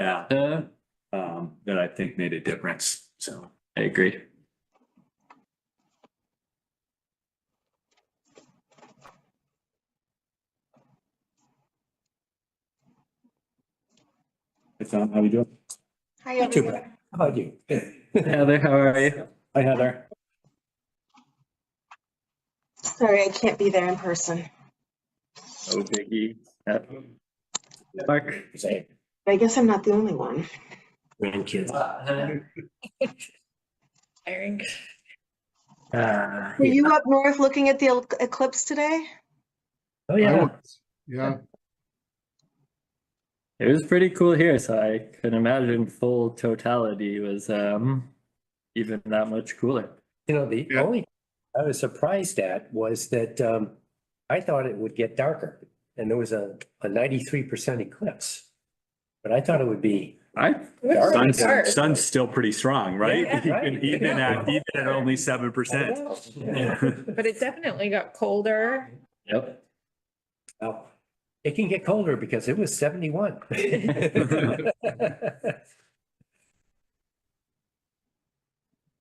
that I think made a difference. So I agree. how you doing? Hi, everyone. How about you? Heather, how are you? Hi, Heather. Sorry, I can't be there in person. Oh, Biggie. Mark. I guess I'm not the only one. Grandkids. Were you up north looking at the eclipse today? Oh, I yeah. was, yeah. It was pretty cool here, so I can imagine full totality was even that much cooler. You know, the Yeah. only I was surprised at was that I thought it would get darker and there was a 93% eclipse. But I thought it would be dark. Sun's still pretty strong, right? Yeah, right. Even at only 7%. But it definitely got colder. Yep. Well, it can get colder because it was 71.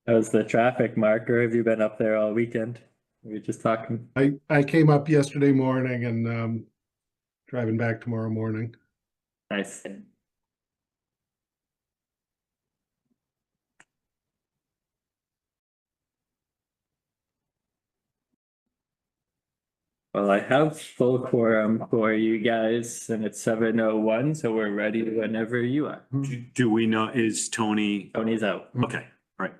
How's the traffic, Marker? Have you been up there all weekend? We were just talking. I came up yesterday morning and driving back tomorrow morning. Nice. Well, I have full quorum for you guys and it's 7:01, so we're ready whenever you are. Do we know, is Tony? Tony's out. Okay, right,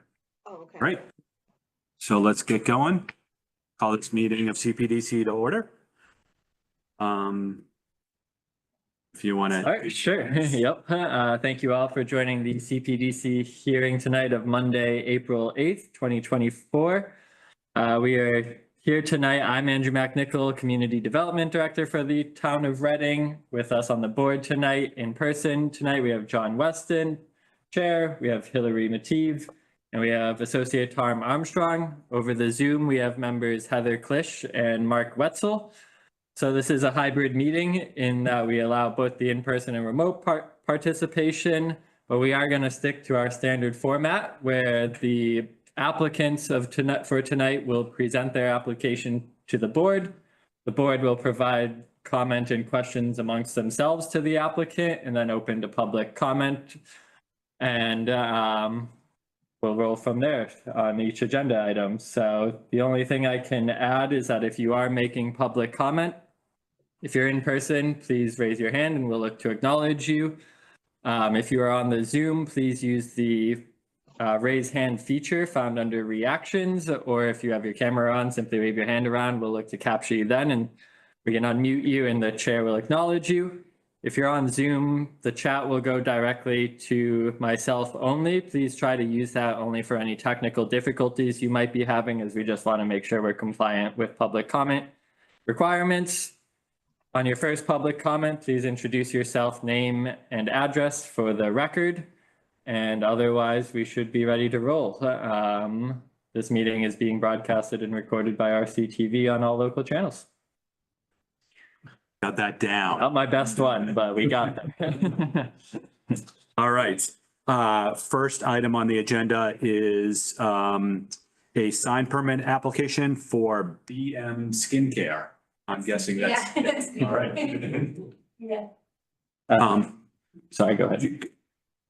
Oh, okay. right. So let's get going. Call this meeting of CPDC to order. If you want All to. right, sure. Yep. Thank you all for joining the CPDC hearing tonight of Monday, April 8th, 2024. We are here tonight. I'm Andrew McNichol, Community Development Director for the Town of Reading. With us on the board tonight in person tonight, we have John Weston, Chair. We have Hillary Mateve, and we have Associate Tom Armstrong. Over the Zoom, we have members Heather Klisch and Mark Wetzel. So this is a hybrid meeting in that we allow both the in-person and remote participation, but we are going to stick to our standard format where the applicants for tonight will present their application to the board. The board will provide comment and questions amongst themselves to the applicant and then open to public comment. And we'll roll from there on each agenda item. So the only thing I can add is that if you are making public comment, if you're in person, please raise your hand and we'll look to acknowledge you. If you are on the Zoom, please use the raise hand feature found under reactions, or if you have your camera on, simply wave your hand around. We'll look to capture you then and we can unmute you and the chair will acknowledge you. If you're on Zoom, the chat will go directly to myself only. Please try to use that only for any technical difficulties you might be having, as we just want to make sure we're compliant with public comment requirements. On your first public comment, please introduce yourself, name and address for the record. And otherwise, we should be ready to roll. This meeting is being broadcasted and recorded by RCTV on all local channels. Got that down. Not my best one, but we got them. All right. First item on the agenda is a sign permit application for BM Skincare. I'm guessing that's. Yeah. All right. Yeah. Sorry, go ahead.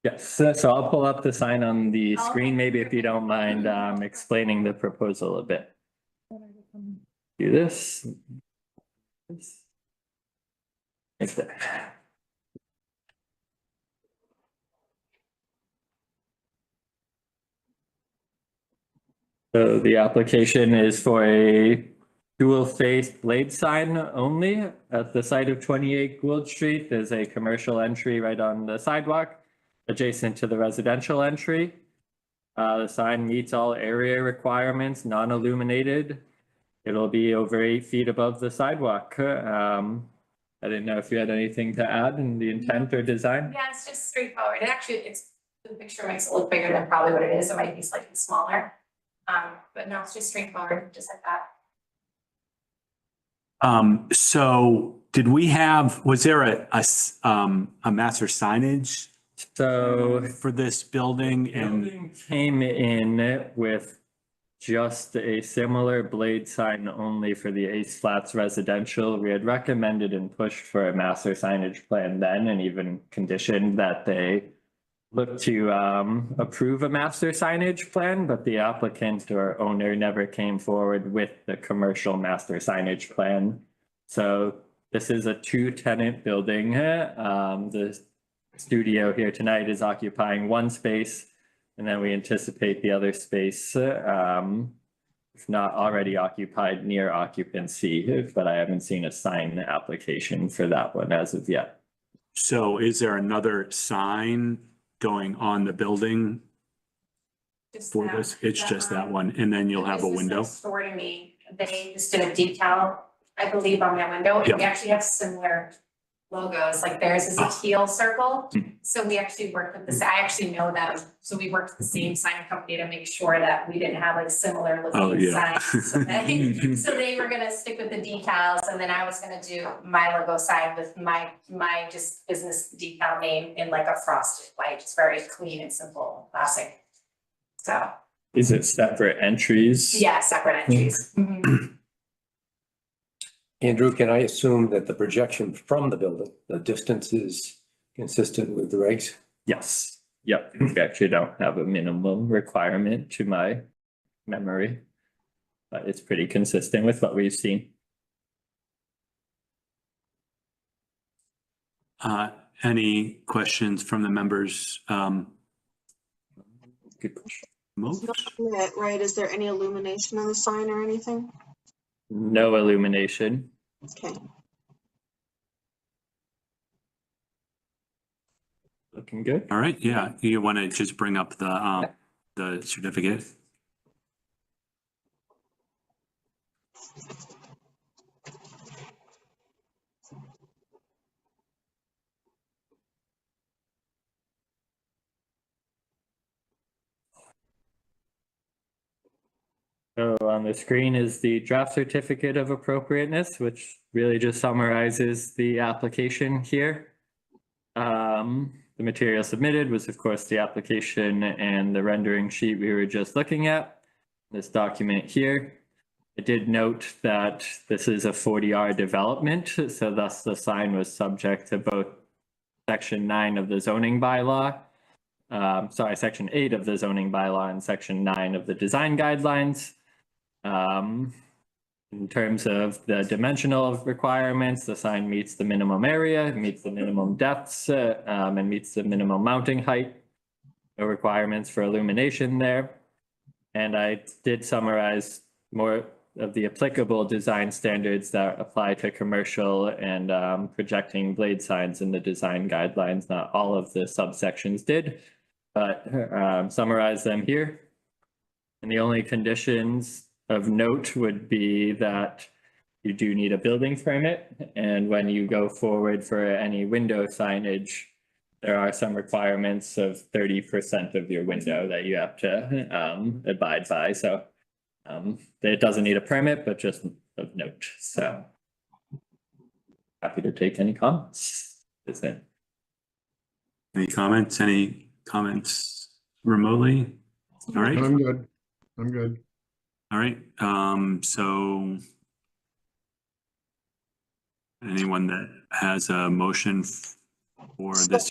Yes, so I'll pull up the sign on the screen, maybe if you don't mind explaining the proposal a bit. Do this. Right there. So the application is for a dual face blade sign only at the site of 28 Gould Street. There's a commercial entry right on the sidewalk adjacent to the residential entry. The sign meets all area requirements, non-illuminated. It'll be over 8 feet above the sidewalk. I didn't know if you had anything to add in the intent or design. Yeah, it's just straightforward. The picture makes it look bigger than probably what it is. It might be slightly smaller. But no, it's just straightforward, just like that. So did we have, was there a master signage So for this building and, building came in with just a similar blade sign only for the Ace Flats residential. We had recommended and pushed for a master signage plan then, and even conditioned that they look to approve a master signage plan, but the applicant or owner never came forward with the commercial master signage plan. So this is a 2-tenant building. The studio here tonight is occupying 1 space, and then we anticipate the other space, if not already occupied, near occupancy, but I haven't seen a sign application for that one as of yet. so is there another sign going on the building Just for that- this? It's just that one, and then you'll the have a business window? next door to me, they just did a decal, I believe, on their window, and we Yeah. actually have similar logos, like theirs is a Ah. teal circle. Hmm. So we actually worked with this, I actually know them, so we worked with the same sign company to make sure that we didn't have like similar Oh, looking yeah. signs. So they were gonna stick with the decals, and then I was gonna do my logo sign with my just business decal name in like a frosted white, just very clean and simple, classic. So, Is it separate entries? yeah, separate entries. Mhm. Andrew, can I assume that the projection from the building, the distance is consistent with the regs? Yes, yep, we actually don't have a minimum requirement to my memory. But it's pretty consistent with what we've seen. Any questions from the members? Good question. Most? Lit, right? Is there any illumination on the sign or anything? No illumination. Okay. Looking good. All right, yeah, you want to just bring up the certificate? So on the screen is the draft certificate of appropriateness, which really just summarizes the application here. The material submitted was, of course, the application and the rendering sheet we were just looking at. This document here. I did note that this is a 40R development, so thus the sign was subject to both Section 9 of the zoning bylaw. Section 8 of the zoning bylaw and Section 9 of the design guidelines. In terms of the dimensional requirements, the sign meets the minimum area, meets the minimum depths, and meets the minimum mounting height. No requirements for illumination there. And I did summarize more of the applicable design standards that apply to commercial and projecting blade signs in the design guidelines. Not all of the subsections did, but summarize them here. And the only conditions of note would be that you do need a building permit, and when you go forward for any window signage, there are some requirements of 30% of your window that you have to abide by. So it doesn't need a permit, but just of note. So happy to take any comments. Is it? Any comments? Any comments remotely? All right, I'm good. I'm good. all right. So anyone that has a motion for this?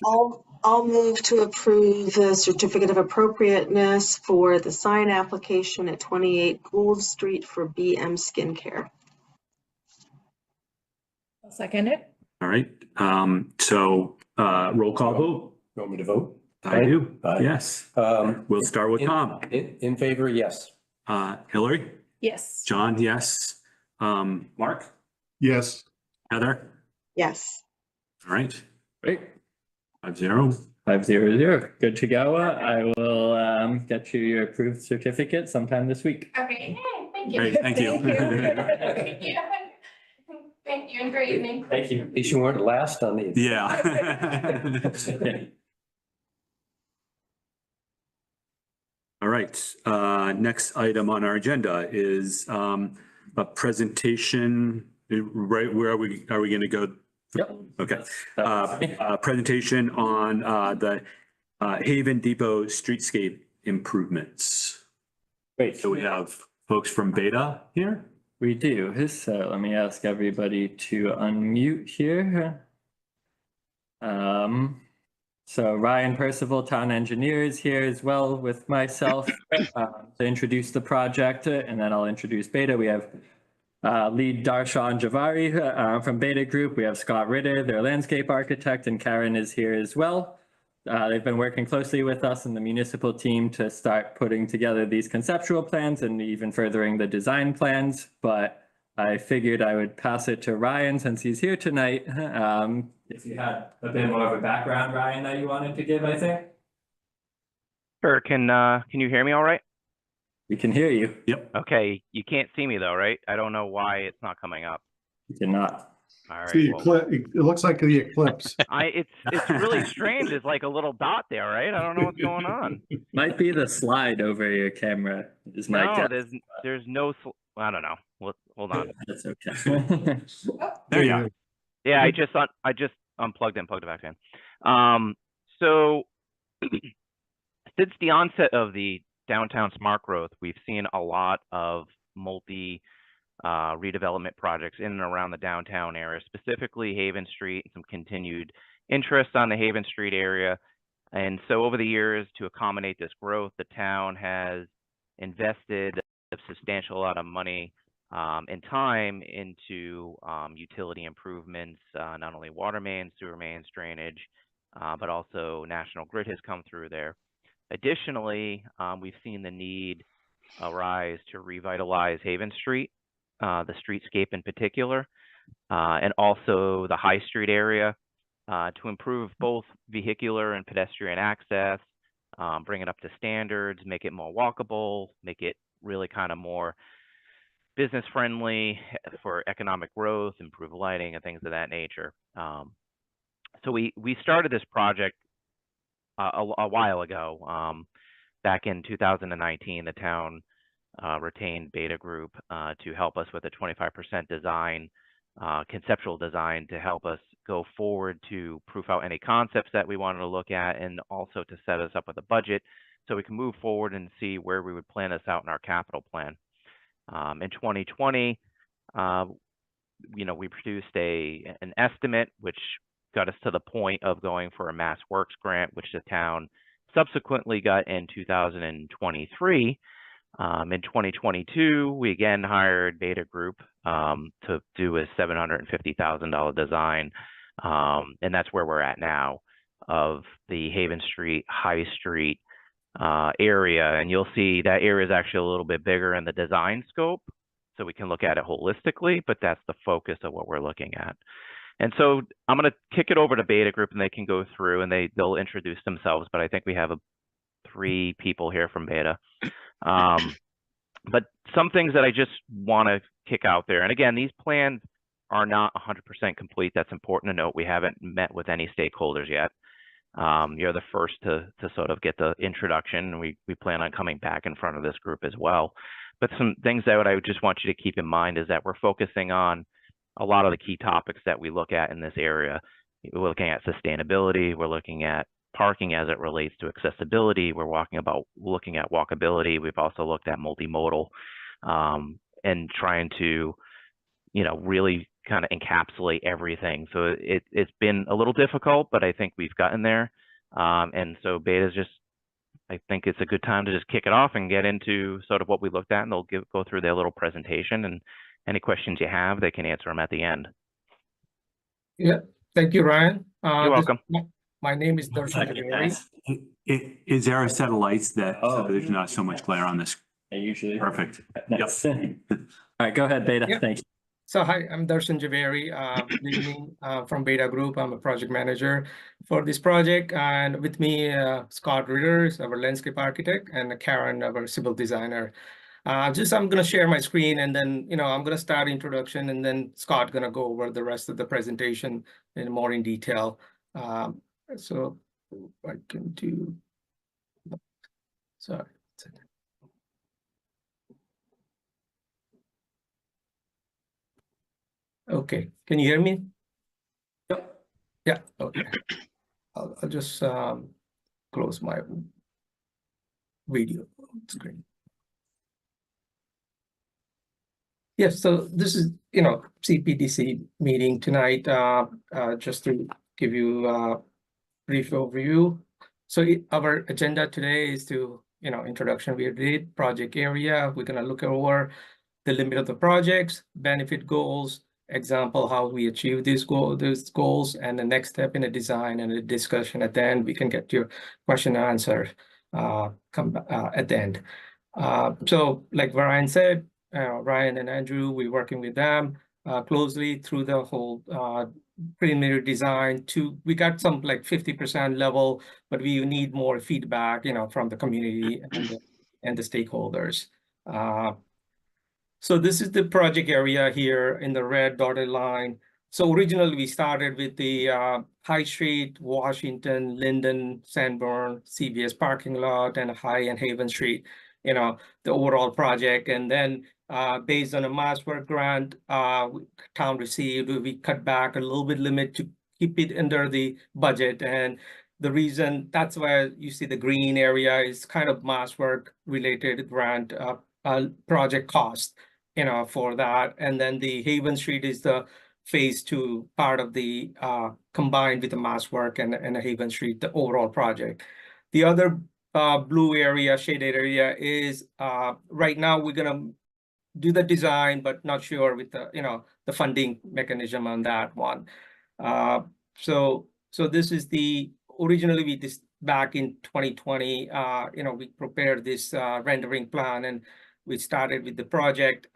I'll move to approve the certificate of appropriateness for the sign application at 28 Gould Street for BM Skincare. I'll second it. All right, roll call vote. You want me to vote? I do, Aye. yes. We'll start with Tom. In favor, yes. Hillary, Yes. John, yes. Mark, Yes. Heather, Yes. all right, Great. 5-0. 500. Good to go. I will get you your approved certificate sometime this week. Okay, yay, thank you. Great, thank you. Thank you. Thank you, and great evening. Thank you. At least you weren't last on the. Yeah. All right, next item on our agenda is a presentation. Right, where are we gonna go Yep. Okay. That's Presentation on the Haven Depot streetscape improvements. Great. So we have folks from Beta here. We do. So let me ask everybody to unmute here. So Ryan Percival, town engineer, is here as well with myself to introduce the project, and then I'll introduce Beta. We have lead Darshan Javari from Beta Group. We have Scott Ritter, their landscape architect, and Karen is here as well. They've been working closely with us and the municipal team to start putting together these conceptual plans and even furthering the design plans. But I figured I would pass it to Ryan since he's here tonight. If you had a bit more of a background, Ryan, that you wanted to give, I think. Sure. Can you hear me all right? We can hear you. Yep. Okay. You can't see me though, right? I don't know why it's not coming up. You cannot. All right. See, well, it looks like the eclipse. it's really strange. It's like a little dot there, right? I don't know what's going on. Might be the slide over your camera. Is my No, guess. there's no. I don't know. Hold on. That's okay. There you are. Yeah, I just unplugged and plugged it back in. So since the onset of the downtown smart growth, we've seen a lot of multi redevelopment projects in and around the downtown area, specifically Haven Street, and some continued interest on the Haven Street area. And so over the years, to accommodate this growth, the town has invested a substantial amount of money and time into utility improvements, not only water mains, sewer mains, drainage, but also National Grid has come through there. Additionally, we've seen the need arise to revitalize Haven Street, the streetscape in particular, and also the High Street area to improve both vehicular and pedestrian access, bring it up to standards, make it more walkable, make it really kind of more business friendly for economic growth, improve lighting and things of that nature. So we started this project a while ago. Back in 2019, the town retained Beta Group to help us with a 25% design, conceptual design, to help us go forward to proof out any concepts that we wanted to look at, and also to set us up with a budget so we can move forward and see where we would plan this out in our capital plan. In 2020, we produced an estimate, which got us to the point of going for a Mass Works grant, which the town subsequently got in 2023. In 2022, we again hired Beta Group to do a $750,000 design, and that's where we're at now, of the Haven Street, High Street area. And you'll see that area is actually a little bit bigger in the design scope, so we can look at it holistically, but that's the focus of what we're looking at. And so I'm going to kick it over to Beta Group, and they can go through and they'll introduce themselves, but I think we have 3 people here from Beta. But some things that I just want to kick out there, and again, these plans are not 100% complete. That's important to note. We haven't met with any stakeholders yet. You're the first to sort of get the introduction. We plan on coming back in front of this group as well. But some things that I would just want you to keep in mind is that we're focusing on a lot of the key topics that we look at in this area. We're looking at sustainability. We're looking at parking as it relates to accessibility. We're looking at walkability. We've also looked at multimodal and trying to, really kind of encapsulate everything. So it's been a little difficult, but I think we've gotten there. And so Beta's I think it's a good time to just kick it off and get into sort of what we looked at, and they'll go through their little presentation, and any questions you have, they can answer them at the end. Yeah, thank you, Ryan. You're welcome. My name is Darshan Javari. Is there a set of lights that Oh. so there's not so much glare on this? I usually. Perfect. Nice. All right, go ahead, Beta. Yeah. Thank you. So hi, I'm Darshan Javari, good evening, from Beta Group. I'm a project manager for this project, and with me, Scott Ritter, our landscape architect, and Karen, our civil designer. I'm gonna share my screen, and then, I'm gonna start introduction, and then Scott gonna go over the rest of the presentation in more in detail. So I can do, sorry. Okay, can you hear me? Yeah, okay. I'll just close my video screen. Yes, so this is, CPDC meeting tonight, just to give you a brief overview. So our agenda today is to, introduction we did, project area. We're gonna look over the limit of the projects, benefit goals, example how we achieve these goals, and the next step in the design and the discussion at the end. We can get your question and answer at the end. So like Ryan said, Ryan and Andrew, we're working with them closely through the whole preliminary design. We got some like 50% level, but we need more feedback, from the community and the stakeholders. So this is the project area here in the red dotted line. So originally we started with the High Street, Washington, Linden, Sanborn, CVS parking lot, and High and Haven Street, the overall project. And then based on a mass work grant town received, we cut back a little bit limit to keep it under the budget. And the reason that's why you see the green area is kind of mass work related grant project cost, for that. And then the Haven Street is the phase 2 part of the combined with the mass work and the Haven Street, the overall project. The other blue area, shaded area is right now we're gonna do the design, but not sure with the, the funding mechanism on that one. So this is the, originally we just back in 2020, we prepared this rendering plan and we started with the project,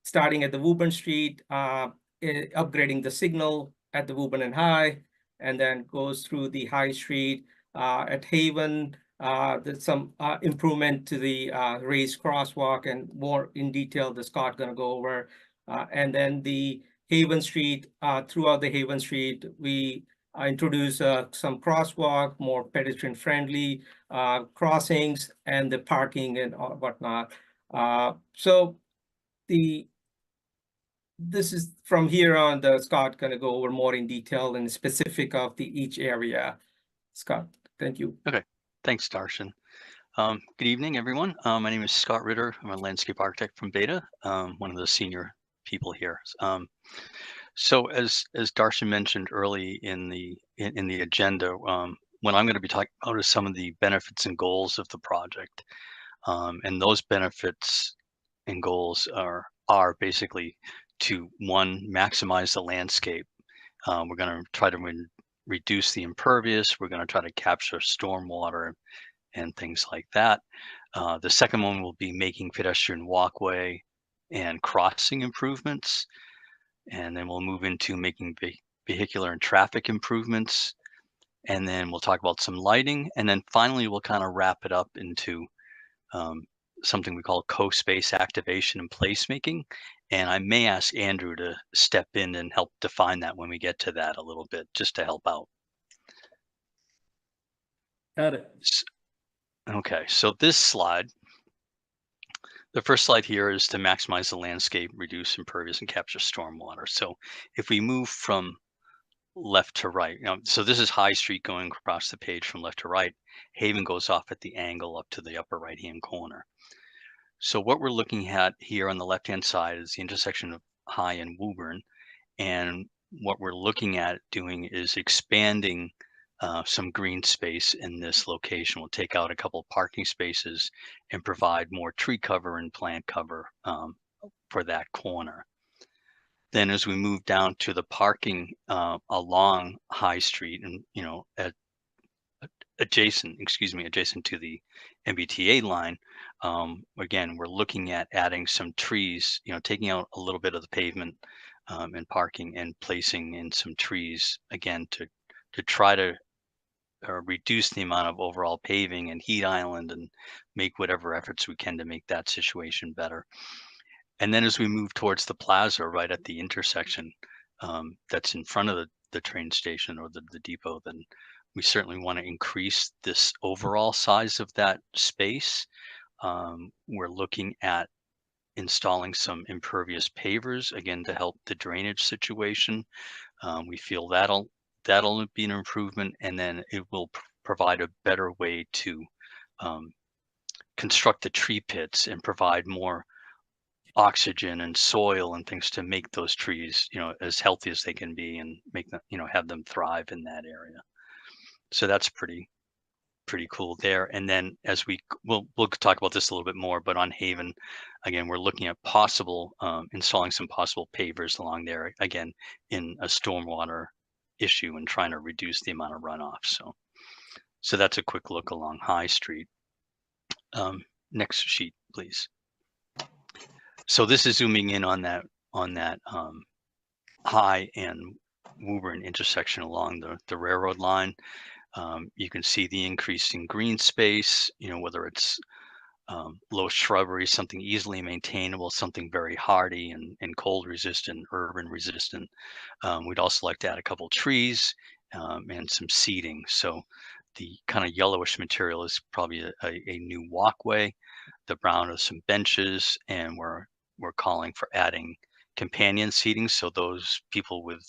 starting at the Woburn Street, upgrading the signal at the Woburn and High, and then goes through the High Street at Haven. There's some improvement to the raised crosswalk, and more in detail the Scott gonna go over. And then the Haven Street, throughout the Haven Street, we introduce some crosswalk, more pedestrian friendly crossings, and the parking and whatnot. So this is from here on, the Scott gonna go over more in detail and specific of each area. Scott, thank you. Okay, thanks, Darshan. Good evening, everyone. My name is Scott Ritter. I'm a landscape architect from Beta, one of the senior people here. So as Darshan mentioned early in the agenda, what I'm going to be talking about is some of the benefits and goals of the project. And those benefits and goals are basically to, one, maximize the landscape. We're going to try to reduce the impervious. We're going to try to capture stormwater and things like that. The second one will be making pedestrian walkway and crossing improvements. And then we'll move into making vehicular and traffic improvements. And then we'll talk about some lighting. And then finally, we'll kind of wrap it up into something we call co-space activation and placemaking. And I may ask Andrew to step in and help define that when we get to that a little bit, just to help out. Got it. Okay, so this slide, the first slide here is to maximize the landscape, reduce impervious, and capture stormwater. So if we move from left to right, so this is High Street going across the page from left to right. Haven goes off at the angle up to the upper right-hand corner. So what we're looking at here on the left-hand side is the intersection of High and Woburn. And what we're looking at doing is expanding some green space in this location. We'll take out a couple of parking spaces and provide more tree cover and plant cover for that corner. Then as we move down to the parking along High Street and, adjacent to the MBTA line, again, we're looking at adding some trees, taking out a little bit of the pavement and parking and placing in some trees, again, to try to reduce the amount of overall paving and heat island and make whatever efforts we can to make that situation better. And then as we move towards the plaza right at the intersection that's in front of the train station or the depot, then we certainly want to increase this overall size of that space. We're looking at installing some impervious pavers, again, to help the drainage situation. We feel that'll that'll be an improvement, and then it will provide a better way to construct the tree pits and provide more oxygen and soil and things to make those trees, as healthy as they can be and make them, have them thrive in that area. So that's pretty cool there. And then as we'll talk about this a little bit more, but on Haven, again, we're looking at possible installing some possible pavers along there, again, in a stormwater issue and trying to reduce the amount of runoff. So that's a quick look along High Street. Next sheet, please. So this is zooming in on that High and Woburn intersection along the railroad line. You can see the increase in green space, whether it's low shrubbery, something easily maintainable, something very hardy and cold resistant, urban resistant. We'd also like to add a couple trees and some seating. So the kind of yellowish material is probably a new walkway. The brown are some benches, and we're calling for adding companion seating. So those people with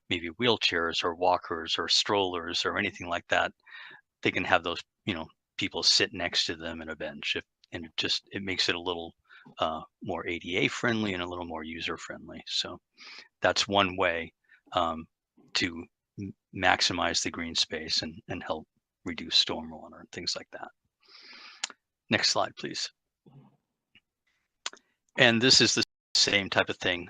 maybe wheelchairs or walkers or strollers or anything like that, they can have those, people sit next to them in a bench. And it makes it a little more ADA friendly and a little more user friendly. So that's one way to maximize the green space and help reduce stormwater and things like that. Next slide, please. And this is the same type of thing,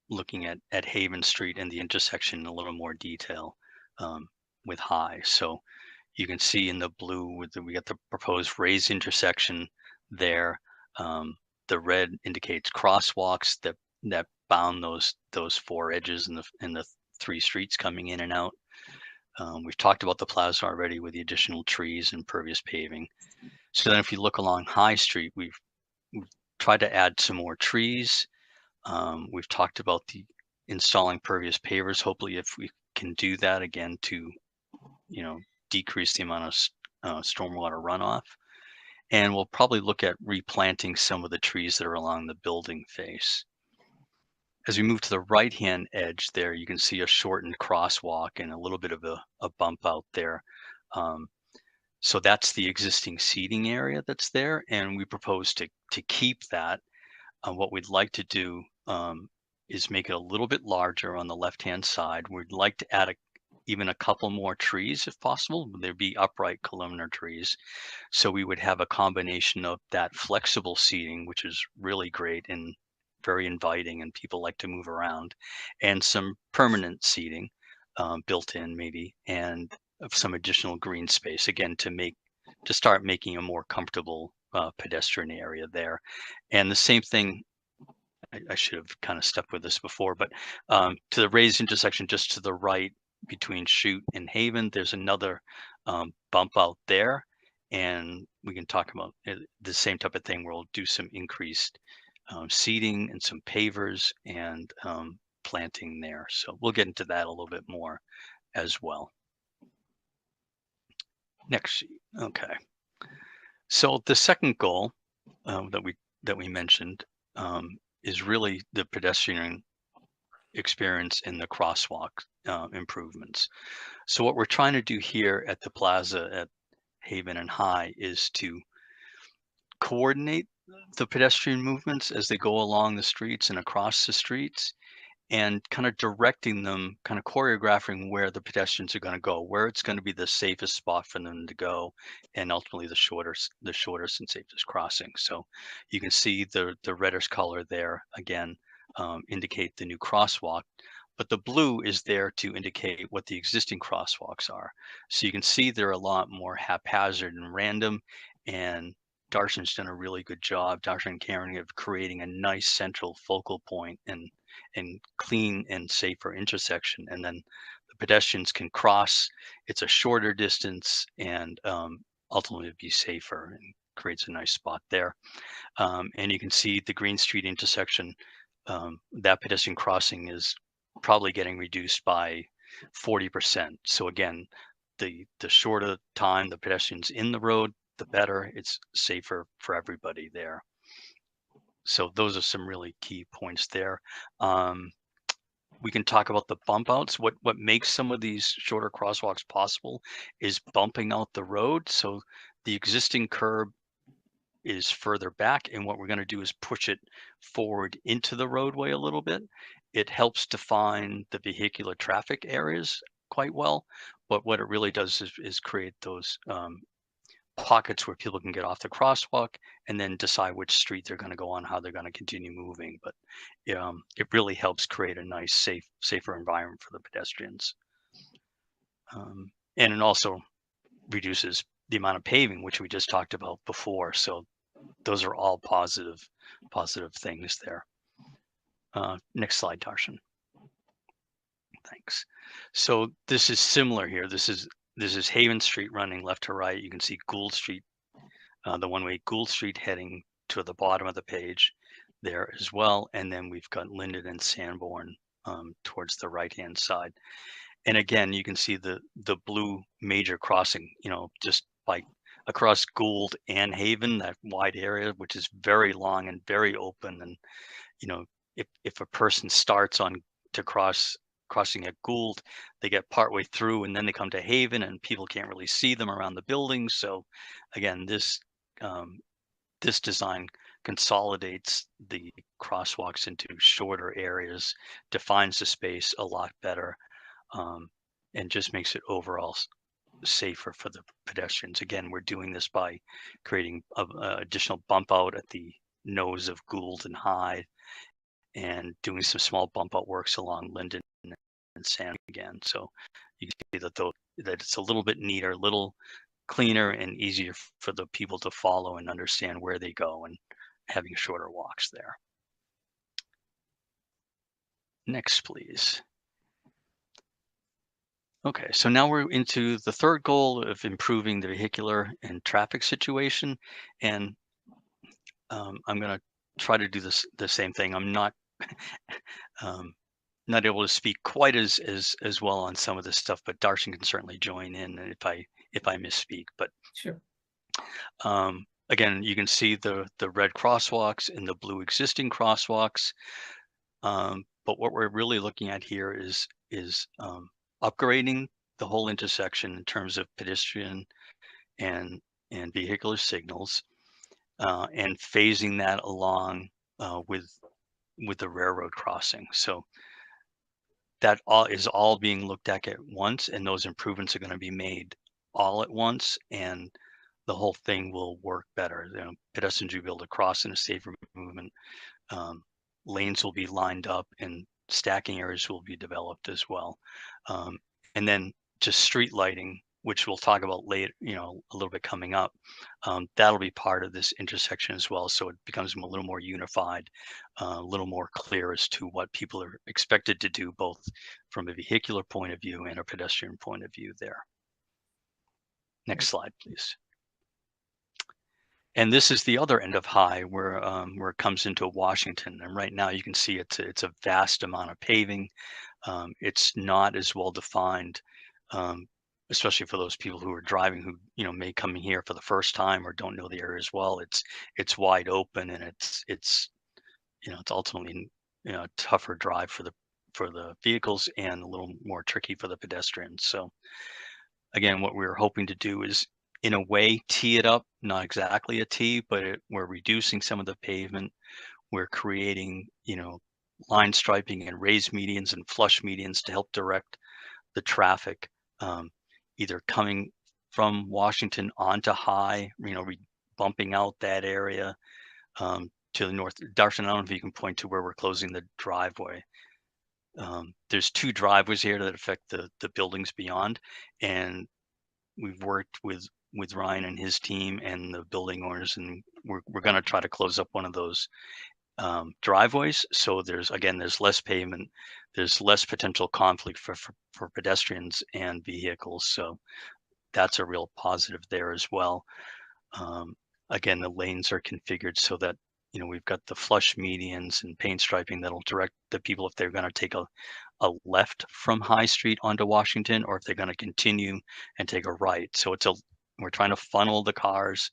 looking at Haven Street and the intersection in a little more detail with High. So you can see in the blue we got the proposed raised intersection there. The red indicates crosswalks that bound those four edges in the three streets coming in and out. We've talked about the plaza already with the additional trees and pervious paving. So then if you look along High Street, we've tried to add some more trees. We've talked about the installing pervious pavers. Hopefully, if we can do that again to, decrease the amount of stormwater runoff. And we'll probably look at replanting some of the trees that are along the building face. As we move to the right-hand edge there, you can see a shortened crosswalk and a little bit of a bump out there. So that's the existing seating area that's there, and we propose to keep that. What we'd like to do is make it a little bit larger on the left-hand side. We'd like to add even a couple more trees if possible. There'd be upright columnar trees. So we would have a combination of that flexible seating, which is really great and very inviting and people like to move around, and some permanent seating built in maybe, and some additional green space, again, to start making a more comfortable pedestrian area there. And the same thing, I should have kind of stuck with this before, but to the raised intersection just to the right between Chute and Haven, there's another bump out there, and we can talk about the same type of thing where we'll do some increased seating and some pavers and planting there. So we'll get into that a little bit more as well. Next sheet. Okay. So the second goal that we mentioned is really the pedestrian experience in the crosswalk improvements. So what we're trying to do here at the plaza at Haven and High is to coordinate the pedestrian movements as they go along the streets and across the streets, and kind of directing them, kind of choreographing where the pedestrians are going to go, where it's going to be the safest spot for them to go, and ultimately the shortest and safest crossing. So you can see the reddish color there again indicate the new crosswalk, but the blue is there to indicate what the existing crosswalks are. So you can see they're a lot more haphazard and random, and Darshan's done a really good job, Darshan and Karen, of creating a nice central focal point and clean and safer intersection. And then the pedestrians can cross. It's a shorter distance and ultimately be safer, and creates a nice spot there. And you can see the Green Street intersection, that pedestrian crossing is probably getting reduced by 40%. So again, the shorter time the pedestrians in the road, the better. It's safer for everybody there. So those are some really key points there. we can talk about the bump outs. What makes some of these shorter crosswalks possible is bumping out the road. So the existing curb is further back, and what we're going to do is push it forward into the roadway a little bit. It helps define the vehicular traffic areas quite well, but what it really does is create those pockets where people can get off the crosswalk and then decide which street they're going to go on, how they're going to continue moving. But it really helps create a nice, safer environment for the pedestrians. And it also reduces the amount of paving, which we just talked about before. So those are all positive things there. Next slide, Darshan. Thanks. So this is similar here. This is Haven Street running left to right. You can see Gould Street, the one-way Gould Street heading to the bottom of the page there as well. And then we've got Linden and Sanborn towards the right-hand side. And again, you can see the blue major crossing, just by across Gould and Haven, that wide area, which is very long and very open. And, if a person starts crossing at Gould, they get partway through and then they come to Haven and people can't really see them around the buildings. So again, this design consolidates the crosswalks into shorter areas, defines the space a lot better, and just makes it overall safer for the pedestrians. Again, we're doing this by creating a additional bump out at the nose of Gould and Hyde, and doing some small bump out works along Linden and San again. So you can see that it's a little bit neater, a little cleaner and easier for the people to follow and understand where they go, and having shorter walks there. Next, please. Okay, so now we're into the third goal of improving the vehicular and traffic situation. And I'm going to try to do the same thing. I'm not not able to speak quite as well on some of this stuff, but Darshan can certainly join in if I misspeak. But Sure. Again, you can see the red crosswalks and the blue existing crosswalks. But what we're really looking at here is upgrading the whole intersection in terms of pedestrian and vehicular signals, and phasing that along with the railroad crossing. So that is all being looked at once, and those improvements are going to be made all at once, and the whole thing will work better. Pedestrians will be able to cross in a safer movement. Lanes will be lined up, and stacking areas will be developed as well. And then just street lighting, which we'll talk about later, a little bit coming up. That'll be part of this intersection as well. So it becomes a little more unified, a little more clear as to what people are expected to do, both from a vehicular point of view and a pedestrian point of view there. Next slide, please. And this is the other end of High, where it comes into Washington. And right now you can see it's a vast amount of paving. It's not as well defined, especially for those people who are driving, who may come in here for the first time or don't know the area as well. It's wide open, and it's ultimately a tougher drive for the vehicles, and a little more tricky for the pedestrians. So again, what we're hoping to do is, in a way, tee it up, not exactly a T, but we're reducing some of the pavement. We're creating, line striping and raised medians and flush medians to help direct the traffic, either coming from Washington onto High, bumping out that area to the north. Darshan, I don't know if you can point to where we're closing the driveway. There's two driveways here that affect the buildings beyond, and we've worked with Ryan and his team and the building owners, and we're going to try to close up one of those driveways. So there's less pavement, there's less potential conflict for pedestrians and vehicles. So that's a real positive there as well. Again, the lanes are configured so that we've got the flush medians and paint striping that'll direct the people if they're going to take a left from High Street onto Washington, or if they're going to continue and take a right. So we're trying to funnel the cars,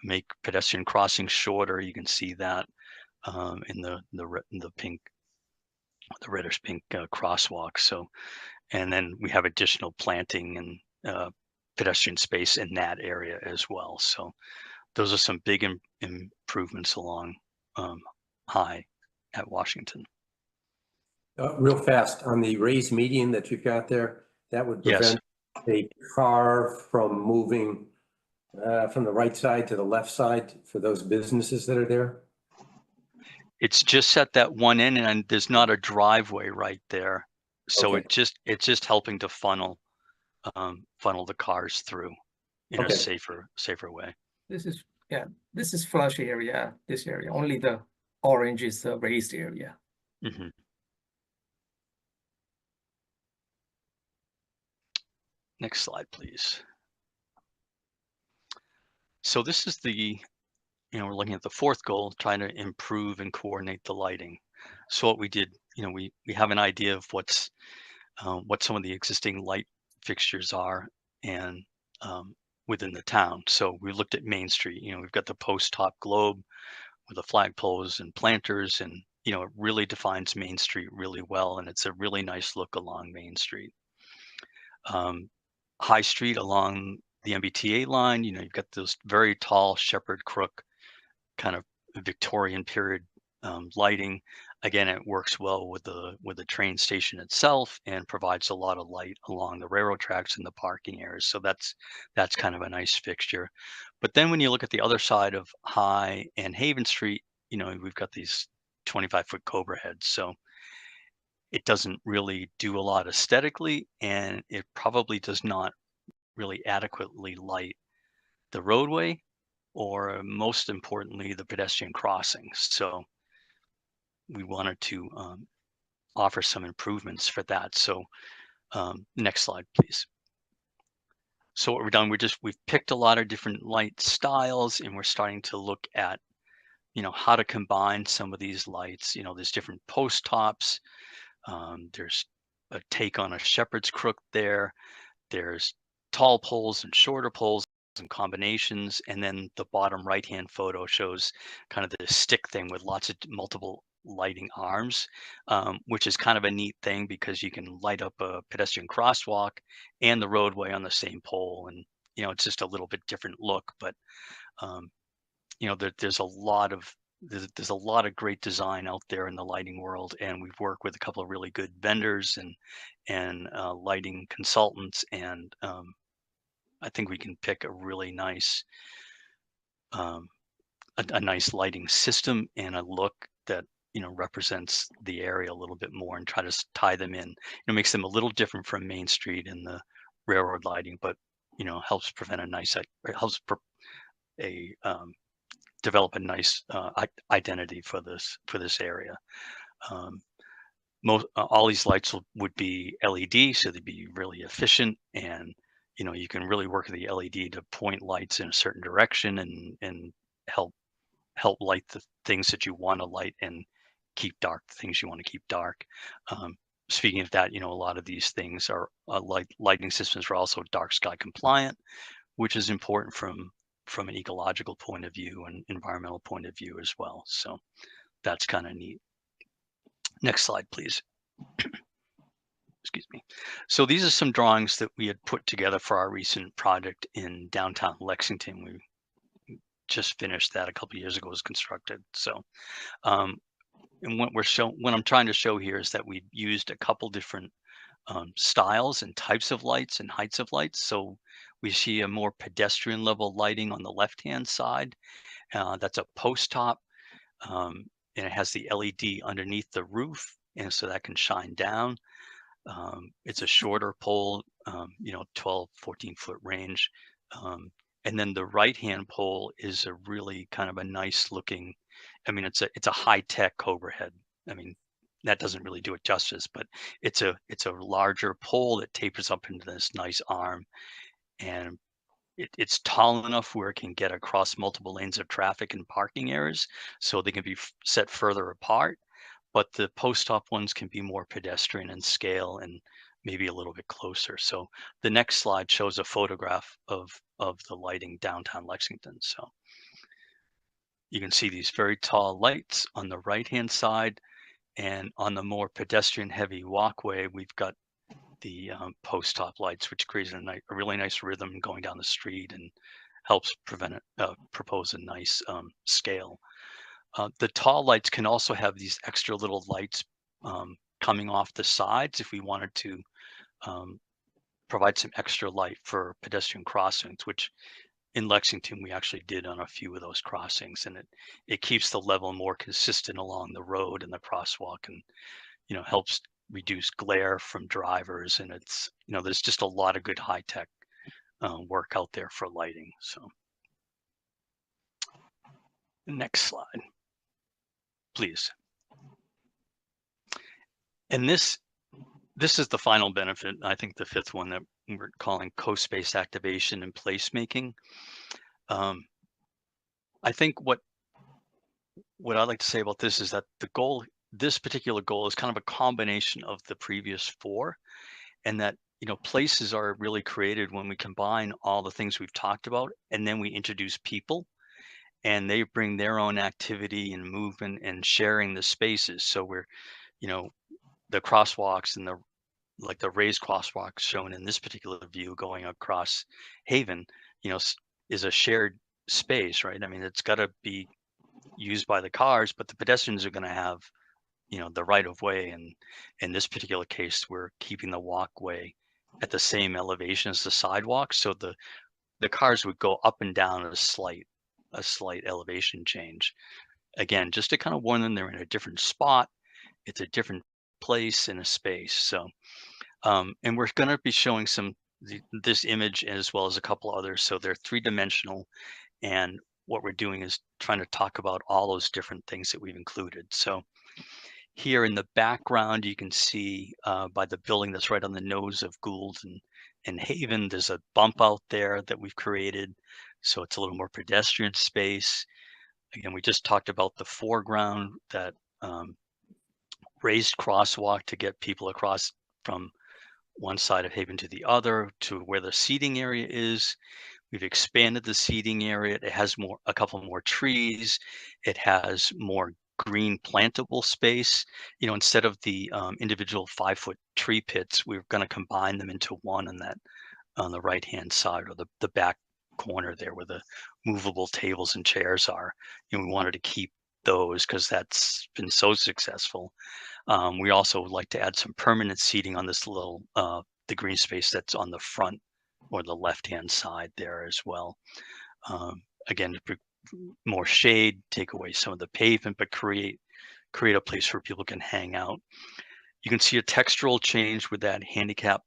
make pedestrian crossings shorter. You can see that in the pink the reddish pink crosswalk. So, and then we have additional planting and pedestrian space in that area as well. So those are some big improvements along High at Washington. Real fast, on the raised median that you've got there, that would Yes. prevent a car from moving from the right side to the left side for those businesses that are there? It's just at that one end, and there's not a driveway right there. So Okay. it's just helping to funnel the cars through in a Okay. safer way. This is flush area, this area. Only the orange is the raised area. Mm-hmm. Next slide, please. So this is we're looking at the fourth goal, trying to improve and coordinate the lighting. So what we did, we have an idea of what some of the existing light fixtures are and within the town. So we looked at Main Street. We've got the post top globe with the flagpoles and planters, and it really defines Main Street really well, and it's a really nice look along Main Street. High Street along the MBTA line, you've got those very tall shepherd crook kind of Victorian period lighting. Again, it works well with the train station itself and provides a lot of light along the railroad tracks and the parking areas. So that's kind of a nice fixture. But then when you look at the other side of High and Haven Street, we've got these 25-foot Cobra heads. So it doesn't really do a lot aesthetically, and it probably does not really adequately light the roadway, or most importantly, the pedestrian crossings. So we wanted to offer some improvements for that. So next slide, please. So what we've done, we've picked a lot of different light styles, and we're starting to look at, how to combine some of these lights. There's different post tops. There's a take on a shepherd's crook there. There's tall poles and shorter poles and combinations. And then the bottom right-hand photo shows kind of the stick thing with lots of multiple lighting arms, which is kind of a neat thing because you can light up a pedestrian crosswalk and the roadway on the same pole. And, it's just a little bit different look, but, there's a lot of great design out there in the lighting world, and we've worked with a couple of really good vendors and lighting consultants, and I think we can pick a really nice a nice lighting system and a look that represents the area a little bit more, and try to tie them in. It makes them a little different from Main Street and the railroad lighting, but helps prevent develop a nice identity for this area. All these lights would be LED, so they'd be really efficient, and you can really work with the LED to point lights in a certain direction and help light the things that you want to light and keep dark the things you want to keep dark. Speaking of that, a lot of these things are lighting systems are also dark sky compliant, which is important from an ecological point of view and environmental point of view as well. So that's kind of neat. Next slide, please. Excuse me. So these are some drawings that we had put together for our recent project in downtown Lexington. We just finished that a couple of years ago. It was constructed. So, and what I'm trying to show here is that we've used a couple different styles and types of lights and heights of lights. So we see a more pedestrian level lighting on the left-hand side. That's a post top, and it has the LED underneath the roof, and so that can shine down. It's a shorter pole, 12, 14-foot range. And then the right-hand pole is a really kind of a nice looking, it's a high-tech Cobra head. That doesn't really do it justice, but it's a larger pole that tapers up into this nice arm, and it's tall enough where it can get across multiple lanes of traffic and parking areas, so they can be set further apart. But the post-op ones can be more pedestrian in scale and maybe a little bit closer. So the next slide shows a photograph of the lighting downtown Lexington. So you can see these very tall lights on the right-hand side, And on the more pedestrian heavy walkway, we've got the post top lights, which creates a really nice rhythm going down the street and helps propose a nice scale. The tall lights can also have these extra little lights coming off the sides if we wanted to provide some extra light for pedestrian crossings, which in Lexington we actually did on a few of those crossings, and it keeps the level more consistent along the road and the crosswalk, and helps reduce glare from drivers, and it's there's just a lot of good high tech work out there for lighting. So next slide, please. And this is the final benefit, I think the fifth one that we're calling co-space activation and placemaking. I think what I'd like to say about this is that this particular goal is kind of a combination of the previous four, and that places are really created when we combine all the things we've talked about, and then we introduce people, and they bring their own activity and movement and sharing the spaces. So we're the crosswalks and the raised crosswalks shown in this particular view going across Haven, is a shared space, right? I mean, it's got to be used by the cars, but the pedestrians are going to have the right of way, and in this particular case we're keeping the walkway at the same elevation as the sidewalk, so the cars would go up and down at a slight elevation change, again just to kind of warn them they're in a different spot, it's a different place in a space. So and we're going to be showing this image as well as a couple others, so they're three-dimensional, and what we're doing is trying to talk about all those different things that we've included. So here in the background, you can see by the building that's right on the nose of Gould and Haven, there's a bump out there that we've created. So it's a little more pedestrian space. Again, we just talked about the foreground, that raised crosswalk to get people across from one side of Haven to the other to where the seating area is. We've expanded the seating area. It has a couple more trees. It has more green plantable space. Instead of the individual 5-foot tree pits, we're going to combine them into one on the right-hand side, or the back corner there where the movable tables and chairs are. We wanted to keep those because that's been so successful. We also would like to add some permanent seating on this little the green space that's on the front or the left-hand side there as well. Again, more shade, take away some of the pavement, but create a place where people can hang out. You can see a textural change with that handicap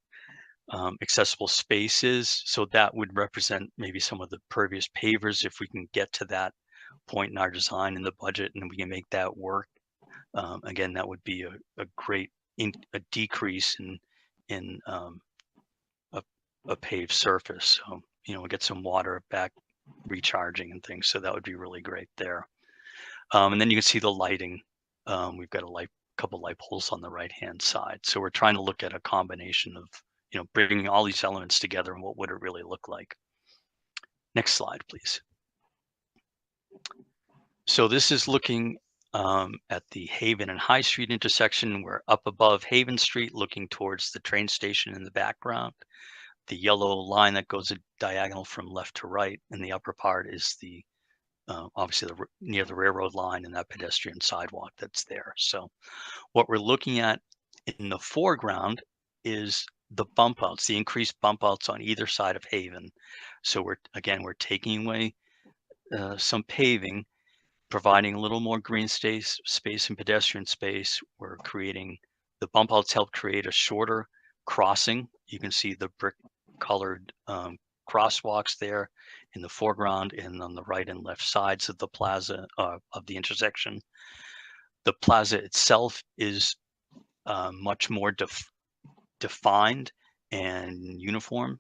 accessible spaces. So that would represent maybe some of the pervious pavers if we can get to that point in our design and the budget, and we can make that work. Again, that would be a great decrease in a paved surface. So, we get some water back recharging and things. So that would be really great there. And then you can see the lighting. We've got a couple light poles on the right-hand side. So we're trying to look at a combination of, bringing all these elements together and what would it really look like. Next slide, please. So this is looking at the Haven and High Street intersection. We're up above Haven Street looking towards the train station in the background. The yellow line that goes diagonal from left to right in the upper part is the obviously near the railroad line and that pedestrian sidewalk that's there. So what we're looking at in the foreground is the bump outs, the increased bump outs on either side of Haven. So we're taking away some paving, providing a little more green space and pedestrian space. We're creating the bump outs, help create a shorter crossing. You can see the brick colored crosswalks there in the foreground and on the right and left sides of the plaza of the intersection. The plaza itself is much more defined and uniform.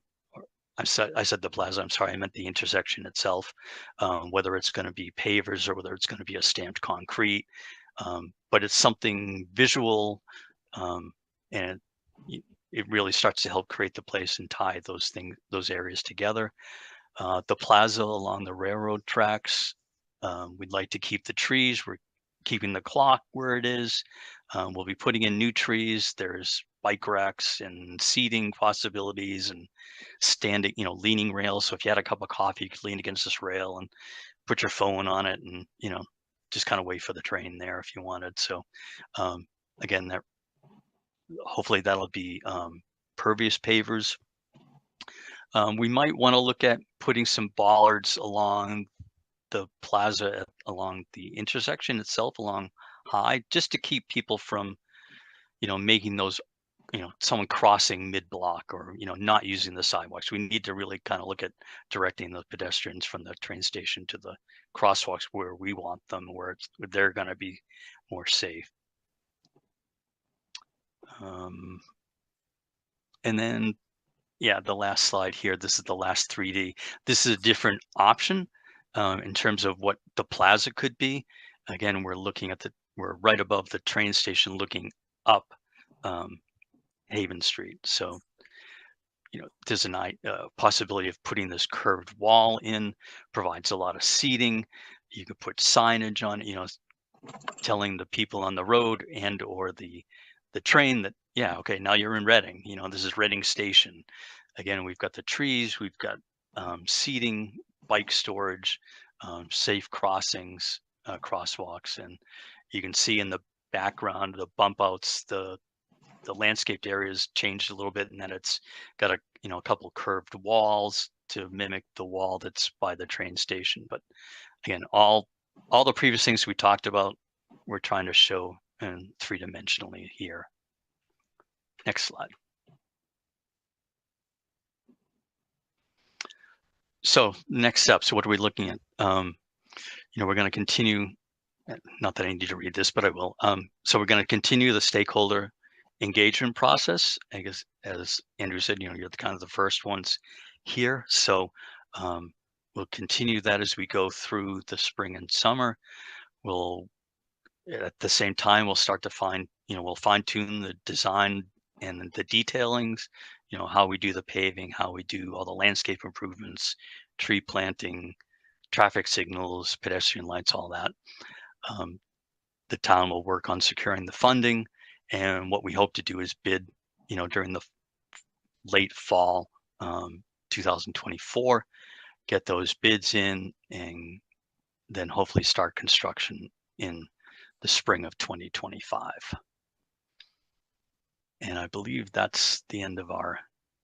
I said the plaza, I'm sorry, I meant the intersection itself, whether it's going to be pavers or whether it's going to be a stamped concrete, but it's something visual, and it really starts to help create the place and tie those areas together. The plaza along the railroad tracks, we'd like to keep the trees. We're keeping the clock where it is. We'll be putting in new trees. There's bike racks and seating possibilities and standing, leaning rails. So if you had a cup of coffee, you could lean against this rail and put your phone on it and, just kind of wait for the train there if you wanted. So again, hopefully that'll be pervious pavers. We might want to look at putting some bollards along the plaza, along the intersection itself, along High, just to keep people from, making those, someone crossing mid-block or, not using the sidewalks. We need to really kind of look at directing the pedestrians from the train station to the crosswalks where we want them, where they're going to be more safe. And then, yeah, the last slide here, this is the last 3D. This is a different option in terms of what the plaza could be. Again, we're right above the train station looking up Haven Street. So, there's a possibility of putting this curved wall in, provides a lot of seating. You could put signage on, telling the people on the road and or the train that, yeah, okay, now you're in Reading, this is Reading Station. Again, we've got the trees, we've got seating, bike storage, safe crossings, crosswalks, and you can see in the background the bump outs, the landscaped areas changed a little bit, and then it's got a couple curved walls to mimic the wall that's by the train station. But again, all the previous things we talked about, we're trying to show in 3-dimensionally here. Next slide. So next steps, what are we looking at? We're going to continue, not that I need to read this, but I will. So we're going to continue the stakeholder engagement process. I guess, as Andrew said, you're kind of the first ones here. So we'll continue that as we go through the spring and summer. We'll, at the same time, we'll start to we'll fine tune the design and the detailings, how we do the paving, how we do all the landscape improvements, tree planting, traffic signals, pedestrian lights, all that. The town will work on securing the funding, and what we hope to do is bid, during the late fall 2024, get those bids in, and then hopefully start construction in the spring of 2025. And I believe that's the end of our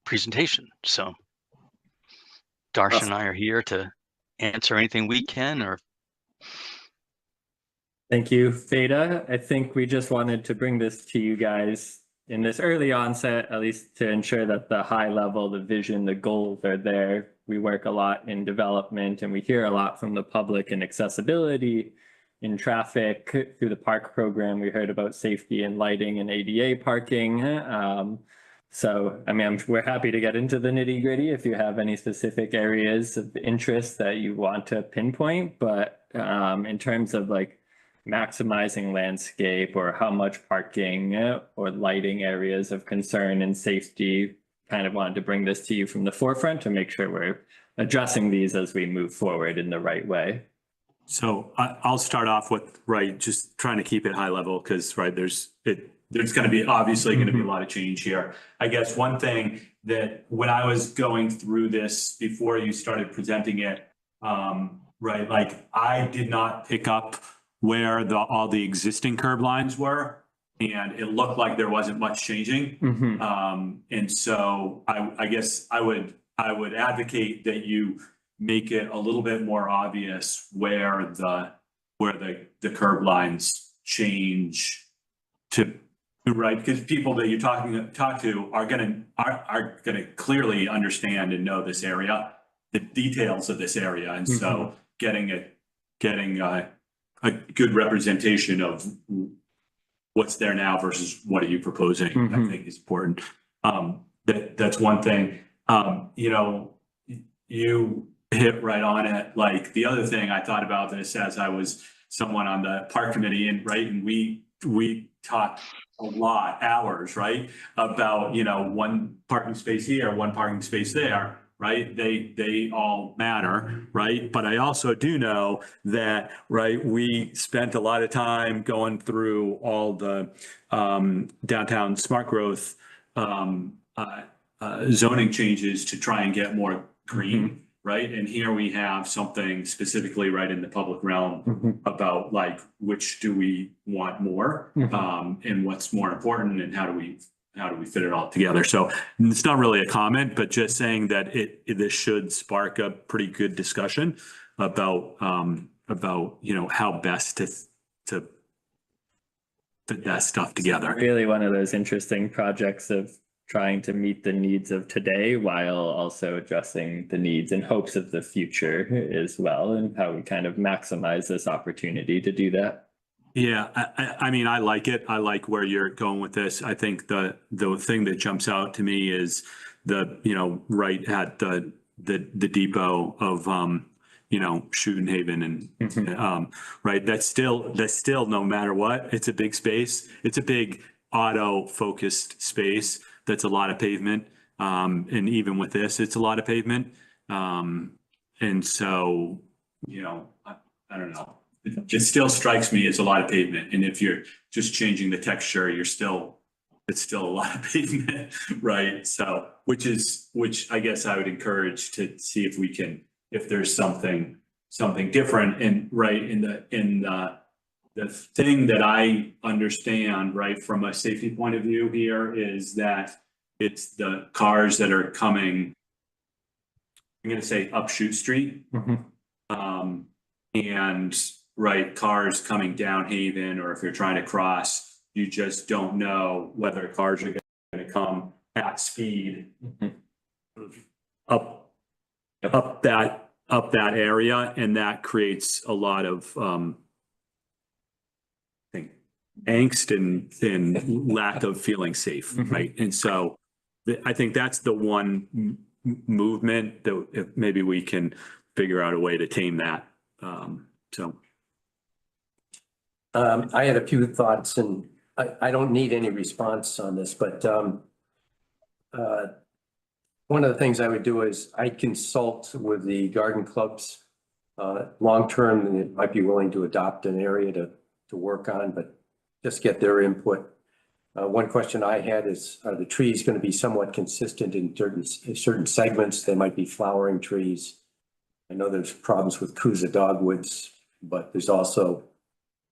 presentation. So Darshan and I are here to answer anything we can. Or Thank you, Veda. I think we just wanted to bring this to you guys in this early onset, at least to ensure that the high level, the vision, the goals are there. We work a lot in development, and we hear a lot from the public in accessibility, in traffic. Through the park program, we heard about safety and lighting and ADA parking. So, we're happy to get into the nitty gritty if you have any specific areas of interest that you want to pinpoint. But in terms of maximizing landscape or how much parking or lighting areas of concern and safety, kind of wanted to bring this to you from the forefront to make sure we're addressing these as we move forward in the right way. So I'll start off with, just trying to keep it high level because, there's going to be obviously going to be a lot of change here. I guess one thing that when I was going through this before you started presenting it, I did not pick up where all the existing curb lines were, and it looked like there wasn't much changing. And so I guess I would advocate that you make it a little bit more obvious where the curb lines change to, because people that you talk to are gonna clearly understand and know this area, the details of this area, and so getting a good representation of what's there now versus what are you proposing, I think is important. That's one thing. You hit right on it. The other thing I thought about this as I was someone on the park committee, and we talked a lot, hours, about one parking space here, one parking space there, right? They all matter, right? But I also do know that, right, we spent a lot of time going through all the downtown smart growth zoning changes to try and get more green, right? And here we have something specifically right in the public realm about like, which do we want more? And what's more important and how do we fit it all together? So it's not really a comment, but just saying that this should spark a pretty good discussion about, you know, how best to fit that stuff together. Really one of those interesting projects of trying to meet the needs of today while also addressing the needs and hopes of the future as well, and how we kind of maximize this opportunity to do that. Yeah, I mean, I like it. I like where you're going with this. I think the thing that jumps out to me is you know, right at the depot of, you know, Schutenhaven and, right, that's still no matter what, it's a big space. It's a big auto focused space. That's a lot of pavement. And even with this, it's a lot of pavement. And so, you know, I don't know. It still strikes me as a lot of pavement. And if you're just changing the texture, it's still a lot of pavement, right? So, which I guess I would encourage to see if there's something different. And right in the thing that I understand, right, from a safety point of view here is that it's the cars that are coming, I'm going to say up Chute Street. And right, cars coming down Haven, or if you're trying to cross, you just don't know whether cars are going to come at speed up that area, and that creates a lot of I think angst and lack of feeling safe, right? And so I think that's the one movement that if maybe we can figure out a way to tame that. I had a few thoughts, and I don't need any response on this, but one of the things I would do is I'd consult with the garden clubs. Long-term, they might be willing to adopt an area to work on, but just get their input. One question I had is, are the trees going to be somewhat consistent in certain segments? They might be flowering trees. I know there's problems with Coosa dogwoods, but there's also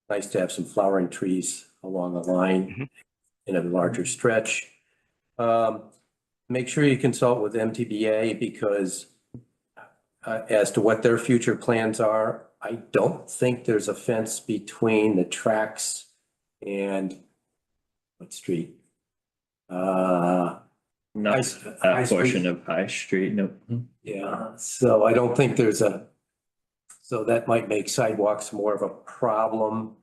nice to have some flowering trees along the line in a larger stretch. Make sure you consult with MTBA because as to what their future plans are, I don't think there's a fence between the tracks and what street? Not that portion of High Street, nope. Yeah, so I don't think so that might make sidewalks more of a problem.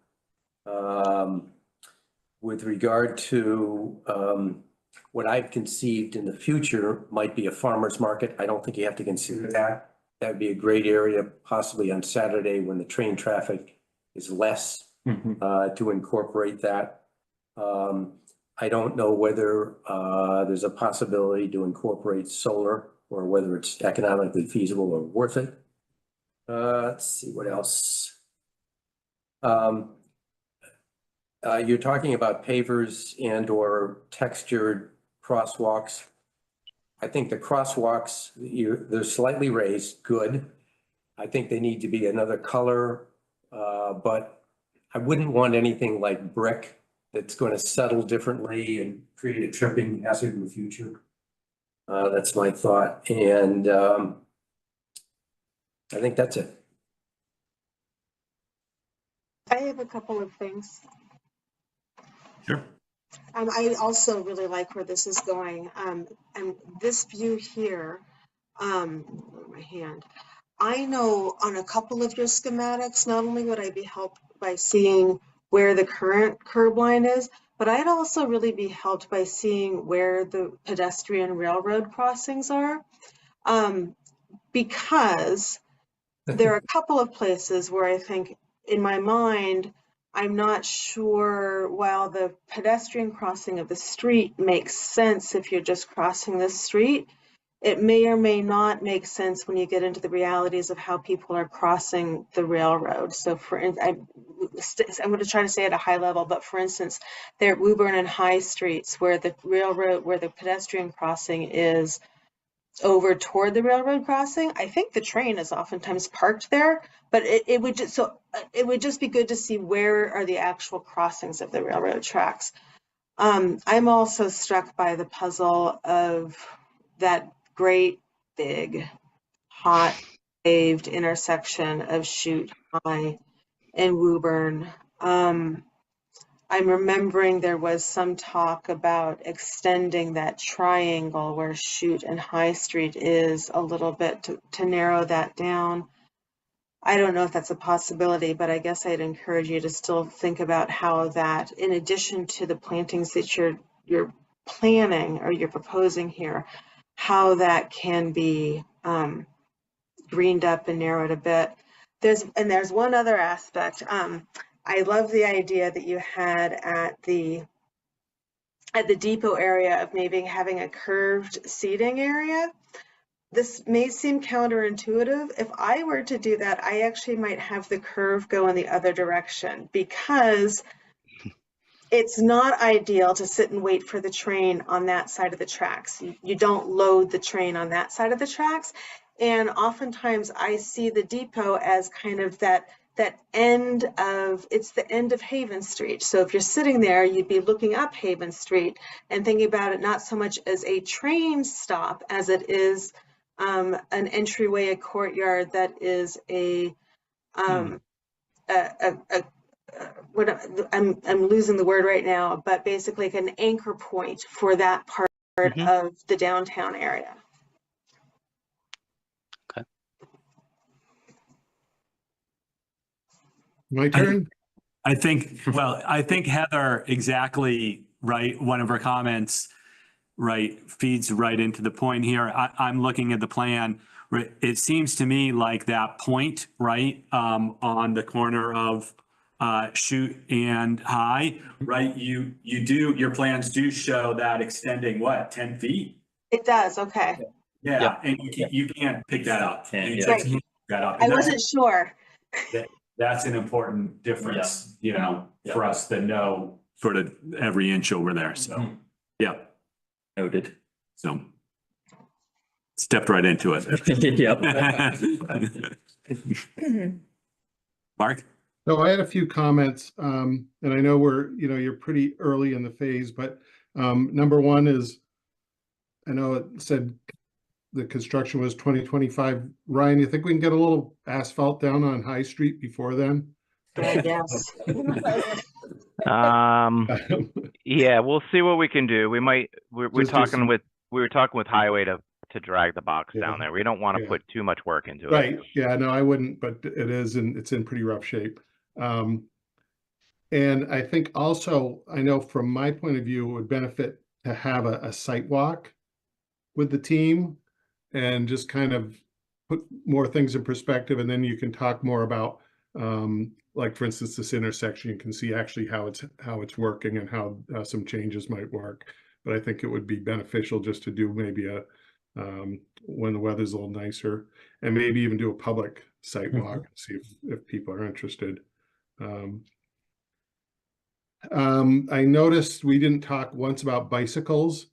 With regard to what I've conceived in the future might be a farmer's market. I don't think you have to consider that. That would be a great area, possibly on Saturday when the train traffic is less, to incorporate that. I don't know whether there's a possibility to incorporate solar or whether it's economically feasible or worth it. Let's see what else. You're talking about pavers and or textured crosswalks. I think the crosswalks, they're slightly raised, good. I think they need to be another color, but I wouldn't want anything like brick that's going to settle differently and create a tripping hazard in the future. That's my thought. And I think that's it. I have a couple of things. Sure. I also really like where this is going. And this view here, my hand, I know on a couple of your schematics, not only would I be helped by seeing where the current curb line is, but I'd also really be helped by seeing where the pedestrian railroad crossings are. Because there are a couple of places where I think in my mind, I'm not sure, while the pedestrian crossing of the street makes sense if you're just crossing the street, it may or may not make sense when you get into the realities of how people are crossing the railroad. So I'm going to try to say at a high level, but for instance, there at Woburn and High Streets where the railroad, where the pedestrian crossing is over toward the railroad crossing, I think the train is oftentimes parked there, but it would just be good to see where are the actual crossings of the railroad tracks. I'm also struck by the puzzle of that great big hot paved intersection of Chute High and Woburn. I'm remembering there was some talk about extending that triangle where Chute and High Street is a little bit to narrow that down. I don't know if that's a possibility, but I guess I'd encourage you to still think about how that, in addition to the plantings that you're planning or you're proposing here, how that can be greened up and narrowed a bit. There's one other aspect. I love the idea that you had at the depot area of maybe having a curved seating area. This may seem counterintuitive. If I were to do that, I actually might have the curve go in the other direction, because it's not ideal to sit and wait for the train on that side of the tracks. You don't load the train on that side of the tracks. And oftentimes I see the depot as kind of that end of, it's the end of Haven Street. So if you're sitting there, you'd be looking up Haven Street and thinking about it not so much as a train stop as it is an entryway, a courtyard that is what I'm losing the word right now, but basically like an anchor point for that part of the downtown area. Okay. My turn? I think Heather, exactly right. One of her comments, right, feeds right into the point here. I'm looking at the plan. It seems to me like that point, right, on the corner of Chute and High, right? Your plans do show that extending what, 10 feet? It does, okay. Yeah, Yep. and you can't pick that up. Can't, You yeah. just can't pick that up. I And wasn't sure. that's an important difference, for us to know sort of every inch over there. So, yeah. Noted. So stepped right into it. Yep. Mark? So I had a few comments, and I know you're pretty early in the phase, but number one is, I know it said the construction was 2025. Ryan, you think we can get a little asphalt down on High Street before then? Yes. Yeah, we'll see what we can do. We're Just do some- we were talking with Highway to drag the box Yeah. down there. We don't want to Yeah. put too much work into it. Right, yeah, no, I wouldn't, but it's in pretty rough shape. And I think also, I know from my point of view, it would benefit to have a site walk with the team and just kind of put more things in perspective, and then you can talk more about, like for instance, this intersection, you can see actually how it's working and how some changes might work. But I think it would be beneficial just to do maybe when the weather's a little nicer, and maybe even do a public site walk, see if people are interested. I noticed we didn't talk once about bicycles,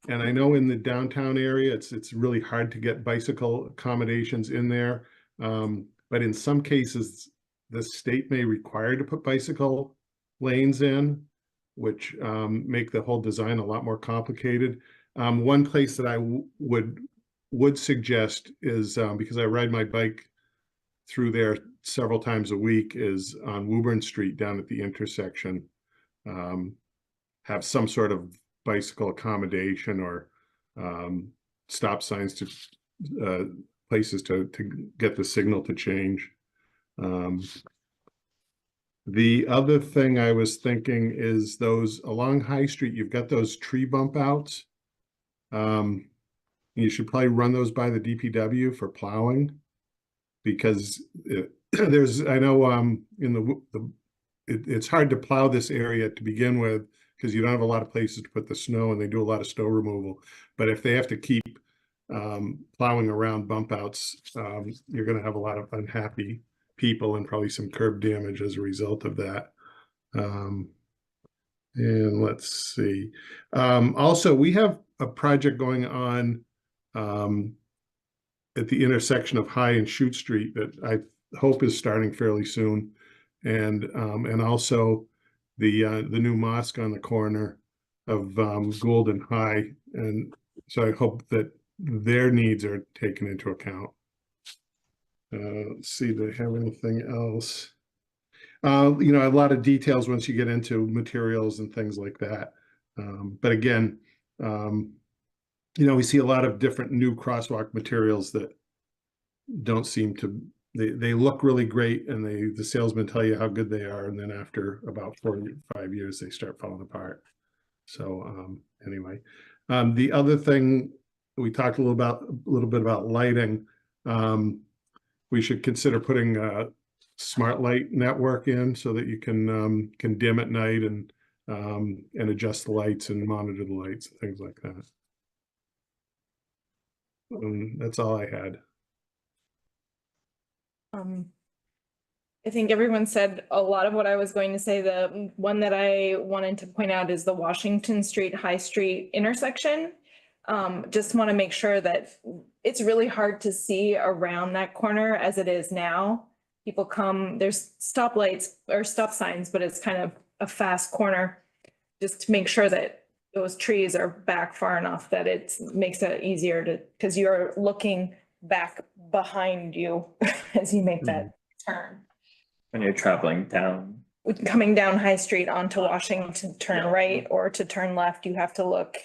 and I know in the downtown area, it's really hard to get bicycle accommodations in there. But in some cases, the state may require to put bicycle lanes in, which make the whole design a lot more complicated. One place that I would suggest is, because I ride my bike through there several times a week, is on Woburn Street down at the intersection. Have some sort of bicycle accommodation or stop signs to places to get the signal to change. The other thing I was thinking is those along High Street, you've got those tree bump outs. You should probably run those by the DPW for plowing, because there's, I know in it's hard to plow this area to begin with because you don't have a lot of places to put the snow, and they do a lot of snow removal. But if they have to keep plowing around bump outs, you're going to have a lot of unhappy people and probably some curb damage as a result of that. And let's see. Also, we have a project going on at the intersection of High and Chute Street that I hope is starting fairly soon, and also the new mosque on the corner of Gould and High, and so I hope that their needs are taken into account. Let's see, do I have anything else? You know, a lot of details once you get into materials and things like that. But again, you know, we see a lot of different new crosswalk materials that don't seem to, they look really great, and the salesmen tell you how good they are, and then after about 4 or 5 years, they start falling apart. So anyway, the other thing we talked a little bit about lighting. We should consider putting a smart light network in so that you can dim at night and adjust the lights and monitor the lights and things like that. That's all I had. I think everyone said a lot of what I was going to say. The one that I wanted to point out is the Washington Street High Street intersection. Just want to make sure that it's really hard to see around that corner as it is now. People come, there's stoplights or stop signs, but it's kind of a fast corner. Just to make sure that those trees are back far enough that it makes it easier to, because you're looking back behind you as you make that turn. When you're traveling down. Coming down High Street onto Washington to turn right or to turn left, you have to look,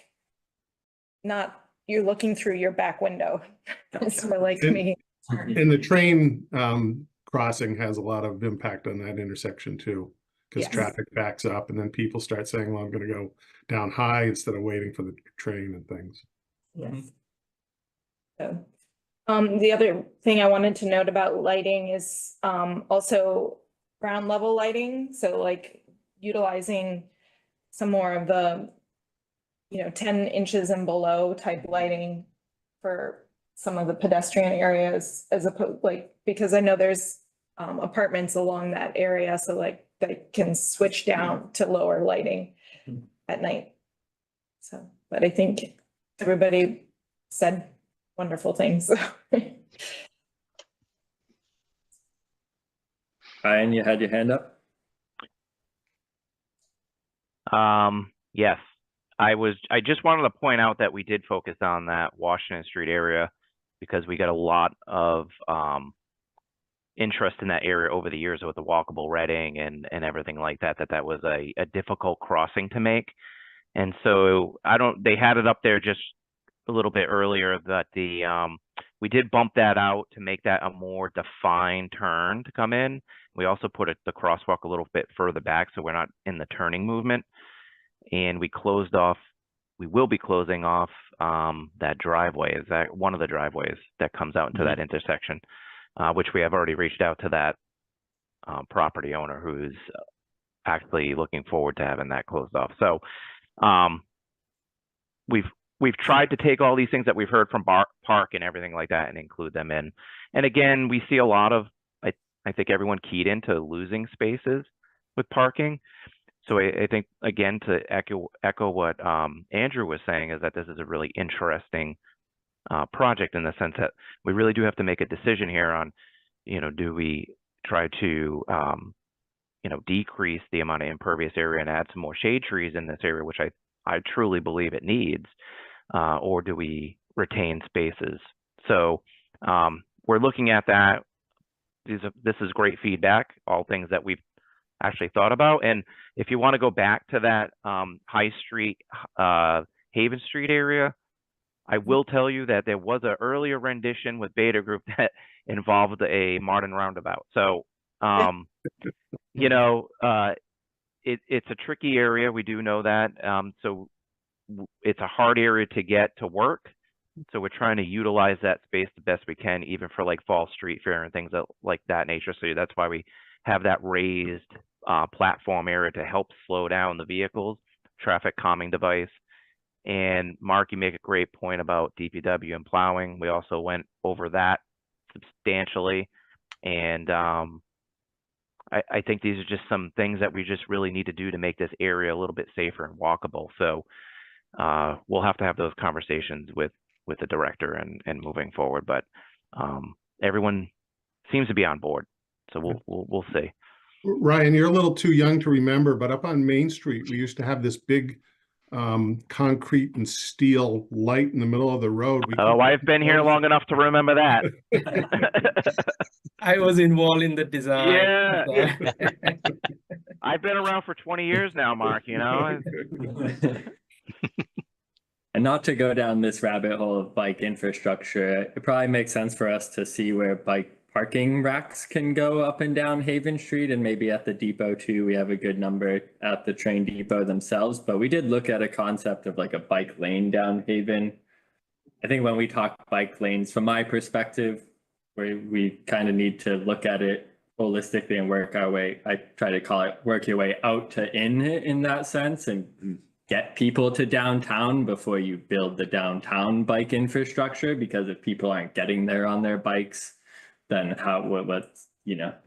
not, you're looking through your back window. So like me. And the train crossing has a lot of impact on that intersection too, because traffic backs up and then people start saying, well, I'm going to go down High instead of waiting for the train and things. Yes. So, the other thing I wanted to note about lighting is also ground level lighting. So like utilizing some more of the, 10 inches and below type lighting for some of the pedestrian areas, as opposed, because I know there's apartments along that area, so like they can switch down to lower lighting at night. So, but I think everybody said wonderful things. Ryan, you had your hand up? Yes, I just wanted to point out that we did focus on that Washington Street area because we got a lot of interest in that area over the years with the walkable Reading and everything like that, that was a difficult crossing to make. And so they had it up there just a little bit earlier that we did bump that out to make that a more defined turn to come in. We also put the crosswalk a little bit further back so we're not in the turning movement. And we will be closing off that driveway. Is that one of the driveways that comes out into that intersection, which we have already reached out to that property owner who's actually looking forward to having that closed off. So we've tried to take all these things that we've heard from Park and everything like that and include them in. And again, we see a lot of, I think everyone keyed into losing spaces with parking. So I think, again, to echo what Andrew was saying, is that this is a really interesting project in the sense that we really do have to make a decision here on, do we try to, decrease the amount of impervious area and add some more shade trees in this area, which I truly believe it needs, or do we retain spaces? So we're looking at that. This is great feedback, all things that we've actually thought about. And if you want to go back to that High Street, Haven Street area, I will tell you that there was an earlier rendition with Beta Group that involved a modern roundabout. So, it's a tricky area. We do know that. So it's a hard area to get to work. So we're trying to utilize that space the best we can, even for like Fall Street Fair and things like that nature. So that's why we have that raised platform area to help slow down the vehicles, traffic calming device. And Mark, you make a great point about DPW and plowing. We also went over that substantially. And I think these are just some things that we just really need to do to make this area a little bit safer and walkable. So we'll have to have those conversations with the director and moving forward. But everyone seems to be on board. So we'll see. Ryan, you're a little too young to remember, but up on Main Street, we used to have this big concrete and steel light in the middle of the road. I've been here long enough to remember that. I was involved in the design. Yeah. I've been around for 20 years now, Mark, you know. And not to go down this rabbit hole of bike infrastructure, it probably makes sense for us to see where bike parking racks can go up and down Haven Street, and maybe at the depot too. We have a good number at the train depot themselves, but we did look at a concept of like a bike lane down Haven. I think when we talk bike lanes, from my perspective, we kind of need to look at it holistically and work our way. I try to call it work your way out to in that sense, and get people to downtown before you build the downtown bike infrastructure, because if people aren't getting there on their bikes, then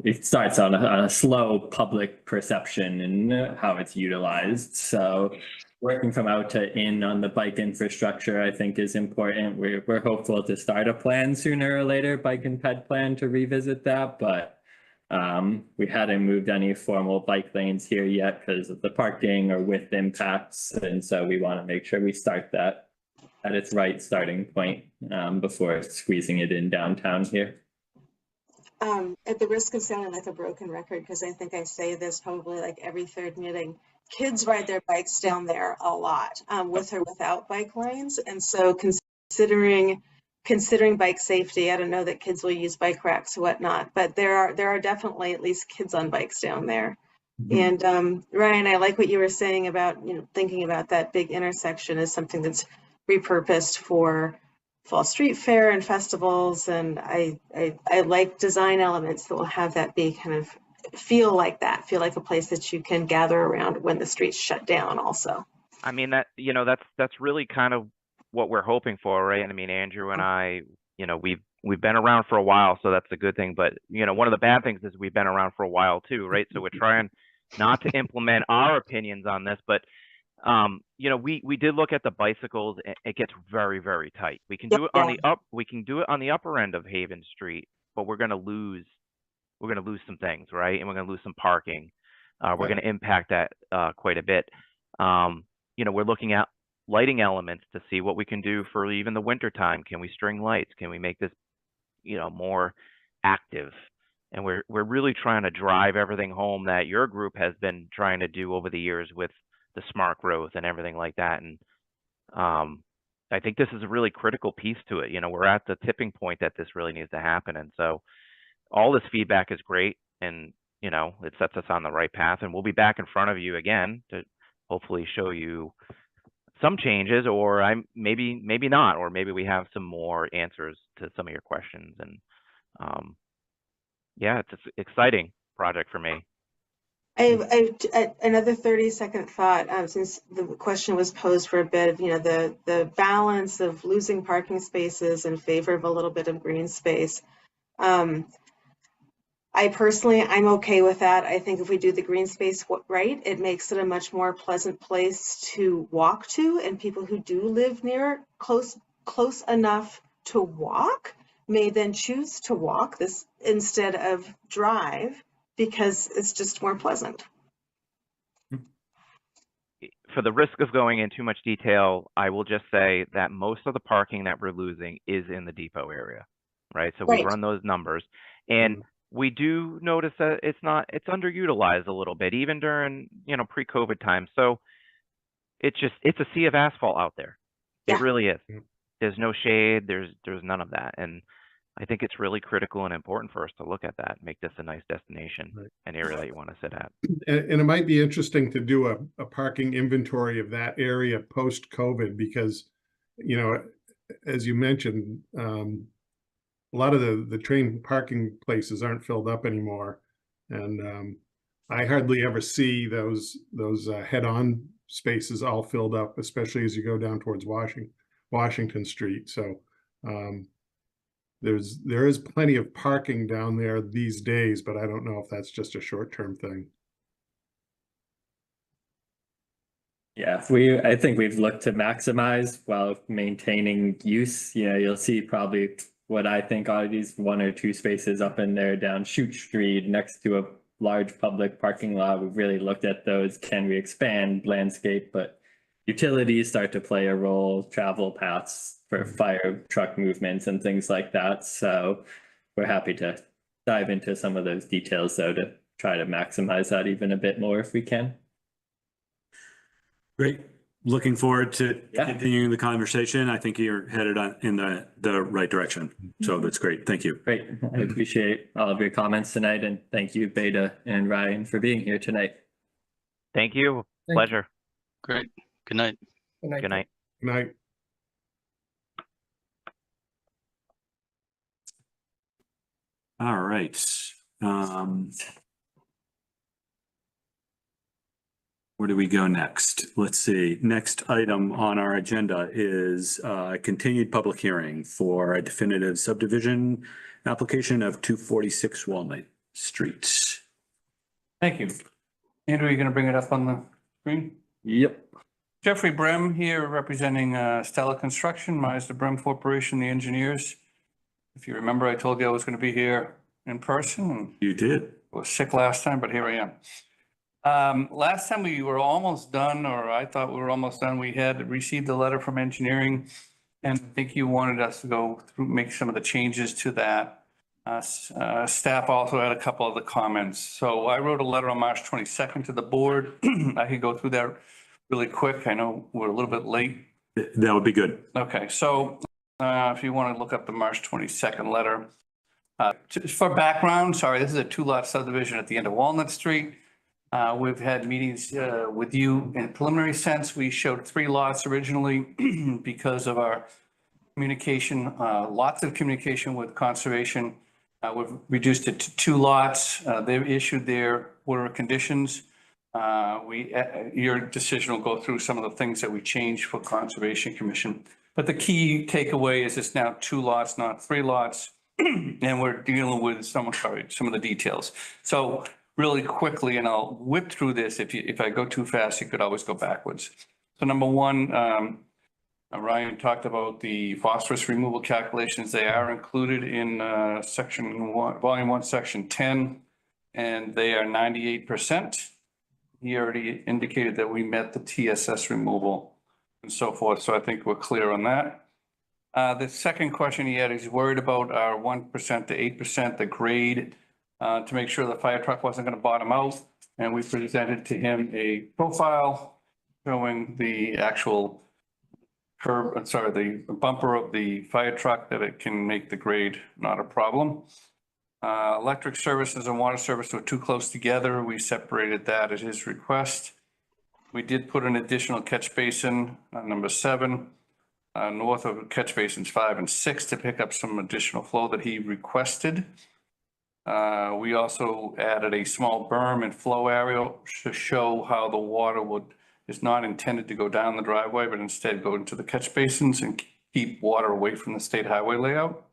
it starts on a slow public perception and how it's utilized. So working from out to in on the bike infrastructure, I think, is important. We're hopeful to start a plan sooner or later, bike and ped plan, to revisit that, but we hadn't moved any formal bike lanes here yet because of the parking or width impacts, and so we want to make sure we start that at its right starting point before squeezing it in downtown here. At the risk of sounding like a broken record, because I think I say this probably like every third meeting, kids ride their bikes down there a lot, with or without bike lanes. And so considering bike safety, I don't know that kids will use bike racks or whatnot, but there are definitely at least kids on bikes down there. Mm-hmm. And Ryan, I like what you were saying about, thinking about that big intersection as something that's repurposed for Fall Street Fair and festivals, and I like design elements that will have that be kind of feel like a place that you can gather around when the streets shut down also. I mean, that's really kind of what we're hoping for, right? And I mean, Andrew and I, we've been around for a while, so that's a good thing. But one of the bad things is we've been around for a while too, right? So we're trying not to implement our opinions on this, but we did look at the bicycles. It gets very, very tight. We can do it on the upper end of Haven Street, but we're going to lose some things, right? And we're going to lose some parking. We're going to impact that quite a bit. We're looking at lighting elements to see what we can do for even the winter time. Can we string lights? Can we make this, more active? And we're really trying to drive everything home that your group has been trying to do over the years with the smart growth and everything like that. And I think this is a really critical piece to it. We're at the tipping point that this really needs to happen. And so all this feedback is great, and it sets us on the right path, and we'll be back in front of you again to hopefully show you some changes, or maybe not, or maybe we have some more answers to some of your questions. And it's an exciting project for me. I another 30-second thought, since the question was posed for a bit of, the balance of losing parking spaces in favor of a little bit of green space. I'm okay with that. I think if we do the green space right, it makes it a much more pleasant place to walk to, and people who do live near close enough to walk may then choose to walk this instead of drive, because it's just more pleasant. For the risk of going in too much detail, I will just say that most of the parking that we're losing is in the depot area, right? So we run those numbers, and we do notice that it's underutilized a little bit, even during, pre-COVID times. So it's a sea of asphalt out there. Yeah. It really is. There's no shade. There's none of that. And I think it's really critical and important for us to look at that, make this a nice destination, an area that you want to sit at. And it might be interesting to do a parking inventory of that area post-COVID, because, as you mentioned, a lot of the train parking places aren't filled up anymore. And I hardly ever see those head-on spaces all filled up, especially as you go down towards Washington Street. So there is plenty of parking down there these days, but I don't know if that's just a short-term thing. Yeah, I think we've looked to maximize while maintaining use. You know, you'll see probably what I think are these 1 or 2 spaces up in there down Chute Street next to a large public parking lot. We've really looked at those. Can we expand landscape? But utilities start to play a role, travel paths for fire truck movements and things like that. So we're happy to dive into some of those details though to try to maximize that even a bit more if we can. Great. Looking forward to Yeah. continuing the conversation. I think you're headed in the right direction. So that's great. Thank you. Great. I appreciate all of your comments tonight, and thank you, Beta and Ryan, for being here tonight. Thank you. Thank Pleasure. Great. Good night. Good night. Good night. Good night. All right. Where do we go next? Let's see. Next item on our agenda is continued public hearing for a definitive subdivision application of 246 Walnut Street. Thank you. Andrew, are you going to bring it up on the screen? Yep. Jeffrey Brem here representing Stella Construction, Mazda Brem Corporation, the engineers. If you remember, I told you I was going to be here in person, and You did. I was sick last time, but here I am. Last time we were almost done, or I thought we were almost done, we had received a letter from engineering, and I think you wanted us to go through, make some of the changes to that. Staff also had a couple of the comments. So I wrote a letter on March 22nd to the board. I could go through that really quick. I know we're a little bit late. That would be good. Okay, so if you want to look up the March 22nd letter. For background, sorry, this is a 2-lot subdivision at the end of Walnut Street. We've had meetings with you in a preliminary sense. We showed 3 lots originally because of our communication, lots of communication with conservation. We've reduced it to 2 lots. They've issued their order of conditions. Your decision will go through some of the things that we changed for Conservation Commission. But the key takeaway is it's now 2 lots, not 3 lots. And we're dealing with some of the details. So really quickly, and I'll whip through this. If I go too fast, you could always go backwards. So number 1, Ryan talked about the phosphorus removal calculations. They are included in volume 1, section 10, and they are 98%. He already indicated that we met the TSS removal and so forth. So I think we're clear on that. The second question he had, he's worried about our 1% to 8%, the grade, to make sure the fire truck wasn't going to bottom out. And we presented to him a profile showing the actual the bumper of the fire truck, that it can make the grade not a problem. Electric services and water service were too close together. We separated that at his request. We did put an additional catch basin, number 7, north of catch basins 5 and 6 to pick up some additional flow that he requested. We also added a small berm and flow area to show how the water is not intended to go down the driveway, but instead go into the catch basins and keep water away from the state highway layout.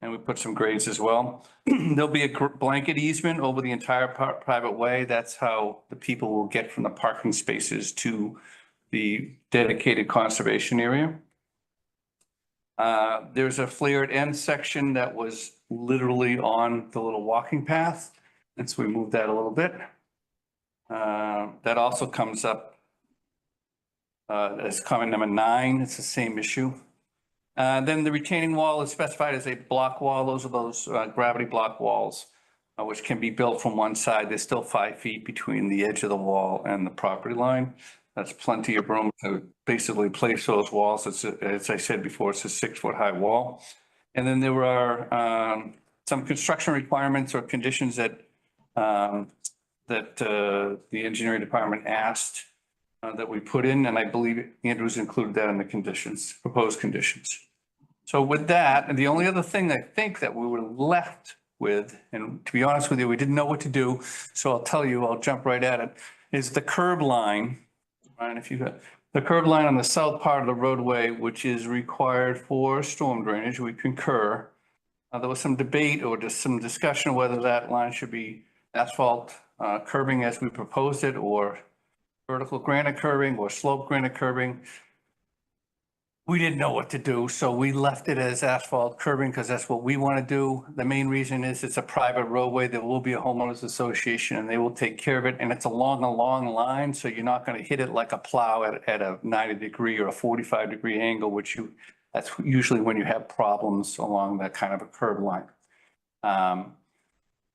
And we put some grades as well. There'll be a blanket easement over the entire private way. That's how the people will get from the parking spaces to the dedicated conservation area. There's a flared end section that was literally on the little walking path. And so we moved that a little bit. That also comes up as comment number 9. It's the same issue. Then the retaining wall is specified as a block wall. Those are those gravity block walls, which can be built from one side. There's still 5 feet between the edge of the wall and the property line. That's plenty of room to basically place those walls. As I said before, it's a 6-foot high wall. And then there are some construction requirements or conditions that the engineering department asked that we put in, and I believe Andrew's included that in the conditions, proposed conditions. So with that, and the only other thing I think that we were left with, and to be honest with you, we didn't know what to do, so I'll tell you, I'll jump right at it, is the curb line And if you got the curb line on the south part of the roadway, which is required for storm drainage, we concur. There was some debate or just some discussion whether that line should be asphalt curbing as we proposed it, or vertical granite curbing or slope granite curbing. We didn't know what to do, so we left it as asphalt curbing because that's what we want to do. The main reason is it's a private roadway. There will be a homeowners association and they will take care of it. And it's along a long line, so you're not going to hit it like a plow at a 90-degree or a 45-degree angle, that's usually when you have problems along that kind of a curb line.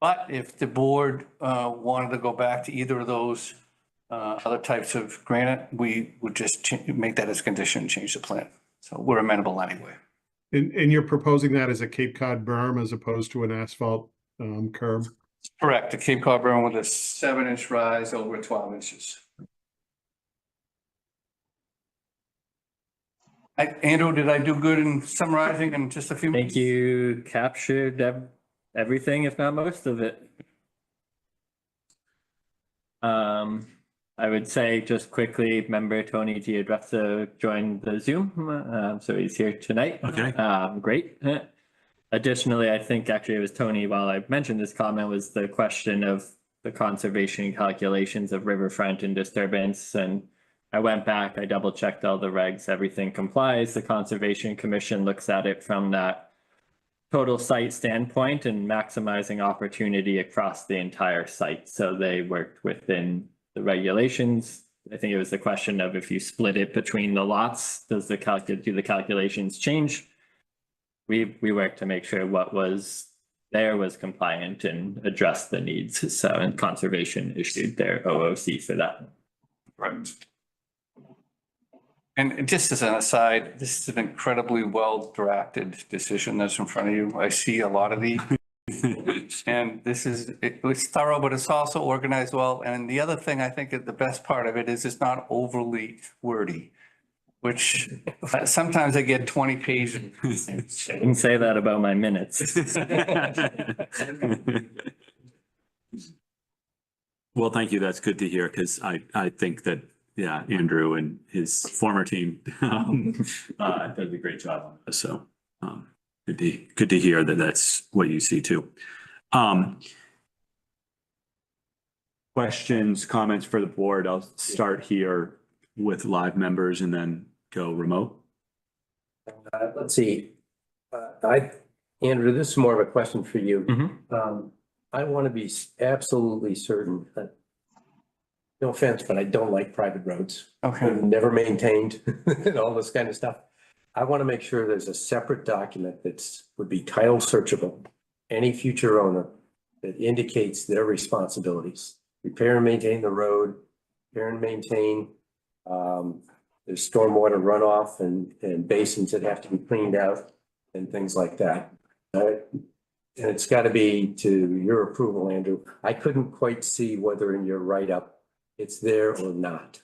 But if the board wanted to go back to either of those other types of granite, we would just make that as a condition and change the plan. So we're amenable anyway. And you're proposing that as a Cape Cod berm as opposed to an asphalt curb? Correct, the Cape Cod berm with a 7-inch rise over 12 inches. Andrew, did I do good in summarizing in just a few minutes? Thank you. Captured everything, if not most of it. I would say just quickly, remember Tony Giadrezza joined the Zoom, so he's here tonight. Okay. Great. Additionally, I think actually it was Tony, while I mentioned this comment, was the question of the conservation calculations of riverfront and disturbance. And I went back, I double checked all the regs, everything complies. The Conservation Commission looks at it from that total site standpoint and maximizing opportunity across the entire site. So they worked within the regulations. I think it was the question of if you split it between the lots, do the calculations change? We worked to make sure what was there was compliant and addressed the needs. So, and conservation issued their OOC for that. Right. And just as an aside, this is an incredibly well-drafted decision that's in front of you. I see a lot of these. And it's thorough, but it's also organized well. And the other thing I think is the best part of it is it's not overly wordy, which sometimes I get 20 pages. I didn't say that about my minutes. Well, thank you. That's good to hear, because I think that, yeah, Andrew and his former team does a great job on this. So good to hear that that's what you see too. Questions, comments for the board? I'll start here with live members and then go remote. Let's see. Andrew, this is more of a question for you. Mhm. I want to be absolutely certain that, no offense, but I don't like private roads. Okay. Never maintained and all this kind of stuff. I want to make sure there's a separate document would be title searchable. Any future owner that indicates their responsibilities. Repair and maintain the road, repair and maintain, there's stormwater runoff and basins that have to be cleaned out and things like that. And it's got to be to your approval, Andrew. I couldn't quite see whether in your write-up it's there or not.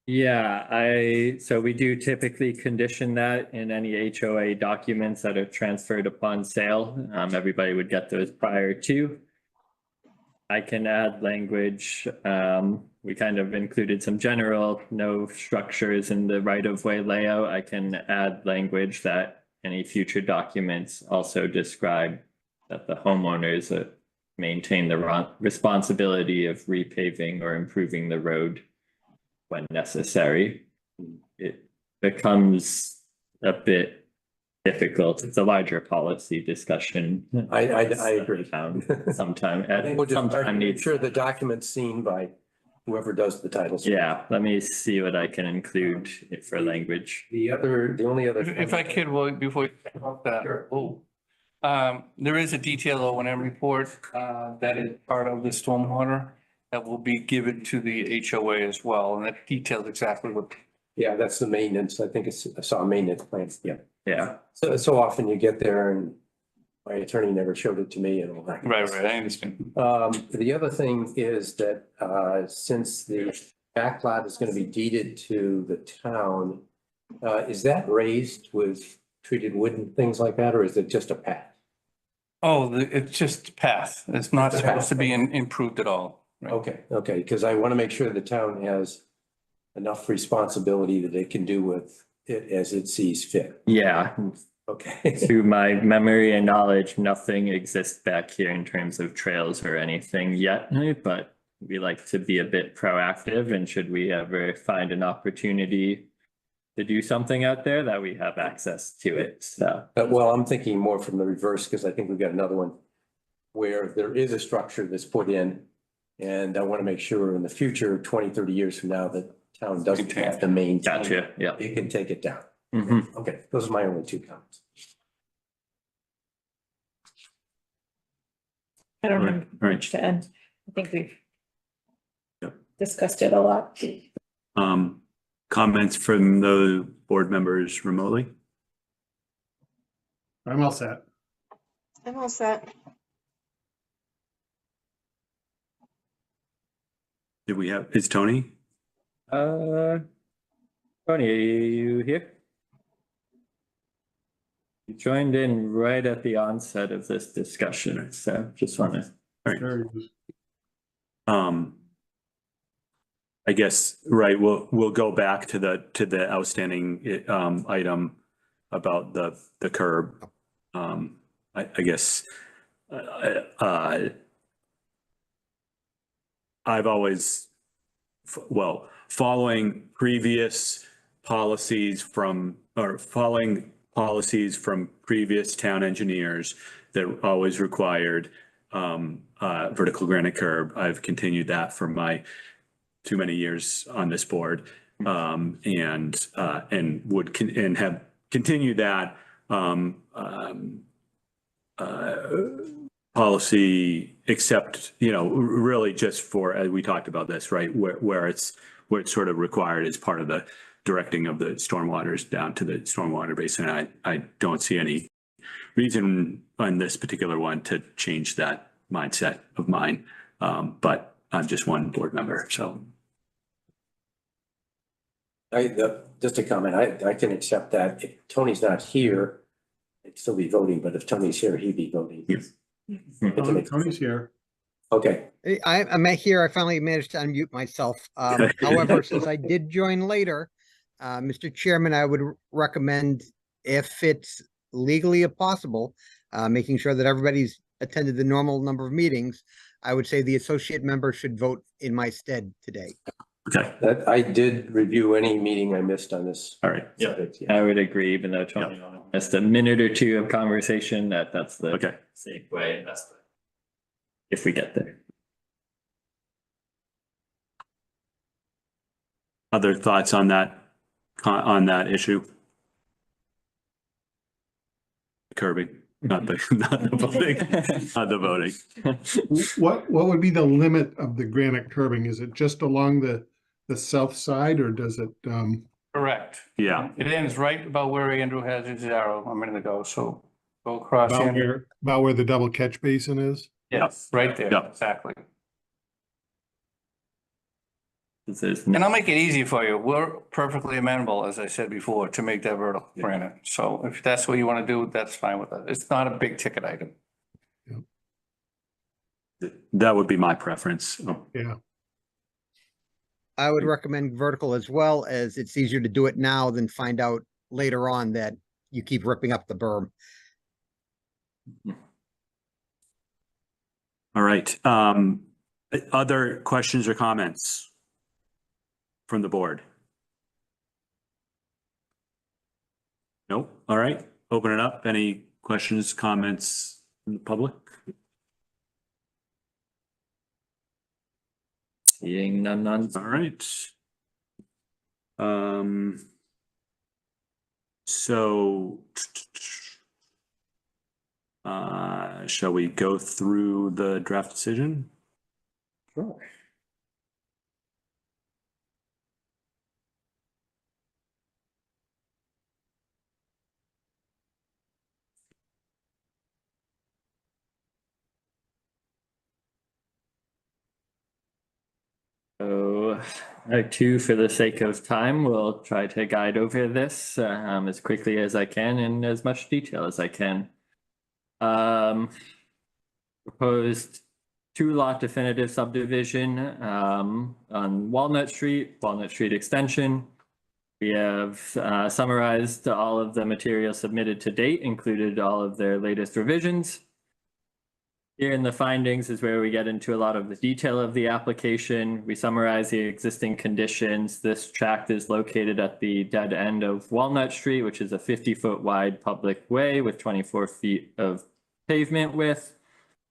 Yeah, so we do typically condition that in any HOA documents that are transferred upon sale. Everybody would get those prior to. I can add language. We kind of included some general no structures in the right-of-way layout. I can add language that any future documents also describe that the homeowners maintain the responsibility of repaving or improving the road when necessary. It becomes a bit difficult. It's a larger policy discussion. I agree. Sometime Make sure the document's seen by whoever does the titles. Yeah, let me see what I can include for language. The only other. If I could, well, before you talk about that. Sure. There is a detailed O&M report that is part of the stormwater that will be given to the HOA as well, and that details exactly what. Yeah, that's the maintenance. I think I saw a maintenance plan. Yeah. Yeah. So often you get there and my attorney never showed it to me and all that. Right, I understand. The other thing is that since the backlot is going to be deeded to the town, is that raised with treated wood and things like that, or is it just a path? Oh, it's just path. It's not It's a path. supposed to be improved at all. Right. Okay, because I want to make sure the town has enough responsibility that it can do with it as it sees fit. Yeah, Okay. to my memory and knowledge, nothing exists back here in terms of trails or anything yet, but we like to be a bit proactive, and should we ever find an opportunity to do something out there, that we have access to it, so. Well, I'm thinking more from the reverse, because I think we've got another one where there is a structure that's put in. And I want to make sure in the future, 20, 30 years from now, that town doesn't have to maintain. Gotcha, yeah. It can take it down. Mhm. Okay, those are my only two comments. I don't All right, have all right. much to add. I think we've Yep. discussed it a lot. Comments from the board members remotely? I'm all set. I'm all set. Did we have, is Tony? Tony, are you here? You joined in right at the onset of this discussion, so just want to. There he is. I guess, right, we'll go back to the outstanding item about the curb. I guess I've always, following previous policies from previous town engineers that always required vertical granite curb. I've continued that for my too many years on this board, and have continued that policy, except, really just for, as we talked about this, right, where it's sort of required as part of the directing of the stormwaters down to the stormwater basin. I don't see any reason on this particular one to change that mindset of mine. But I'm just one board member, so. Just a comment, I can accept that. If Tony's not here, I'd still be voting, but if Tony's here, he'd be voting. Yes. Tony's here. Okay, I'm here. I finally managed to unmute myself. However, since I did join later, Mr. Chairman, I would recommend, if it's legally possible, making sure that everybody's attended the normal number of meetings, I would say the associate member should vote in my stead today. Okay, I did review any meeting I missed on this. all right. subject, I would agree, even though Tony missed a minute or two of conversation, that's the Okay. safe way, if we get there. Other thoughts on that issue? Curbing, not the voting, not the voting. What would be the limit of the granite curbing? Is it just along the south side, or does it, Correct. Yeah, It ends right about where Andrew has his arrow a minute ago, so go across. about where the double catch basin is? Yes, right there, Yep. exactly. There's And I'll make it easy for you. We're perfectly amenable, as I said before, to make that vertical granite. So if that's what you want to do, that's fine with us. It's not a big ticket item. that would be my preference. Yeah. I would recommend vertical as well, as it's easier to do it now than find out later on that you keep ripping up the berm. All right. Other questions or comments from the board? Nope. All right. Open it up. Any questions, comments from the public? seeing none. All right. So shall we go through the draft decision? Sure. So I too, for the sake of time, will try to guide over this as quickly as I can in as much detail as I can. Proposed two-lot definitive subdivision on Walnut Street Extension. We have summarized all of the material submitted to date, included all of their latest revisions. Here in the findings is where we get into a lot of the detail of the application. We summarize the existing conditions. This tract is located at the dead end of Walnut Street, which is a 50-foot wide public way with 24 feet of pavement width.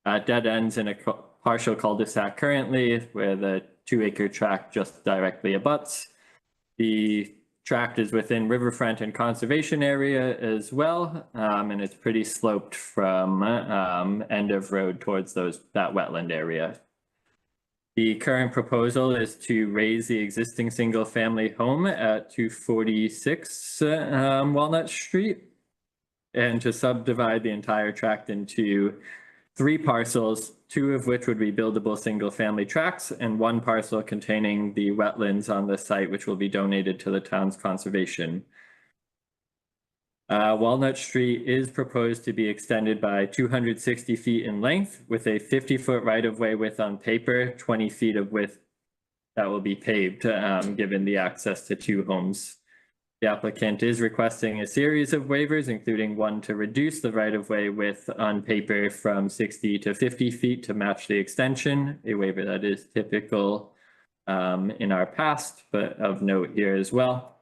Dead ends in a partial cul-de-sac currently, where the 2-acre tract just directly abuts. The tract is within riverfront and conservation area as well, and it's pretty sloped from end of road towards that wetland area. The current proposal is to raise the existing single-family home at 246 Walnut Street and to subdivide the entire tract into 3 parcels, 2 of which would be buildable single-family tracts, and 1 parcel containing the wetlands on the site, which will be donated to the town's conservation. Walnut Street is proposed to be extended by 260 feet in length with a 50-foot right-of-way width on paper, 20 feet of width that will be paved, given the access to 2 homes. The applicant is requesting a series of waivers, including one to reduce the right-of-way width on paper from 60 to 50 feet to match the extension, a waiver that is typical in our past, but of note here as well.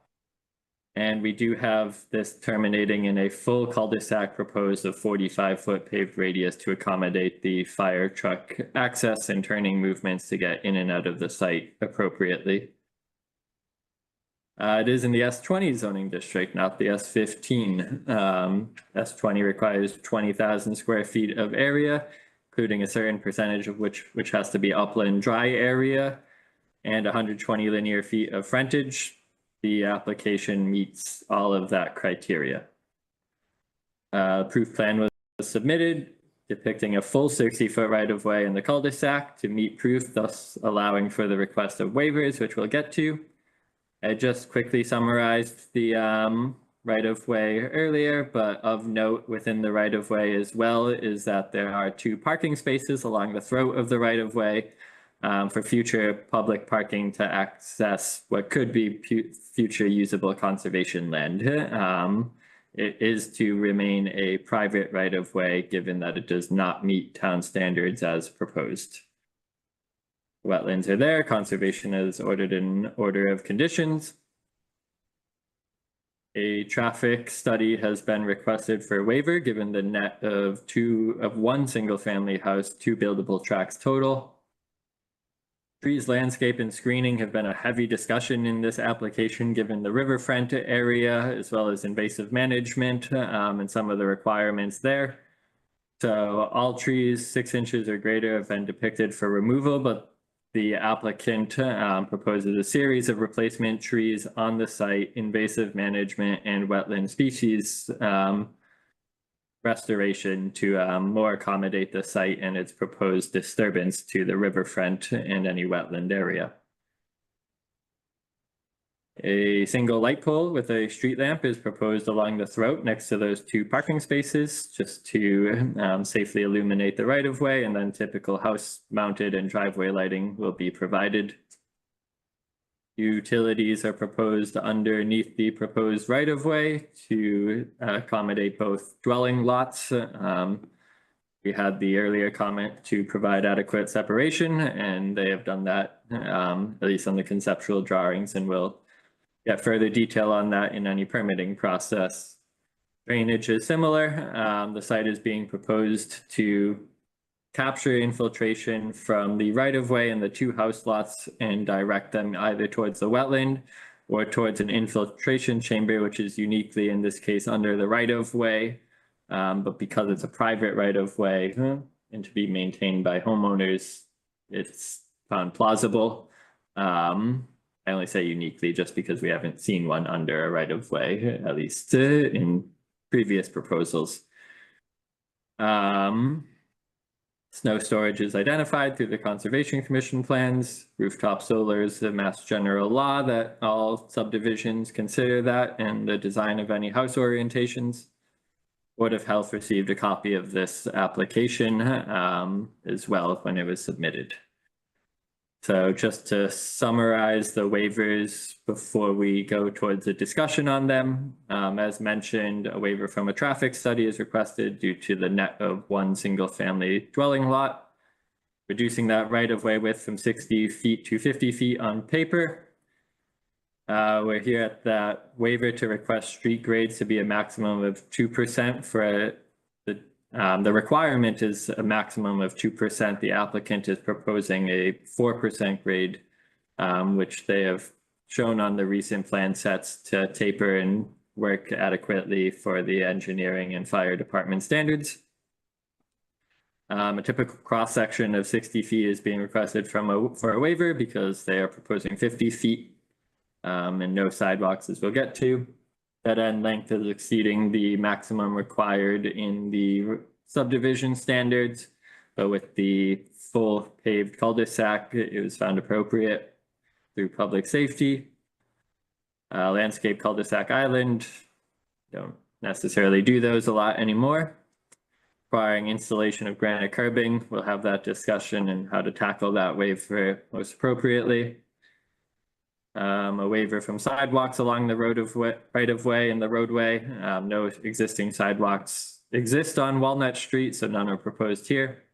And we do have this terminating in a full cul-de-sac proposed of 45-foot paved radius to accommodate the fire truck access and turning movements to get in and out of the site appropriately. It is in the S20 zoning district, not the S15. S20 requires 20,000 square feet of area, including a certain percentage of which has to be upland dry area and 120 linear feet of frontage. The application meets all of that criteria. Proof plan was submitted depicting a full 60-foot right-of-way in the cul-de-sac to meet proof, thus allowing for the request of waivers, which we'll get to. I just quickly summarized the right-of-way earlier, but of note within the right-of-way as well is that there are 2 parking spaces along the throat of the right-of-way for future public parking to access what could be future usable conservation land. It is to remain a private right-of-way given that it does not meet town standards as proposed. Wetlands are there. Conservation is ordered in order of conditions. A traffic study has been requested for waiver given the net of 1 single-family house, 2 buildable tracts total. Trees, landscape, and screening have been a heavy discussion in this application given the riverfront area as well as invasive management and some of the requirements there. So all trees 6 inches or greater have been depicted for removal, but the applicant proposes a series of replacement trees on the site, invasive management, and wetland species restoration to more accommodate the site and its proposed disturbance to the riverfront and any wetland area. A single light pole with a street lamp is proposed along the throat next to those 2 parking spaces just to safely illuminate the right-of-way, and then typical house-mounted and driveway lighting will be provided. Utilities are proposed underneath the proposed right-of-way to accommodate both dwelling lots. We had the earlier comment to provide adequate separation, and they have done that, at least on the conceptual drawings, and will get further detail on that in any permitting process. Drainage is similar. The site is being proposed to capture infiltration from the right-of-way and the 2 house lots and direct them either towards the wetland or towards an infiltration chamber, which is uniquely in this case under the right-of-way. But because it's a private right-of-way and to be maintained by homeowners, it's found plausible. I only say uniquely just because we haven't seen one under a right-of-way, at least in previous proposals. Snow storage is identified through the Conservation Commission plans. Rooftop solar is the Mass General Law that all subdivisions consider that in the design of any house orientations. Board of Health received a copy of this application as well when it was submitted. So just to summarize the waivers before we go towards a discussion on them, as mentioned, a waiver from a traffic study is requested due to the net of one single family dwelling lot, reducing that right of way width from 60 feet to 50 feet on paper. We're here at that waiver to request street grades to be a maximum of 2% for the requirement is a maximum of 2%. The applicant is proposing a 4% grade, which they have shown on the recent plan sets to taper and work adequately for the engineering and fire department standards. A typical cross-section of 60 feet is being requested for a waiver because they are proposing 50 feet and no sidewalks, as we'll get to. That end length is exceeding the maximum required in the subdivision standards, but with the full paved cul-de-sac, it was found appropriate through public safety. Landscape cul-de-sac island, don't necessarily do those a lot anymore. Requiring installation of granite curbing, we'll have that discussion and how to tackle that waiver most appropriately. A waiver from sidewalks along the right of way and the roadway. No existing sidewalks exist on Walnut Street, so none are proposed here.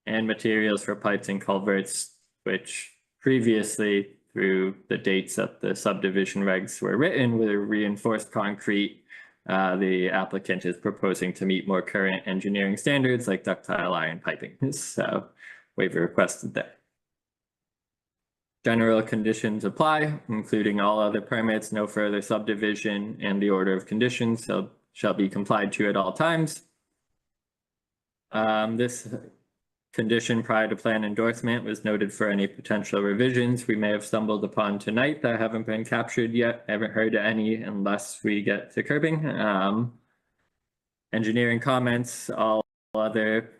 And materials for pipes and culverts, which previously, through the dates that the subdivision regs were written, were reinforced concrete. The applicant is proposing to meet more current engineering standards like ductile iron piping. So waiver requested there. General conditions apply, including all other permits, no further subdivision, and the order of conditions shall be complied to at all times. This condition prior to plan endorsement was noted for any potential revisions we may have stumbled upon tonight that haven't been captured yet. I haven't heard any unless we get to curbing. Engineering comments, all other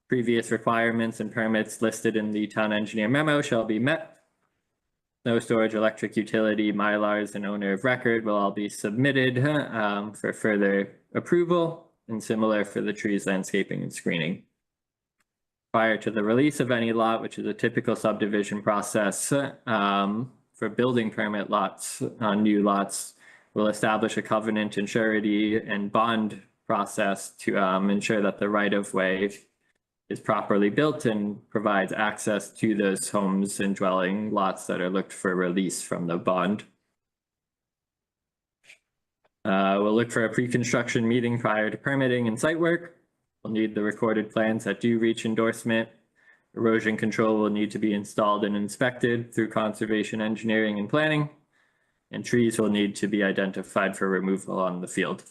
previous requirements and permits listed in the town engineer memo shall be met. No storage, electric utility, Mylars, and owner of record will all be submitted for further approval, and similar for the trees, landscaping, and screening. Prior to the release of any lot, which is a typical subdivision process for building permit lots on new lots, we'll establish a covenant and surety and bond process to ensure that the right-of-way is properly built and provides access to those homes and dwelling lots that are looked for release from the bond. We'll look for a pre-construction meeting prior to permitting and site work. We'll need the recorded plans that do reach endorsement. Erosion control will need to be installed and inspected through conservation engineering and planning. And trees will need to be identified for removal on the field.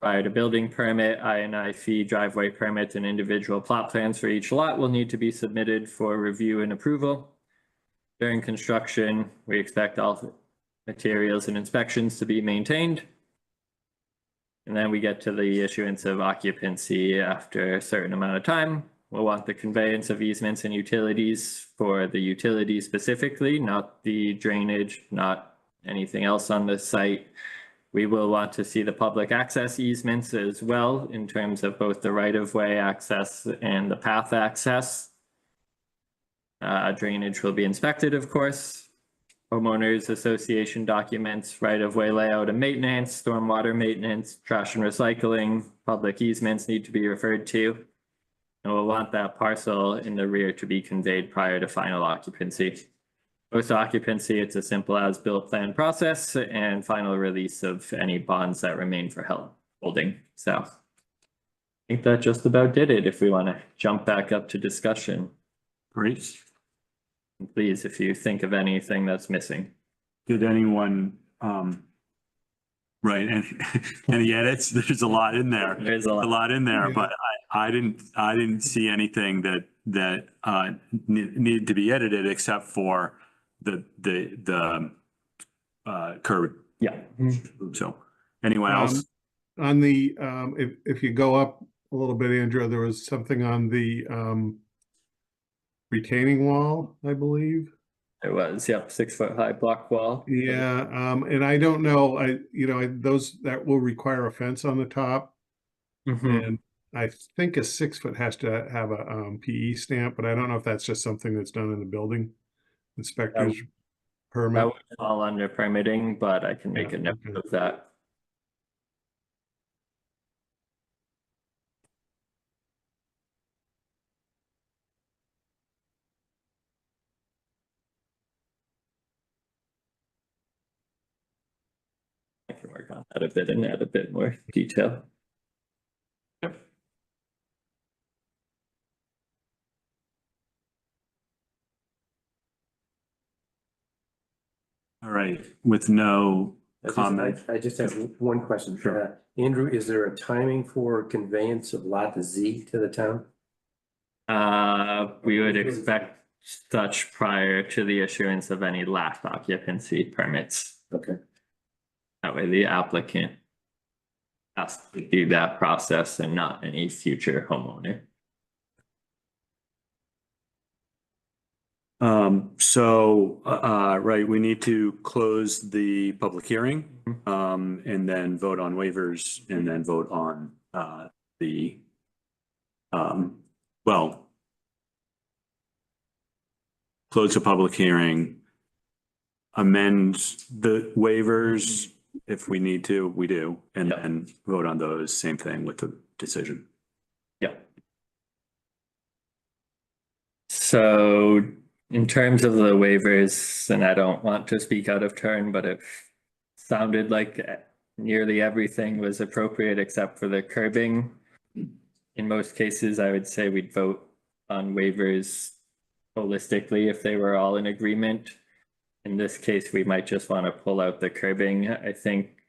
Prior to building permit, I&I fee, driveway permits, and individual plot plans for each lot will need to be submitted for review and approval. During construction, we expect all materials and inspections to be maintained. And then we get to the issuance of occupancy after a certain amount of time. We'll want the conveyance of easements and utilities for the utilities specifically, not the drainage, not anything else on the site. We will want to see the public access easements as well in terms of both the right-of-way access and the path access. Drainage will be inspected, of course. Homeowners association documents, right-of-way layout and maintenance, stormwater maintenance, trash and recycling, public easements need to be referred to. And we'll want that parcel in the rear to be conveyed prior to final occupancy. Post occupancy, it's a simple as-built plan process and final release of any bonds that remain for holding. So I think that just about did it. If we want to jump back up to discussion. Great. And please, if you think of anything that's missing. Did anyone, right, and any edits? There's a lot in there. There's a A lot in there, Yeah. but I didn't see anything that needed to be edited except for the curb. Yeah. So anyone else? On the, if you go up a little bit, Andrew, there was something on the retaining wall, I believe. It was, yep, 6 foot high block wall. Yeah, and I don't know, those, that will require a fence on the top. Mhm. And I think a 6 foot has to have a PE stamp, but I don't know if that's just something that's done in the building inspector's That permit. would fall under permitting, but I can make Yeah, a note okay. of that. I can work on that a bit and add a bit more detail. All right, with no comment. I just have one question. Sure. Andrew, is there a timing for conveyance of lot Z to the town? We would expect such prior to the issuance of any last occupancy permits. Okay. That way the applicant has to do that process and not any future homeowner. Right, we need to close the public hearing, and then vote on waivers and then vote on, well, close the public hearing, amend the waivers if we need to, we do, and Yep. then vote on those, same thing with the decision. Yep. So in terms of the waivers, and I don't want to speak out of turn, but it sounded like nearly everything was appropriate except for the curbing. In most cases, I would say we'd vote on waivers holistically if they were all in agreement. In this case, we might just want to pull out the curbing. I think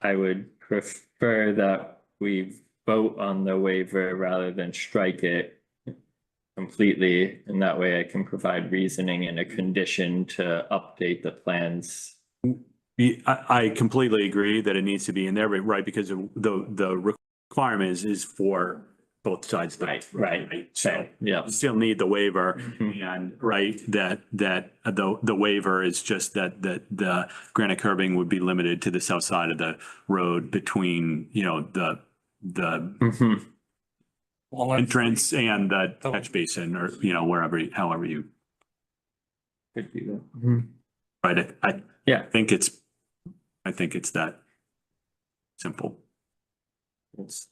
I would prefer that we vote on the waiver rather than strike it completely, and that way I can provide reasoning and a condition to update the plans. I completely agree that it needs to be in there, but right, because the requirement is for both sides. Right. So Yeah. you still need the waiver, Mhm. and right, that the waiver is just that the granite curbing would be limited to the south side of the road between, the Mhm. entrance and the catch basin, or, wherever, however you, Could do that. Mhm. right, I Yeah. think it's that simple. It's-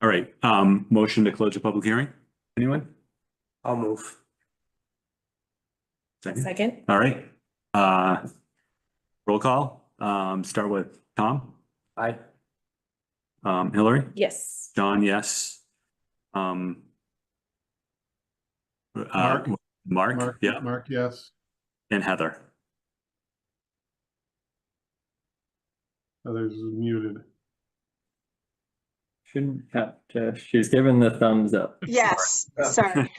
All right, motion to close the public hearing? Anyone? I'll move. Second. All right, roll call, start with Tom, Aye. Hillary, Yes. John, yes. Mark, yeah, Mark, yes. and Heather. Others is muted. Shouldn't have to, she's given the thumbs up. Yes, sorry.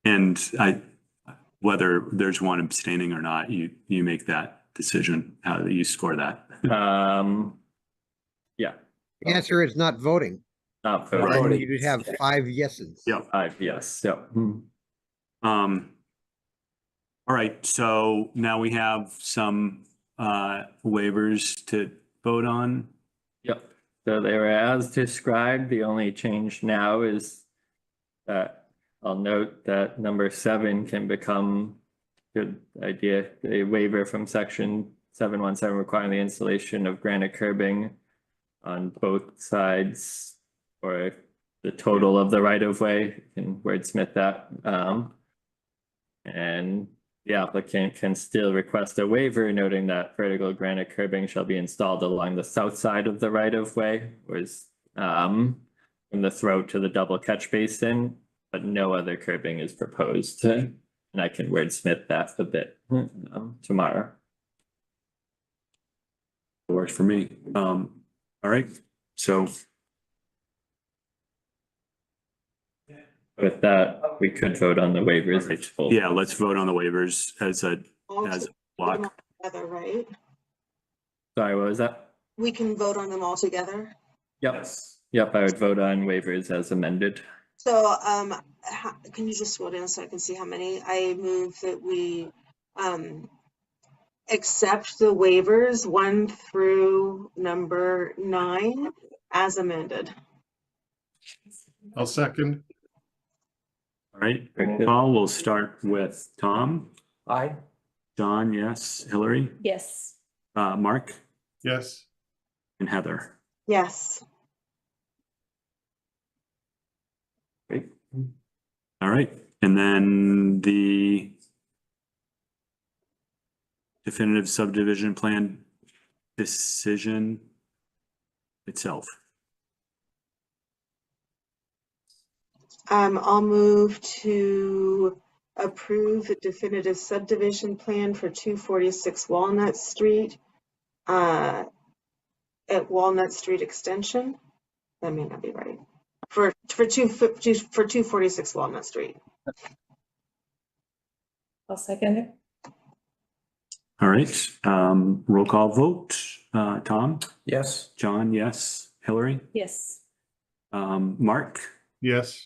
And whether there's one abstaining or not, you make that decision, how you score that. Yeah. The answer is not voting. Not Then voting. you'd have 5 yeses. Yeah. 5, yes, yep. All right, so now we have some waivers to vote on. Yep, so they were as described. The only change now is that I'll note that number 7 can become, good idea, a waiver from section 717 requiring the installation of granite curbing on both sides or the total of the right of way. You can wordsmith that. And the applicant can still request a waiver noting that vertical granite curbing shall be installed along the south side of the right of way, whereas from the throat to the double catch basin, but no other curbing is proposed. And I can wordsmith that a bit tomorrow. It works for me. All right, so With that, we could vote on the waivers. yeah, let's vote on the waivers as Put them all block. together, right? Sorry, what was that? We can vote on them all together. Yep. Yep, I would vote on waivers as amended. So, can you just slow down so I can see how many? I move that we, accept the waivers 1 through number 9 as amended. I'll second. All right, Very good. Paul, we'll start with Tom. Aye. John, yes. Hillary, Yes. Mark, Yes. and Heather. Yes. Great. All right, and then the definitive subdivision plan decision itself. I'll move to approve the definitive subdivision plan for 246 Walnut Street, at Walnut Street Extension. That may not be right. For 246 Walnut Street. I'll second it. All right, roll call vote. Tom, Yes. John, yes. Hillary, Yes. Mark, Yes.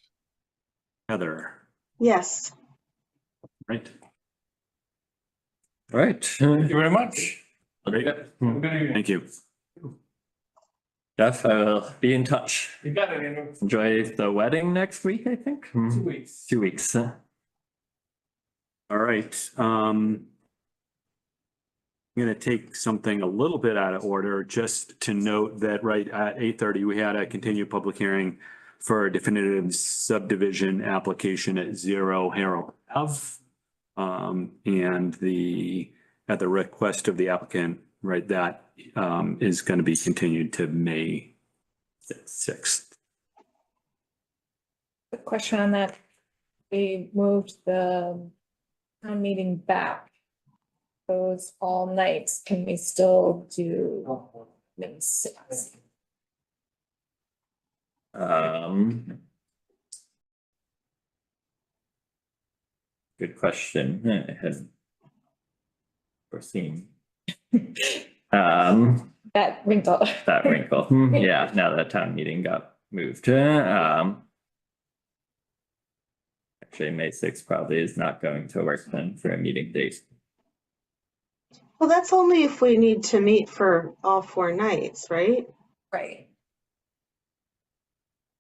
Heather, Yes. right? All right. Thank you very much. Great, Have a good evening. thank you. Jeff, I will be in touch. You got it, Andrew. Enjoy the wedding next week, I think. 2 weeks. 2 weeks. All right, I'm gonna take something a little bit out of order, just to note that right at 8:30, we had a continued public hearing for a definitive subdivision application at 0 Harold Ave. And at the request of the applicant, right, that is gonna be continued to May 6th. Quick question on that. We moved the town meeting back. Those all nights, can we still do May 6th? Good question. I hadn't foreseen. That wrinkle. That wrinkle. Yeah, now that town meeting got moved. Actually, May 6th probably is not going to work then for a meeting date. Well, that's only if we need to meet for all 4 nights, right? Right.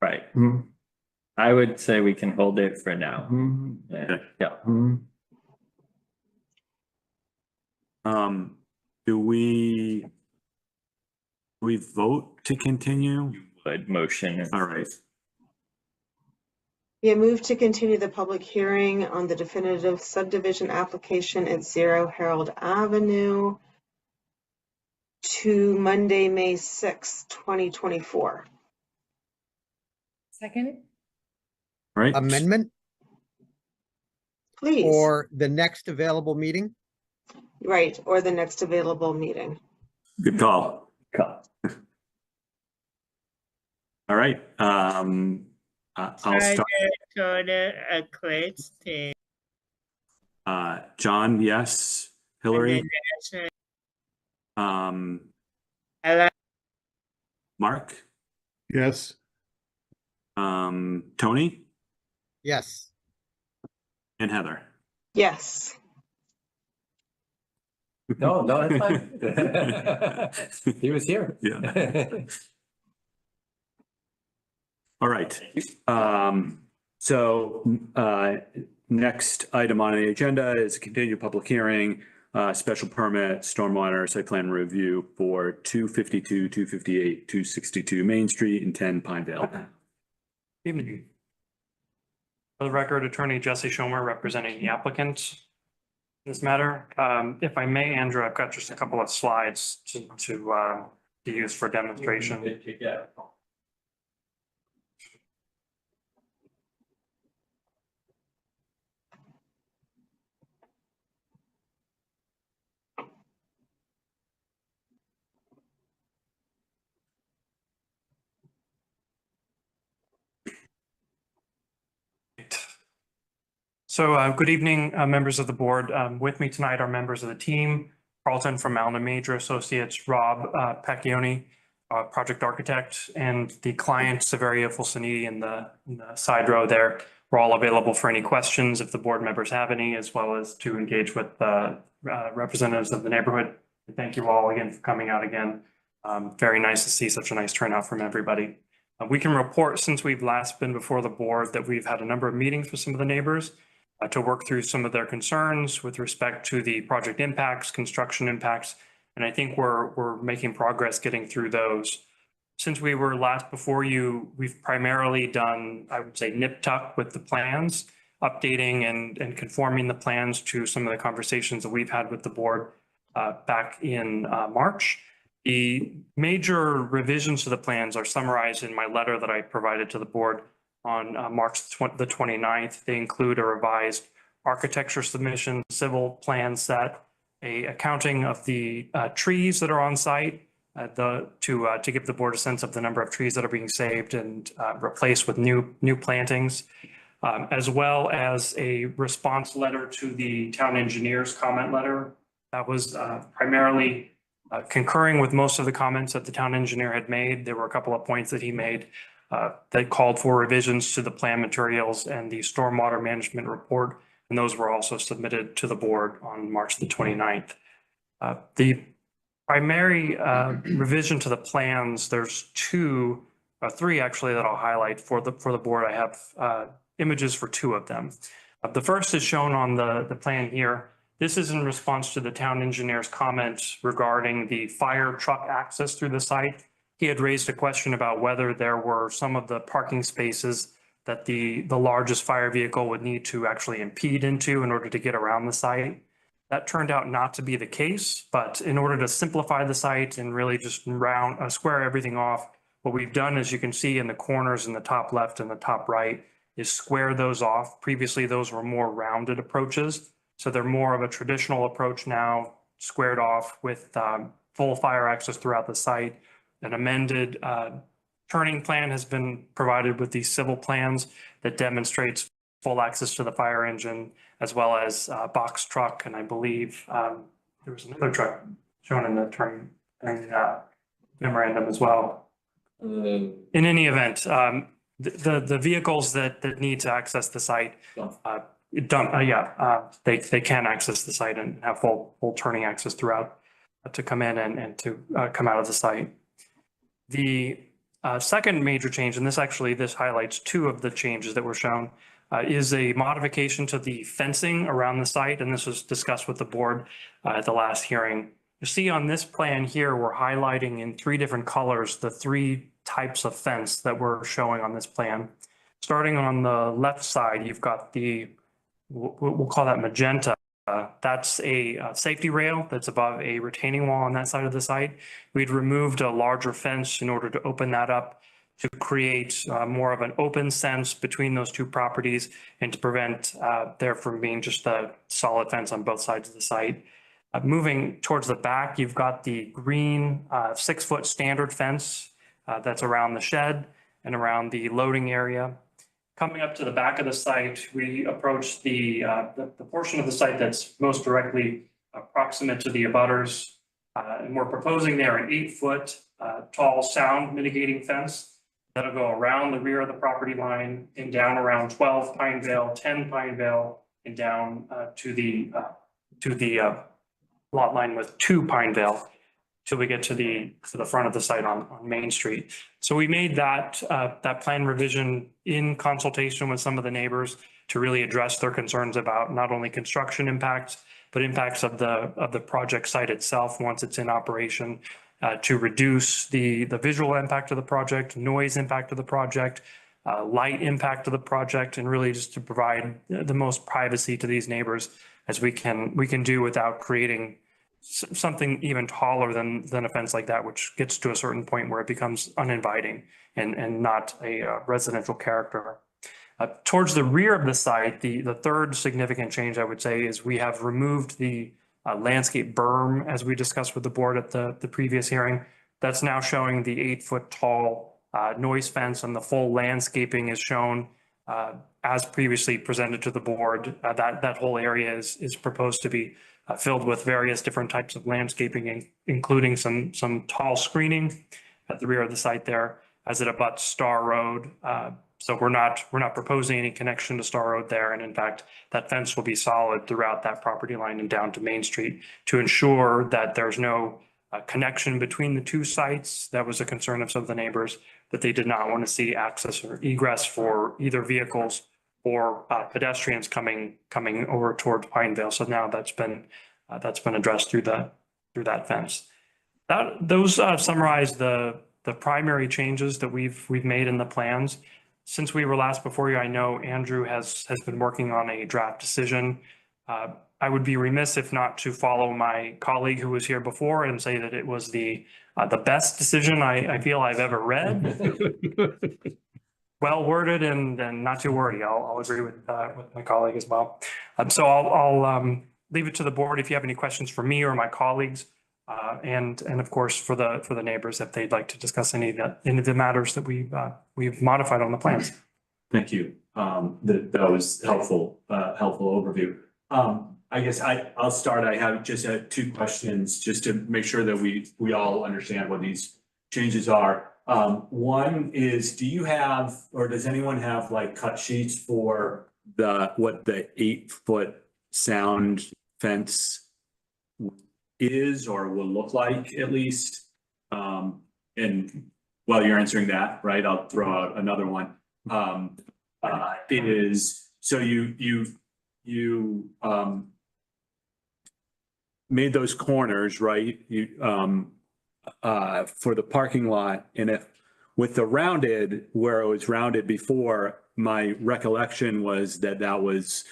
Right. I would say we can hold it for now. Yeah. Yeah. Do we vote to continue? Would motion. All right, Yeah, move to continue the public hearing on the definitive subdivision application at 0 Harold Avenue to Monday, May 6th, 2024. Second? all right. Amendment Please, or the next available meeting? right, or the next available meeting. Good call. All right, I'll start. A question. John, yes. Hillary, Hello. Mark, Yes. Tony, Yes. and Heather. Yes. No, that's fine. He was here. Yeah. All right. Next item on the agenda is a continued public hearing, special permit, stormwater site plan review for 252, 258, 262 Main Street and 10 Pinevale. Evening. For the record, Attorney Jesse Schomer representing the applicant in this matter. If I may, Andrew, I've got just a couple of slides to use for demonstration. So good evening, members of the board. With me tonight are members of the team, Carlton from Alna Major Associates, Rob Pacchioni, project architect, and the client, Severia Fulciniti in the side row there. We're all available for any questions if the board members have any, as well as to engage with representatives of the neighborhood. Thank you all again for coming out again. Very nice to see such a nice turnout from everybody. We can report since we've last been before the board that we've had a number of meetings with some of the neighbors to work through some of their concerns with respect to the project impacts, construction impacts, and I think we're making progress getting through those. Since we were last before you, we've primarily done, I would say, nip tuck with the plans, updating and conforming the plans to some of the conversations that we've had with the board back in March. The major revisions to the plans are summarized in my letter that I provided to the board on March the 29th. They include a revised architecture submission, civil plan set, a accounting of the trees that are on site, to give the board a sense of the number of trees that are being saved and replaced with new plantings, as well as a response letter to the town engineer's comment letter. That was primarily concurring with most of the comments that the town engineer had made. There were a couple of points that he made that called for revisions to the plan materials and the stormwater management report, and those were also submitted to the board on March the 29th. The primary revision to the plans, there's three actually that I'll highlight for the board. I have images for two of them. The first is shown on the plan here. This is in response to the town engineer's comments regarding the fire truck access through the site. He had raised a question about whether there were some of the parking spaces that the largest fire vehicle would need to actually impede into in order to get around the site. That turned out not to be the case, but in order to simplify the site and really just square everything off, what we've done, as you can see in the corners in the top left and the top right, is square those off. Previously, those were more rounded approaches. So they're more of a traditional approach now, squared off with full fire access throughout the site. An amended turning plan has been provided with these civil plans that demonstrates full access to the fire engine, as well as box truck. And I believe there was another truck shown in the turning memorandum as well. In any event, the vehicles that need to access the site they can access the site and have full turning access throughout to come in and to come out of the site. The second major change, and this highlights two of the changes that were shown, is a modification to the fencing around the site, and this was discussed with the board at the last hearing. You see on this plan here, we're highlighting in three different colors the three types of fence that we're showing on this plan. Starting on the left side, you've got we'll call that magenta. That's a safety rail that's above a retaining wall on that side of the site. We'd removed a larger fence in order to open that up to create more of an open sense between those two properties and to prevent there from being just a solid fence on both sides of the site. Moving towards the back, you've got the green 6-foot standard fence that's around the shed and around the loading area. Coming up to the back of the site, we approach the portion of the site that's most directly proximate to the abutters. And we're proposing there an 8-foot tall sound mitigating fence that'll go around the rear of the property line and down around 12 Pinevale, 10 Pinevale, and down to the lot line with 2 Pinevale till we get to the front of the site on Main Street. So we made that plan revision in consultation with some of the neighbors to really address their concerns about not only construction impacts, but impacts of the project site itself once it's in operation, to reduce the visual impact of the project, noise impact of the project, light impact of the project, and really just to provide the most privacy to these neighbors as we can do without creating something even taller than a fence like that, which gets to a certain point where it becomes uninviting and not a residential character. Towards the rear of the site, the third significant change I would say is we have removed the landscape berm as we discussed with the board at the previous hearing. That's now showing the 8-foot tall noise fence, and the full landscaping is shown as previously presented to the board, that whole area is proposed to be filled with various different types of landscaping, including some tall screening at the rear of the site there as it abuts Star Road. So we're not proposing any connection to Star Road there. And in fact, that fence will be solid throughout that property line and down to Main Street to ensure that there's no connection between the two sites. That was a concern of some of the neighbors, that they did not want to see access or egress for either vehicles or pedestrians coming over towards Pineville. So now that's been addressed through that fence. Those summarize the primary changes that we've made in the plans. Since we were last before you, I know Andrew has been working on a draft decision. I would be remiss if not to follow my colleague who was here before and say that it was the best decision I feel I've ever read. Well worded and not too wordy. I'll agree with my colleague as well. So I'll leave it to the board if you have any questions for me or my colleagues. And of course for the neighbors if they'd like to discuss any of the matters that we've modified on the plans. Thank you. That was helpful overview. I guess I'll start. I have just two questions just to make sure that we all understand what these changes are. One is, do you have, or does anyone have like cut sheets for what the 8-foot sound fence is or will look like at least? And while you're answering that, right, I'll throw out another one. It is, so you made those corners, right? For the parking lot, and if with the rounded, where it was rounded before, my recollection was that was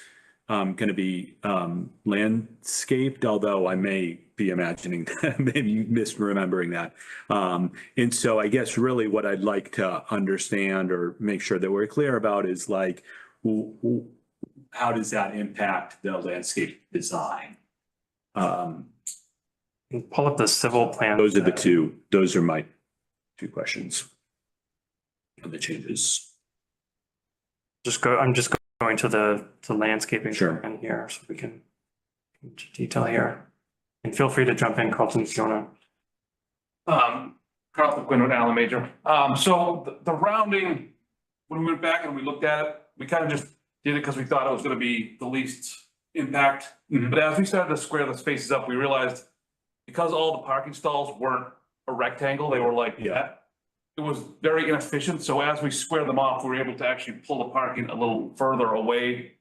going to be landscaped, although I may be imagining, maybe misremembering that. And so I guess really what I'd like to understand or make sure that we're clear about is like, how does that impact the landscape design? Pull up the civil plan. Those are my two questions on the changes. I'm just going to the landscaping. Sure. In here so we can detail here. And feel free to jump in, Carlton, if you want to. Carlton Quinn with Allen Major. So the rounding, when we went back and we looked at it, we kind of just did it because we thought it was going to be the least impact. Mm-hmm. But as we started to square the spaces up, we realized because all the parking stalls weren't a rectangle, they were like that. It was very inefficient. So as we squared them off, we were able to actually pull the parking a little further away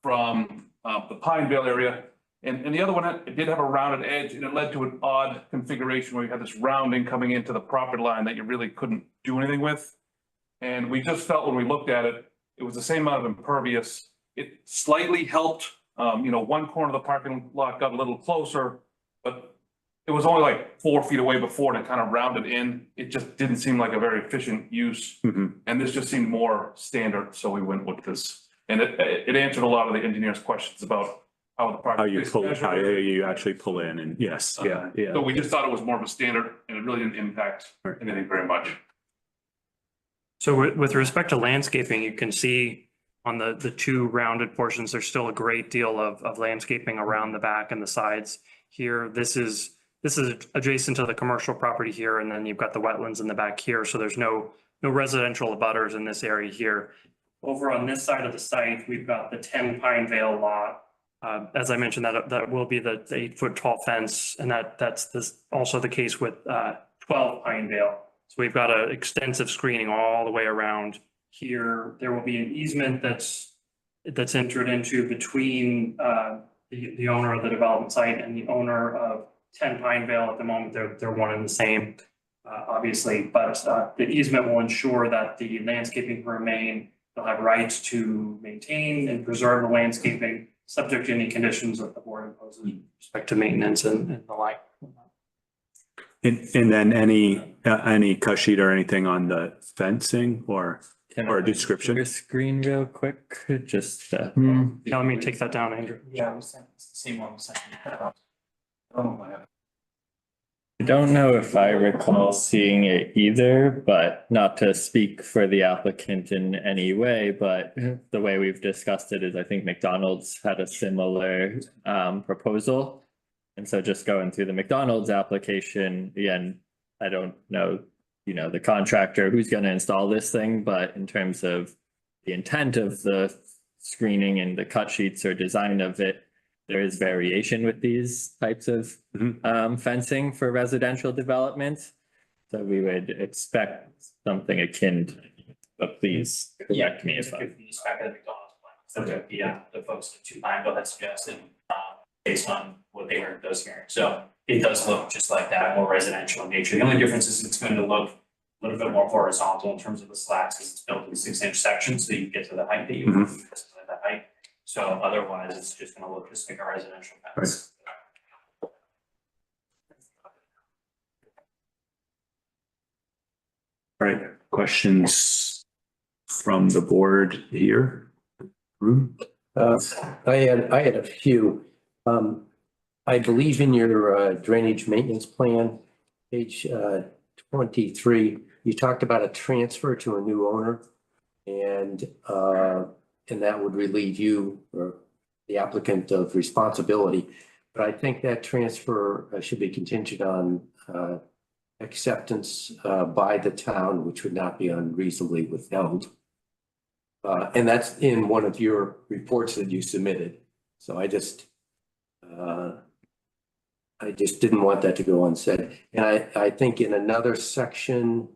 from the Pineville area. And the other one, it did have a rounded edge, and it led to an odd configuration where you had this rounding coming into the property line that you really couldn't do anything with. And we just felt when we looked at it, it was the same amount of impervious. It slightly helped, one corner of the parking lot got a little closer, but it was only like 4 feet away before and it kind of rounded in. It just didn't seem like a very efficient use. Mm-hmm. And this just seemed more standard, so we went with this. And it answered a lot of the engineers' questions about how the parking. How you actually pull in and yes, yeah. So we just thought it was more of a standard and it really didn't impact anything very much. So with respect to landscaping, you can see on the two rounded portions, there's still a great deal of landscaping around the back and the sides here. This is adjacent to the commercial property here, and then you've got the wetlands in the back here. So there's no residential abutters in this area here. Over on this side of the site, we've got the 10 Pinevale lot. As I mentioned, that will be the 8-foot tall fence, and that's also the case with 12 Pinevale. So we've got an extensive screening all the way around here. There will be an easement that's entered into between the owner of the development site and the owner of 10 Pinevale. At the moment, they're one and the same, obviously, but the easement will ensure that the landscaping will remain. They'll have rights to maintain and preserve the landscaping, subject to any conditions that the board imposes with respect to maintenance and the like. And then any cut sheet or anything on the fencing or a description? Your screen real quick, just. Yeah, let me take that down, Andrew. Yeah, it's the same one. don't know if I recall seeing it either, but not to speak for the applicant in any way, but the way we've discussed it is I think McDonald's had a similar proposal. And so just going through the McDonald's application, again, I don't know, the contractor who's going to install this thing, but in terms of the intent of the screening and the cut sheets or design of it, there is variation with these types of fencing for residential development. So we would expect something akin to, but please correct me if I'm. Okay. Yeah, the folks at Two Pine Bill had suggested, based on what they heard at those hearings. So it does look just like that, more residential in nature. The only difference is it's going to look a little bit more horizontal in terms of the slats because it's built in 6-inch sections, so you get to the height that you want that height. So otherwise, it's just going to look just like a residential fence. All right, questions from the board here? I had a few. I believe in your drainage maintenance plan, page 23, you talked about a transfer to a new owner, and that would relieve you or the applicant of responsibility. But I think that transfer should be contingent on acceptance by the town, which would not be unreasonably withheld. And that's in one of your reports that you submitted. So I just didn't want that to go unsaid. And I think in another section,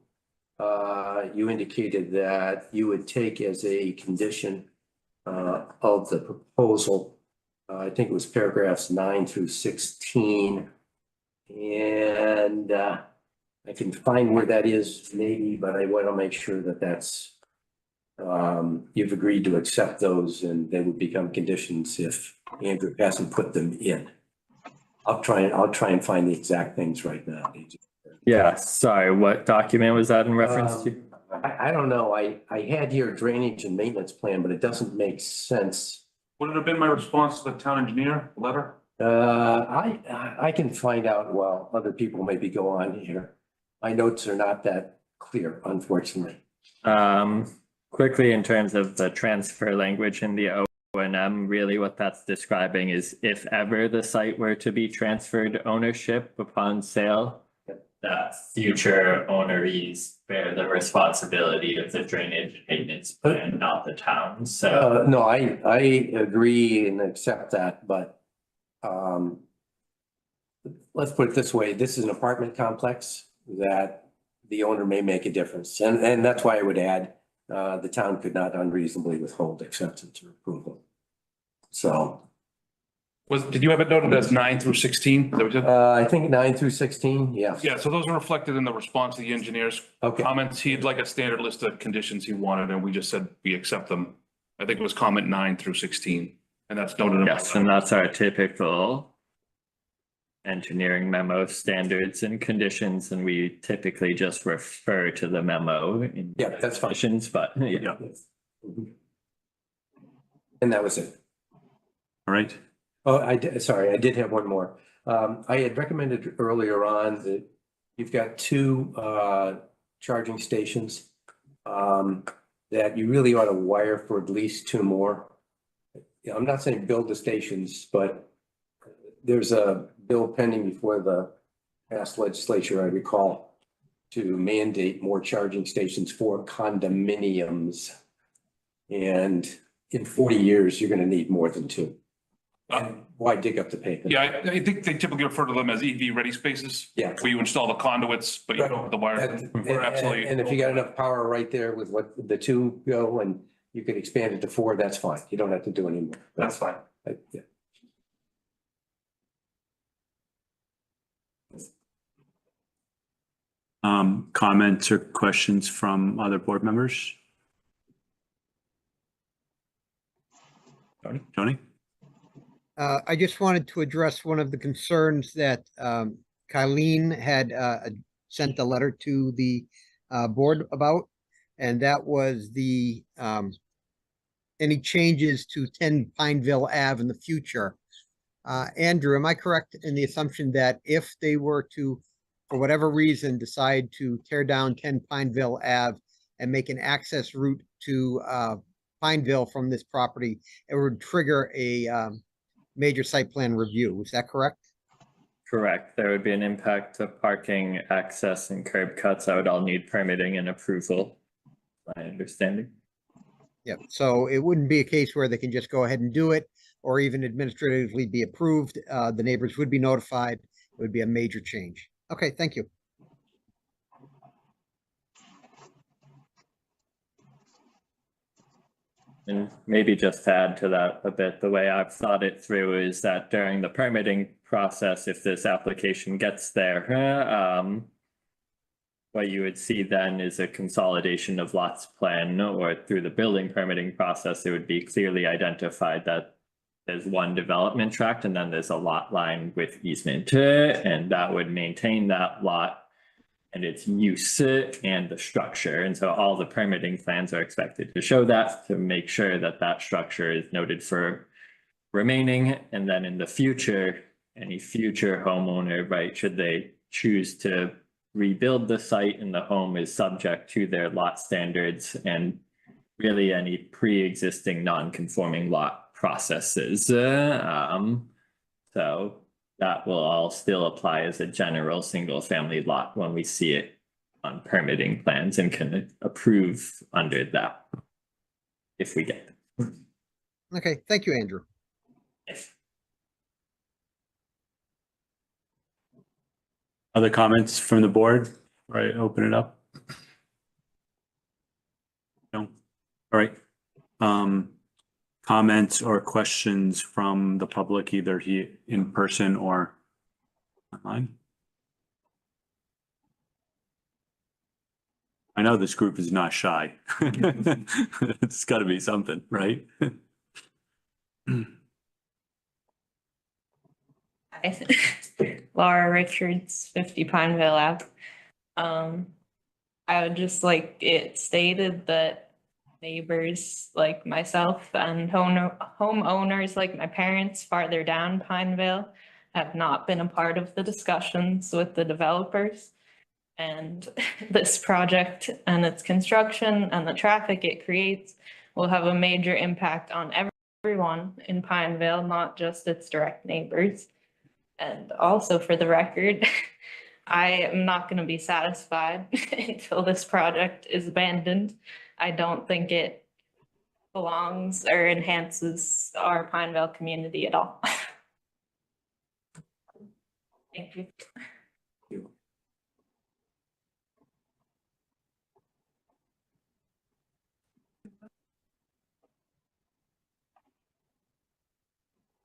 you indicated that you would take as a condition of the proposal, I think it was paragraphs 9 through 16. And I can find where that is maybe, but I want to make sure that that's, you've agreed to accept those and they would become conditions if Andrew hasn't put them in. I'll try and find the exact things right now. Yeah, sorry, what document was that in reference to? I don't know. I had your drainage and maintenance plan, but it doesn't make sense. Would it have been my response to the town engineer letter? I can find out while other people maybe go on here. My notes are not that clear, unfortunately. Quickly, in terms of the transfer language in the O&M, really what that's describing is if ever the site were to be transferred ownership upon sale, that future ownees bear the responsibility of the drainage maintenance plan, not the town. So no, I agree and accept that, but let's put it this way. This is an apartment complex that the owner may make a difference. And that's why I would add the town could not unreasonably withhold acceptance or approval. So. Did you have it noted as 9 through 16? I think 9 through 16, yeah. Yeah, so those are reflected in the response to the engineer's comments. He'd like a standard list of conditions he wanted, and we just said we accept them. I think it was comment 9 through 16, and that's noted. Yes, and that's our typical engineering memo standards and conditions, and we typically just refer to the memo in that's fine. conditions, but yeah. And that was it. All right. Oh, I did have one more. I had recommended earlier on that you've got 2 charging stations that you really ought to wire for at least 2 more. I'm not saying build the stations, but there's a bill pending before the past legislature, I recall, to mandate more charging stations for condominiums. And in 40 years, you're going to need more than 2. Why dig up the pavement? Yeah, I think they typically refer to them as EV ready spaces. Yeah. Where you install the conduits, but you don't put the wire. Absolutely. And if you got enough power right there with what the 2 go and you could expand it to 4, that's fine. You don't have to do any more. That's fine. Yeah. Comments or questions from other board members? Tony? I just wanted to address one of the concerns that Colleen had sent a letter to the board about, and that was the any changes to 10 Pineville Ave in the future. Andrew, am I correct in the assumption that if they were to for whatever reason, decide to tear down 10 Pineville Ave and make an access route to Pineville from this property, it would trigger a major site plan review. Is that correct? Correct. There would be an impact to parking, access, and curb cuts. I would all need permitting and approval, my understanding. Yep. So it wouldn't be a case where they can just go ahead and do it or even administratively be approved. The neighbors would be notified. It would be a major change. Okay, thank you. And maybe just to add to that a bit, the way I've thought it through is that during the permitting process, if this application gets there, what you would see then is a consolidation of lots plan, or through the building permitting process, it would be clearly identified that there's one development tract and then there's a lot line with easement, and that would maintain that lot and its use and the structure. And so all the permitting plans are expected to show that, to make sure that that structure is noted for remaining. And then in the future, any future homeowner, right, should they choose to rebuild the site and the home is subject to their lot standards and really any pre-existing non-conforming lot processes. So that will all still apply as a general single-family lot when we see it on permitting plans and can approve under that if we get them. Okay, thank you, Andrew. Other comments from the board? Right, open it up. No. All right. Comments or questions from the public, either here in person or online? I know this group is not shy. It's got to be something, right? Hi. Laura Richards, 50 Pineville Ave. I would just like it stated that neighbors like myself and homeowners like my parents farther down Pineville have not been a part of the discussions with the developers. And this project and its construction and the traffic it creates will have a major impact on everyone in Pineville, not just its direct neighbors. And also, for the record, I am not going to be satisfied until this project is abandoned. I don't think it belongs or enhances our Pineville community at all. Thank you.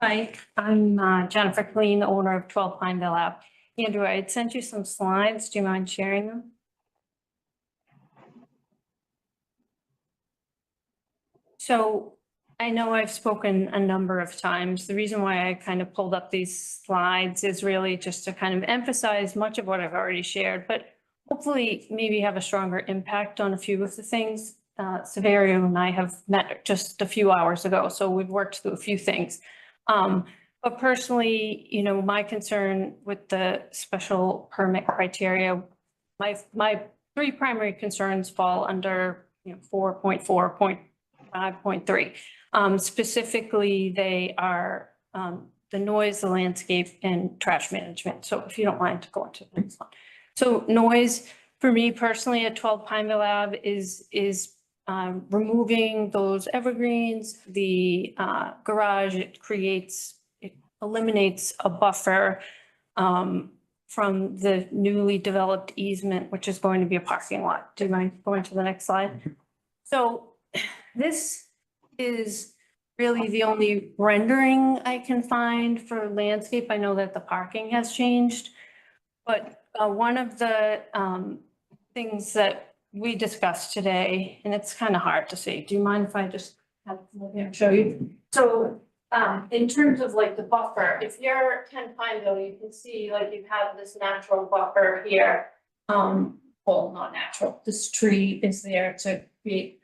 Hi, I'm Jennifer Colleen, the owner of 12 Pineville Ave. Andrew, I had sent you some slides. Do you mind sharing them? So I know I've spoken a number of times. The reason why I kind of pulled up these slides is really just to kind of emphasize much of what I've already shared, but hopefully maybe have a stronger impact on a few of the things. Severio and I have met just a few hours ago, so we've worked through a few things. But personally, you know, my concern with the special permit criteria, my three primary concerns fall under, 4.4.5.3. Specifically, they are the noise, the landscape, and trash management. So if you don't mind to go into the next one. So noise, for me personally, at 12 Pineville Ave is removing those evergreens, the garage. It eliminates a buffer from the newly developed easement, which is going to be a parking lot. Do you mind going to the next slide? So this is really the only rendering I can find for landscape. I know that the parking has changed, but one of the things that we discussed today, and it's kind of hard to see. Do you mind if I just have show you? So in terms of like the buffer, if you're 10 Pineville, you can see like you have this natural buffer here. Well, not natural. This tree is there to create.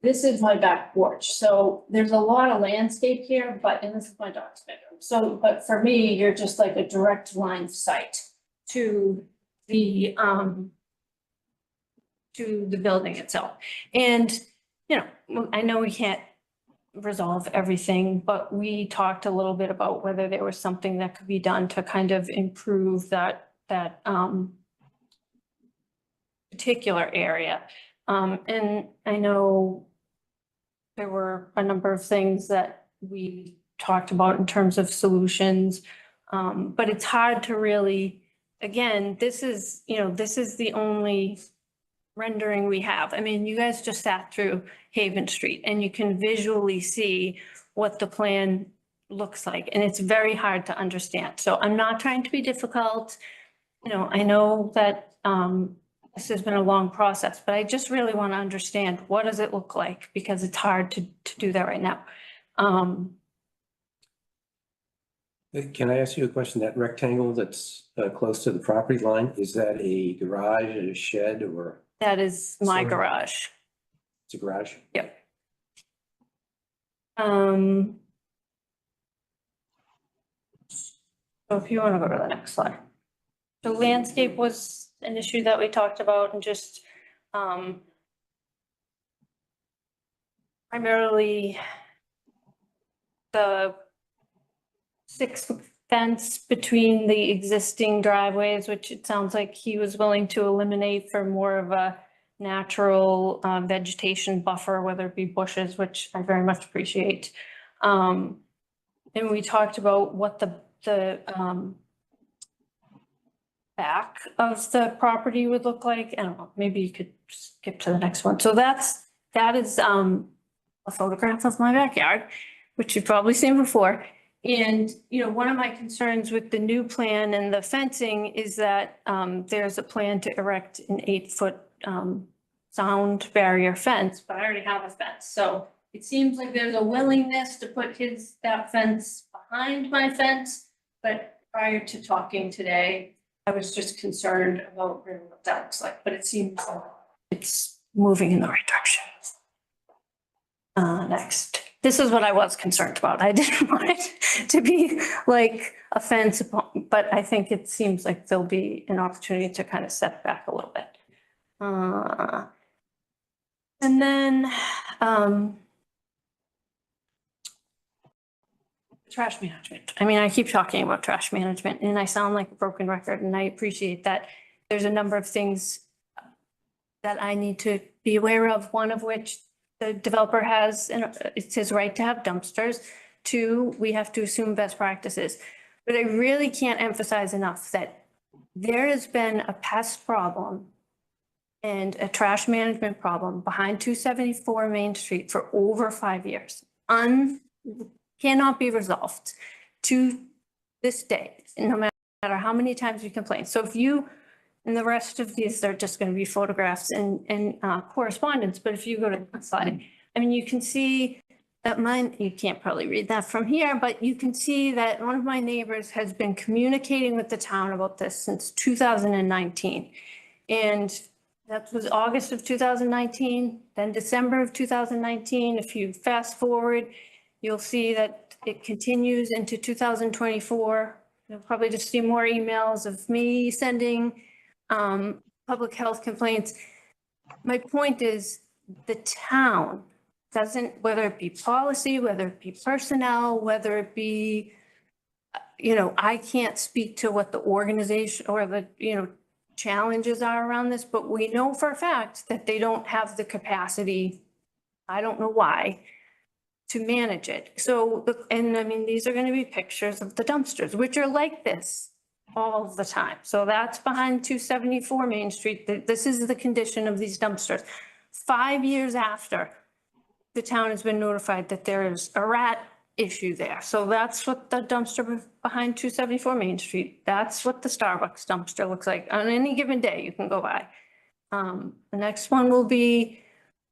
This is my back porch. So there's a lot of landscape here, and this is my dog's bedroom. So, but for me, you're just like a direct line of sight to the, to the building itself. And, you know, I know we can't resolve everything, but we talked a little bit about whether there was something that could be done to kind of improve that particular area. And I know there were a number of things that we talked about in terms of solutions. But it's hard to really, again, this is, you know, this is the only rendering we have. I mean, you guys just sat through Haven Street and you can visually see what the plan looks like, and it's very hard to understand. So I'm not trying to be difficult. You know, I know that this has been a long process, but I just really want to understand what does it look like, because it's hard to do that right now. Can I ask you a question? That rectangle that's close to the property line, is that a garage, a shed, or? That is my Sorry. garage. It's a garage? Yep. So if you want to go to the next slide. So landscape was an issue that we talked about, and just primarily the 6-foot fence between the existing driveways, which it sounds like he was willing to eliminate for more of a natural vegetation buffer, whether it be bushes, which I very much appreciate. And we talked about what the back of the property would look like. I don't know, maybe you could skip to the next one. So that is a photograph of my backyard, which you've probably seen before. And, you know, one of my concerns with the new plan and the fencing is that there's a plan to erect an 8-foot sound barrier fence, but I already have a fence. So it seems like there's a willingness to put that fence behind my fence. But prior to talking today, I was just concerned about really what that looks like, but it seems like it's moving in the right direction. Next. This is what I was concerned about. I didn't want it to be like a fence, but I think it seems like there'll be an opportunity to kind of step back a little bit. And then trash management. I mean, I keep talking about trash management and I sound like a broken record, and I appreciate that there's a number of things that I need to be aware of, one of which the developer has, it's his right to have dumpsters. 2, we have to assume best practices. But I really can't emphasize enough that there has been a pest problem and a trash management problem behind 274 Main Street for over 5 years. Cannot be resolved to this day, no matter how many times we complain. So if you, and the rest of these are just going to be photographs and correspondence, but if you go to the next slide, I mean, you can see that you can't probably read that from here, but you can see that one of my neighbors has been communicating with the town about this since 2019. And that was August of 2019, then December of 2019. If you fast forward, you'll see that it continues into 2024. You'll probably just see more emails of me sending public health complaints. My point is the town doesn't, whether it be policy, whether it be personnel, whether it be, you know, I can't speak to what the organization or the, you know, challenges are around this, but we know for a fact that they don't have the capacity, I don't know why, to manage it. So, and I mean, these are going to be pictures of the dumpsters, which are like this all the time. So that's behind 274 Main Street. This is the condition of these dumpsters. 5 years after the town has been notified that there is a rat issue there. So that's what the dumpster behind 274 Main Street, that's what the Starbucks dumpster looks like. On any given day, you can go by. The next one will be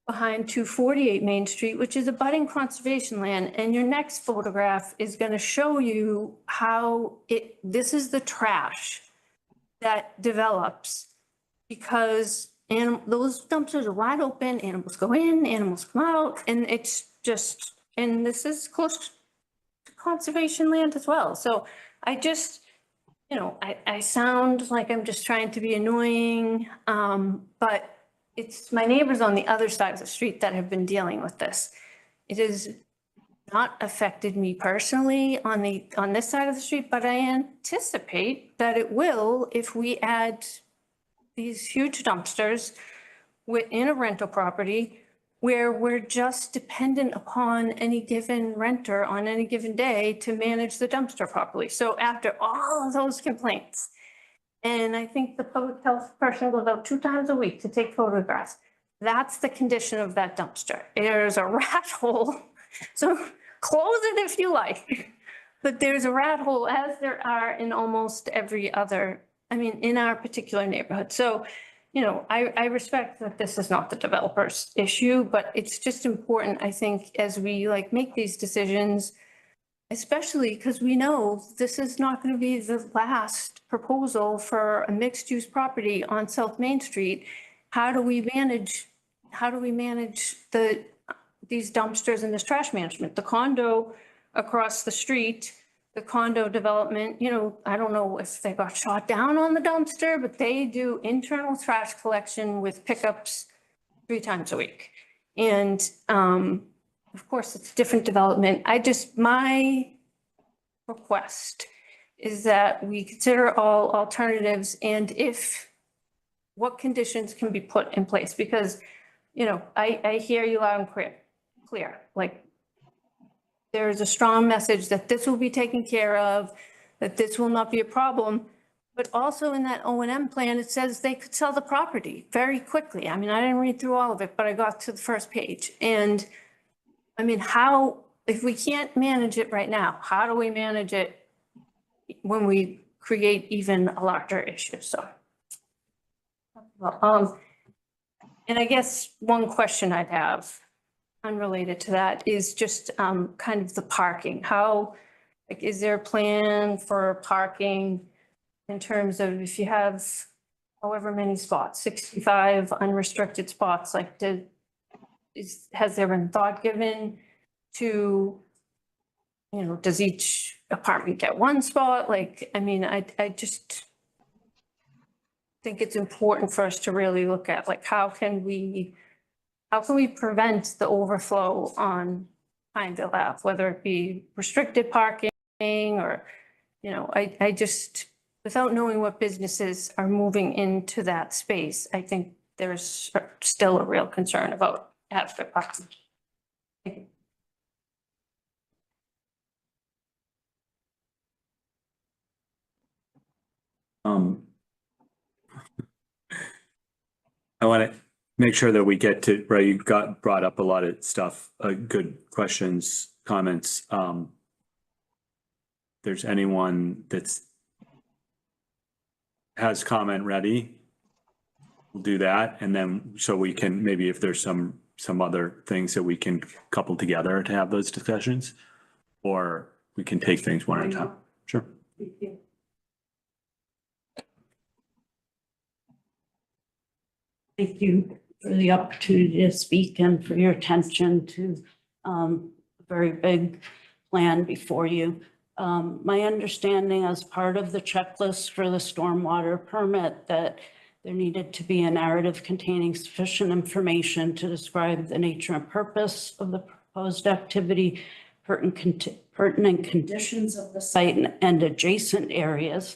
behind 248 Main Street, which is a budding conservation land. And your next photograph is going to show you how this is the trash that develops because those dumpsters are wide open, animals go in, animals come out, and it's just, and this is close to conservation land as well. So I just, you know, I sound like I'm just trying to be annoying, but it's my neighbors on the other side of the street that have been dealing with this. It has not affected me personally on this side of the street, but I anticipate that it will if we add these huge dumpsters within a rental property where we're just dependent upon any given renter on any given day to manage the dumpster properly. So after all of those complaints, and I think the public health person goes out 2 times a week to take photographs, that's the condition of that dumpster. There's a rat hole. So close it if you like, but there's a rat hole, as there are in almost every other, I mean, in our particular neighborhood. So, you know, I respect that this is not the developer's issue, but it's just important, I think, as we like make these decisions, especially because we know this is not going to be the last proposal for a mixed-use property on South Main Street. How do we manage these dumpsters and this trash management? The condo across the street, the condo development, you know, I don't know if they got shot down on the dumpster, but they do internal trash collection with pickups 3 times a week. And of course, it's different development. My request is that we consider all alternatives and what conditions can be put in place, because, you know, I hear you loud and clear, like, there's a strong message that this will be taken care of, that this will not be a problem. But also in that O&M plan, it says they could sell the property very quickly. I mean, I didn't read through all of it, but I got to the first page. And I mean, if we can't manage it right now, how do we manage it when we create even a larger issue? So, and I guess one question I'd have unrelated to that is just kind of the parking. Like, is there a plan for parking in terms of if you have however many spots, 65 unrestricted spots, like has there been thought given to, you know, does each apartment get 1 spot? Like, I mean, I just think it's important for us to really look at, like, how can we prevent the overflow on Pineville Ave, whether it be restricted parking or, you know, I just, without knowing what businesses are moving into that space, I think there's still a real concern about adequate parking. Thank you. I want to make sure that we get to, right, you brought up a lot of stuff, good questions, comments. There's anyone has comment ready, we'll do that. And then, so we can, maybe if there's some other things that we can couple together to have those discussions, or we can take things one at a time. Sure. Thank you for the opportunity to speak and for your attention to a very big plan before you. My understanding as part of the checklist for the stormwater permit that there needed to be a narrative containing sufficient information to describe the nature and purpose of the proposed activity, pertinent conditions of the site and adjacent areas,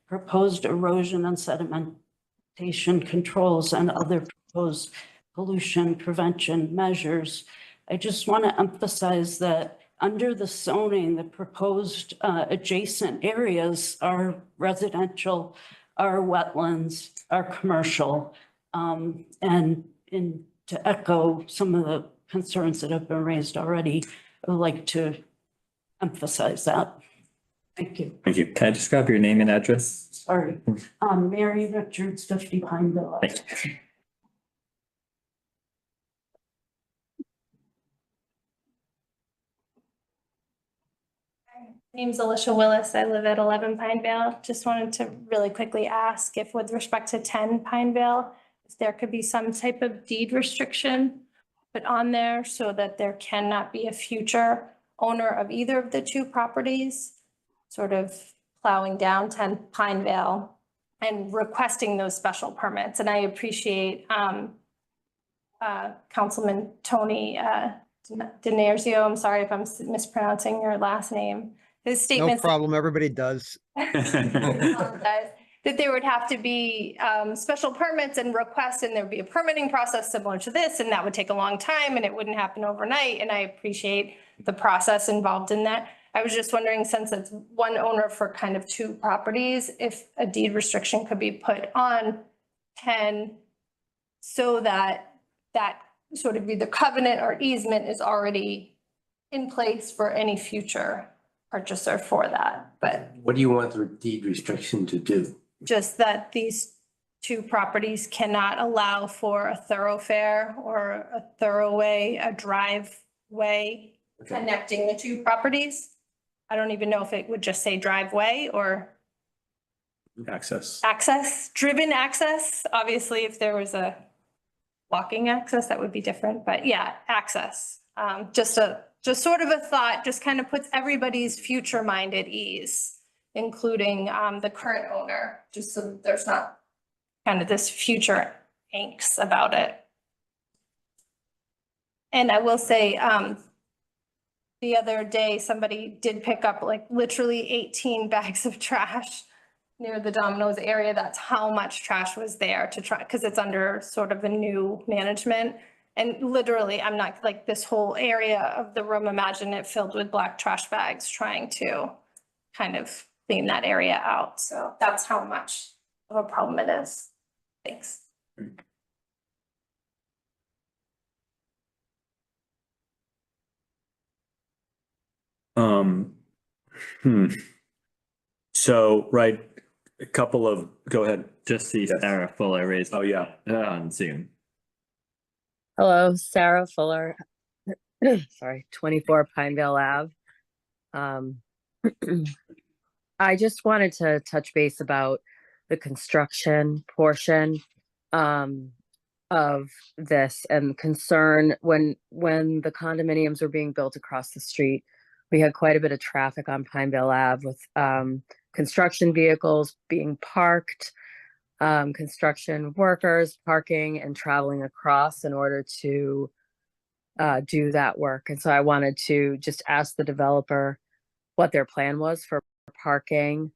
proposed erosion and sedimentation controls, and other proposed pollution prevention measures. I just want to emphasize that under the zoning, the proposed adjacent areas are residential, are wetlands, are commercial, and to echo some of the concerns that have been raised already, I would like to emphasize that. Thank you. Thank you. Can I just grab your name and address? Sorry. Mary Richards, 50 Pineville. Thank you. My name's Alicia Willis. I live at 11 Pinevale. Just wanted to really quickly ask if with respect to 10 Pinevale, if there could be some type of deed restriction put on there so that there cannot be a future owner of either of the 2 properties, sort of plowing down 10 Pinevale and requesting those special permits. And I appreciate Councilman Tony DiNerzio, I'm sorry if I'm mispronouncing your last name. His No statements problem, everybody does. that there would have to be special permits and requests, and there'd be a permitting process similar to this, and that would take a long time, and it wouldn't happen overnight. And I appreciate the process involved in that. I was just wondering, since it's one owner for kind of two properties, if a deed restriction could be put on 10 so that that sort of either covenant or easement is already in place for any future purchaser for that. But What do you want the deed restriction to do? just that these two properties cannot allow for a thoroughfare or a thoroughway, a driveway connecting the two properties. I don't even know if it would just say driveway or Access. driven access. Obviously, if there was a walking access, that would be different, but yeah, access. Just sort of a thought, just kind of puts everybody's future mind at ease, including the current owner, just so that there's not kind of this future angst about it. And I will say, the other day, somebody did pick up like literally 18 bags of trash near the Domino's area. That's how much trash was there to try, because it's under sort of a new management. And literally, I'm not like this whole area of the room, imagine it filled with black trash bags trying to kind of clean that area out. So that's how much of a problem it is. Thanks. So, right, a couple of, go ahead. Just see Sarah Fuller raised. Oh, yeah. On Zoom. Hello, Sarah Fuller. Sorry, 24 Pinevale Ave. I just wanted to touch base about the construction portion of this and concern when the condominiums were being built across the street. We had quite a bit of traffic on Pinevale Ave with construction vehicles being parked, construction workers parking and traveling across in order to do that work. And so I wanted to just ask the developer what their plan was for parking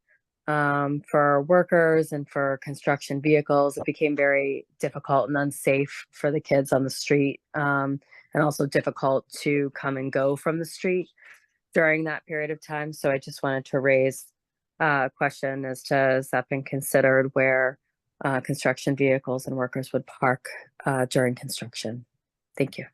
for workers and for construction vehicles. It became very difficult and unsafe for the kids on the street, and also difficult to come and go from the street during that period of time. So I just wanted to raise a question as to, has that been considered where construction vehicles and workers would park during construction? Thank you.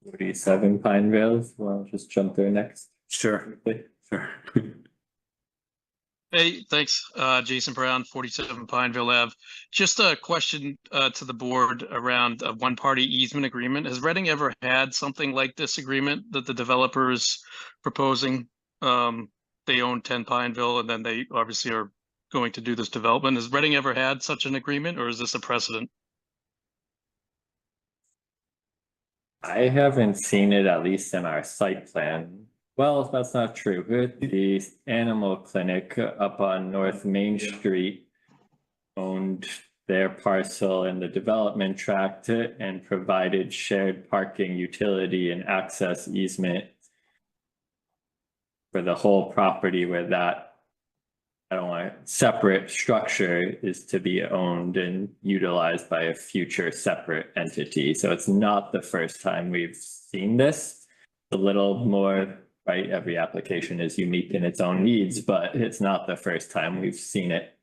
47 Pinevales. Well, just jump there next. Sure. Sure. Hey, thanks. Jason Brown, 47 Pineville Ave. Just a question to the board around a one-party easement agreement. Has Reading ever had something like this agreement that the developer is proposing? They own 10 Pineville and then they obviously are going to do this development. Has Reading ever had such an agreement, or is this a precedent? I haven't seen it, at least in our site plan. Well, that's not true. The animal clinic up on North Main Street owned their parcel in the development tract and provided shared parking, utility, and access easement for the whole property where that, I don't want, separate structure is to be owned and utilized by a future separate entity. So it's not the first time we've seen this. A little more, right? Every application is unique in its own needs, but it's not the first time we've seen it.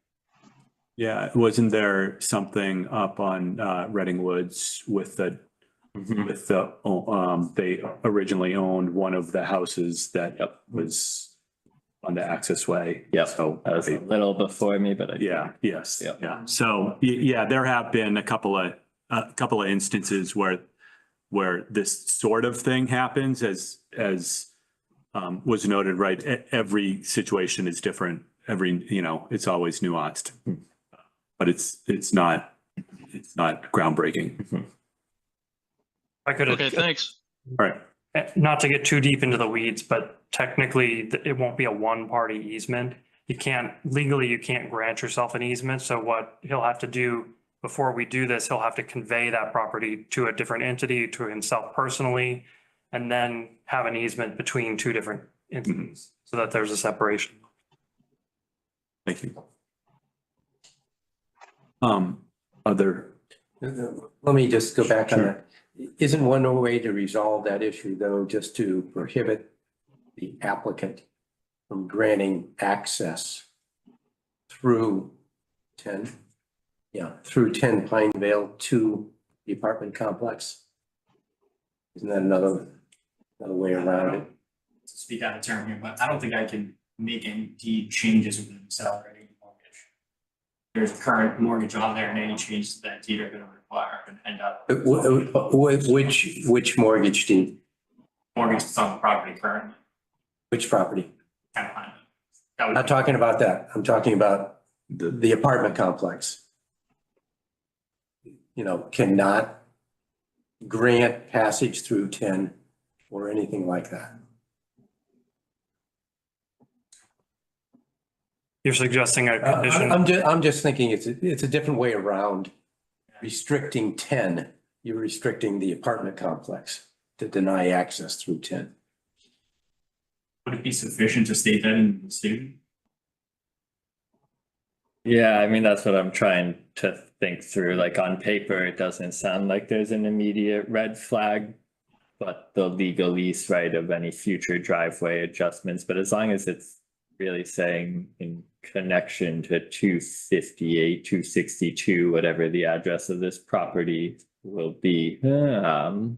Yeah, wasn't there something up on Reading Woods with the they originally owned one of the houses that was on the access way. Yeah, so that was a little before me, but yeah, yes, yeah. So yeah, there have been a couple of instances where this sort of thing happens, as was noted, right? Every situation is different. It's always nuanced, but it's not groundbreaking. I could. Okay, thanks. All right. not to get too deep into the weeds, but technically it won't be a one-party easement. You can't, legally, you can't grant yourself an easement. So what he'll have to do before we do this, he'll have to convey that property to a different entity, to himself personally, and then have an easement between two different entities so that there's a separation. Thank you. Other. Let me just go back on that. Isn't one way to resolve that issue, though, just to prohibit the applicant from granting access through 10 Pinevale to the apartment complex? Isn't that another way around it? To speak out of turn here, but I don't think I can make any deed changes within the accelerating mortgage. There's a current mortgage on there, and any changes to that deed are going to require and end up. Which mortgage deed? Mortgage that's on the property currently. Which property? Kind of fine. I'm not talking about that. I'm talking about the apartment complex. You know, cannot grant passage through 10 or anything like that. You're suggesting a condition? I'm just thinking it's a different way around restricting 10. You're restricting the apartment complex to deny access through 10. Would it be sufficient to state that in the statement? Yeah, I mean, that's what I'm trying to think through. Like on paper, it doesn't sound like there's an immediate red flag, but the legalese, right, of any future driveway adjustments. But as long as it's really saying in connection to 258, 262, whatever the address of this property will be, or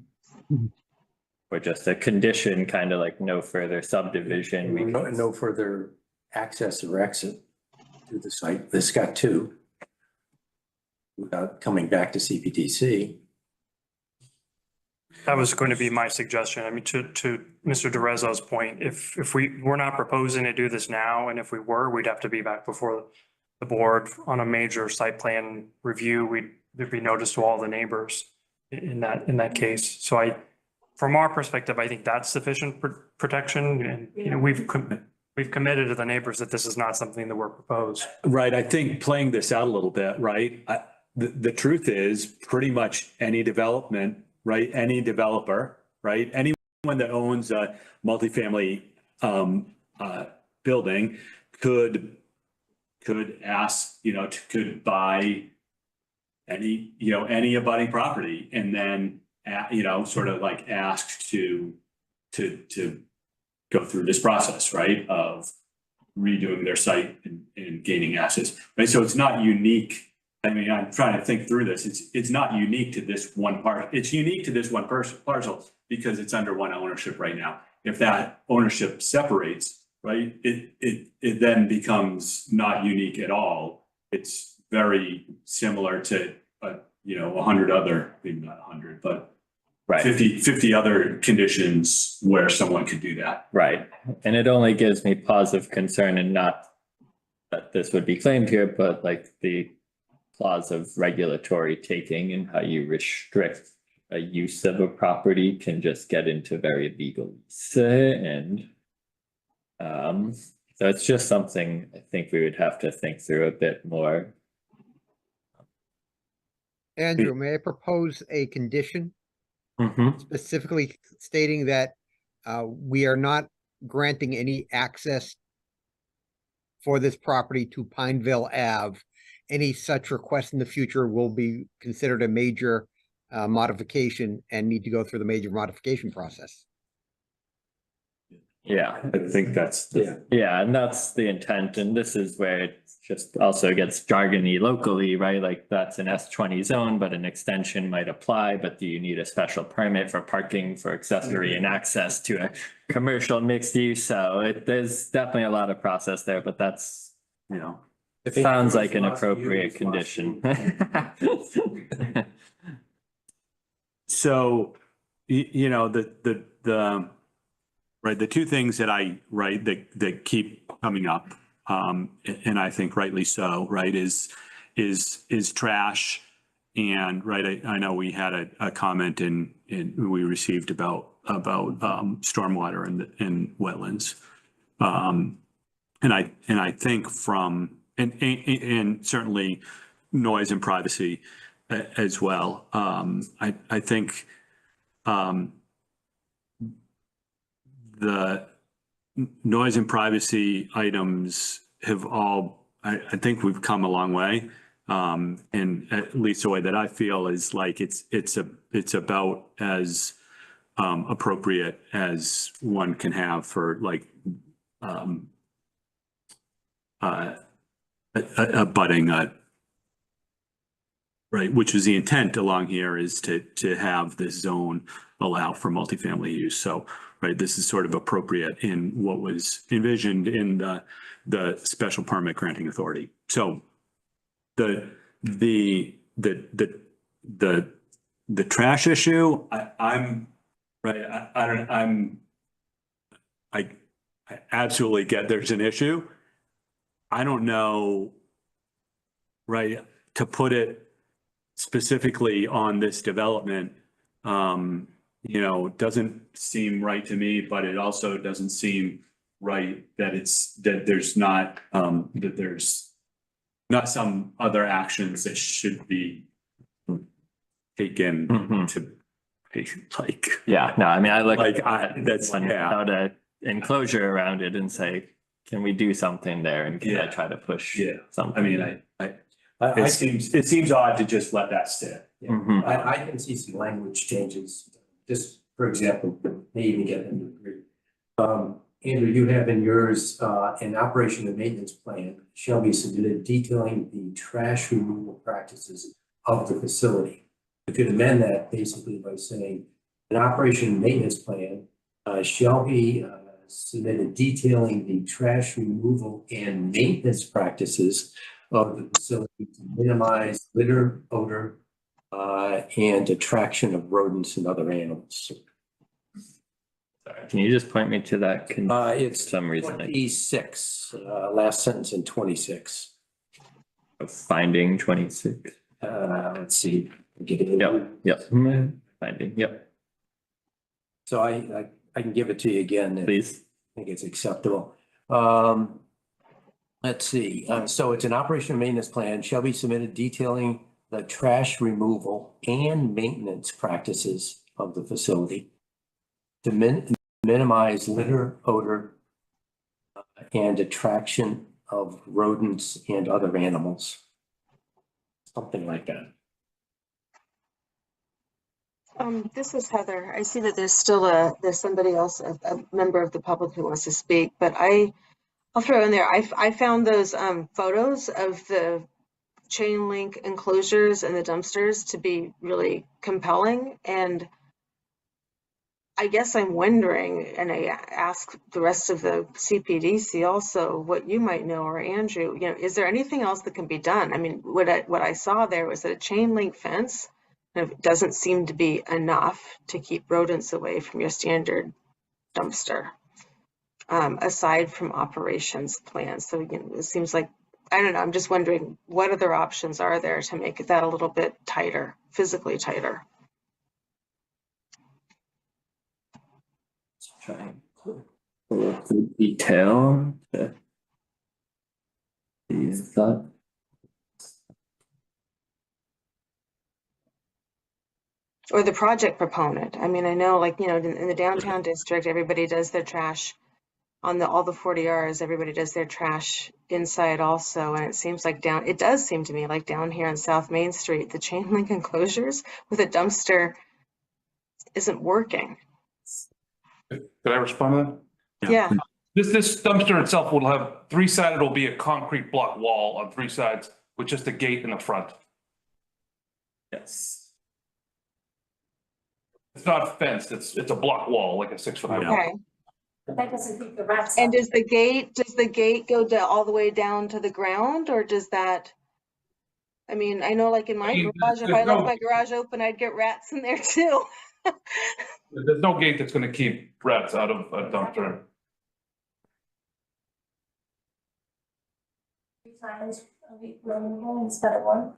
just a condition, kind of like no further subdivision. No further access or exit to the site. This got 2 without coming back to CPDC. That was going to be my suggestion. I mean, to Mr. DeRezzo's point, if we're not proposing to do this now, and if we were, we'd have to be back before the board on a major site plan review. There'd be notice to all the neighbors in that case. So from our perspective, I think that's sufficient protection, and you know, we've committed to the neighbors that this is not something that we're proposed. Right. I think playing this out a little bit, right? The truth is pretty much any development, right? Any developer, right? Anyone that owns a multifamily building could ask, could buy any abutting property and then, sort of like asked to go through this process, right? Of redoing their site and gaining access, right? So it's not unique. I mean, I'm trying to think through this. It's not unique to this one part. It's unique to this one parcel because it's under one ownership right now. If that ownership separates, right, it then becomes not unique at all. It's very similar to 100 other, maybe not 100, but right. 50 other conditions where someone could do that. Right. And it only gives me pause of concern, and not that this would be claimed here, but like the clause of regulatory taking and how you restrict a use of a property can just get into very legalese. And so it's just something I think we would have to think through a bit more. Andrew, may I propose a condition? Specifically stating that we are not granting any access for this property to Pineville Ave. Any such request in the future will be considered a major modification and need to go through the major modification process. Yeah, I think that's and that's the intent. And this is where it just also gets jargony locally, right? Like that's an S20 zone, but an extension might apply. But do you need a special permit for parking for accessory and access to a commercial mixed use? So there's definitely a lot of process there, but that's, it sounds like an appropriate condition. So, the two things that that keep coming up, and I think rightly so, right, is trash. And right, I know we had a comment we received about stormwater and wetlands. And I think and certainly noise and privacy as well. I think the noise and privacy items have all, I think we've come a long way. And at least the way that I feel is like it's about as appropriate as one can have for like abutting right, which is the intent along here, is to have this zone allow for multifamily use. So, right, this is sort of appropriate in what was envisioned in the special permit granting authority. So the trash issue, I absolutely get there's an issue. I don't know, right, to put it specifically on this development, doesn't seem right to me, but it also doesn't seem right that there's not some other actions that should be taken to like. Yeah, no, I mean, I look that's without a enclosure around it and say, can we do something there? And can I try to push something? I mean, it seems odd to just let that sit. I can see some language changes, just for example, may even get them to agree. Andrew, you have in yours, an operation and maintenance plan shall be submitted detailing the trash removal practices of the facility. You could amend that basically by saying an operation and maintenance plan shall be submitted detailing the trash removal and maintenance practices of the facility to minimize litter, odor, and attraction of rodents and other animals. Sorry, can you just point me to that? It's some reason 26, last sentence in 26. Finding 26. Let's see. Get it in. Yep. Finding. Yep. So I can give it to you again. Please. I think it's acceptable. Let's see. So it's an operation and maintenance plan shall be submitted detailing the trash removal and maintenance practices of the facility to minimize litter, odor, and attraction of rodents and other animals. Something like that. This is Heather. I see that there's still there's somebody else, a member of the public who wants to speak, but I'll throw in there. I found those photos of the chain link enclosures and the dumpsters to be really compelling. And I guess I'm wondering, and I ask the rest of the CPDC also, what you might know, or Andrew, is there anything else that can be done? I mean, what I saw there was that a chain link fence doesn't seem to be enough to keep rodents away from your standard dumpster, aside from operations plans. So it seems like, I don't know, I'm just wondering what other options are there to make that a little bit tighter, physically tighter. Trying the detail to these thoughts. Or the project proponent. I mean, I know, like, in the downtown district, everybody does their trash on all the 40 Rs, everybody does their trash inside also. And it seems like it does seem to me like down here on South Main Street, the chain link enclosures with a dumpster isn't working. Could I respond to that? Yeah. This dumpster itself will have 3 sided, will be a concrete block wall on 3 sides with just a gate in the front. Yes. It's not fenced, it's a block wall, like a 6-foot high wall. Okay. But that doesn't keep the rats. And does the gate go all the way down to the ground, or does that? I mean, I know, like in my garage, if I left my garage open, I'd get rats in there too. There's no gate that's gonna keep rats out of a dumpster. 3 times a week removal instead of 1.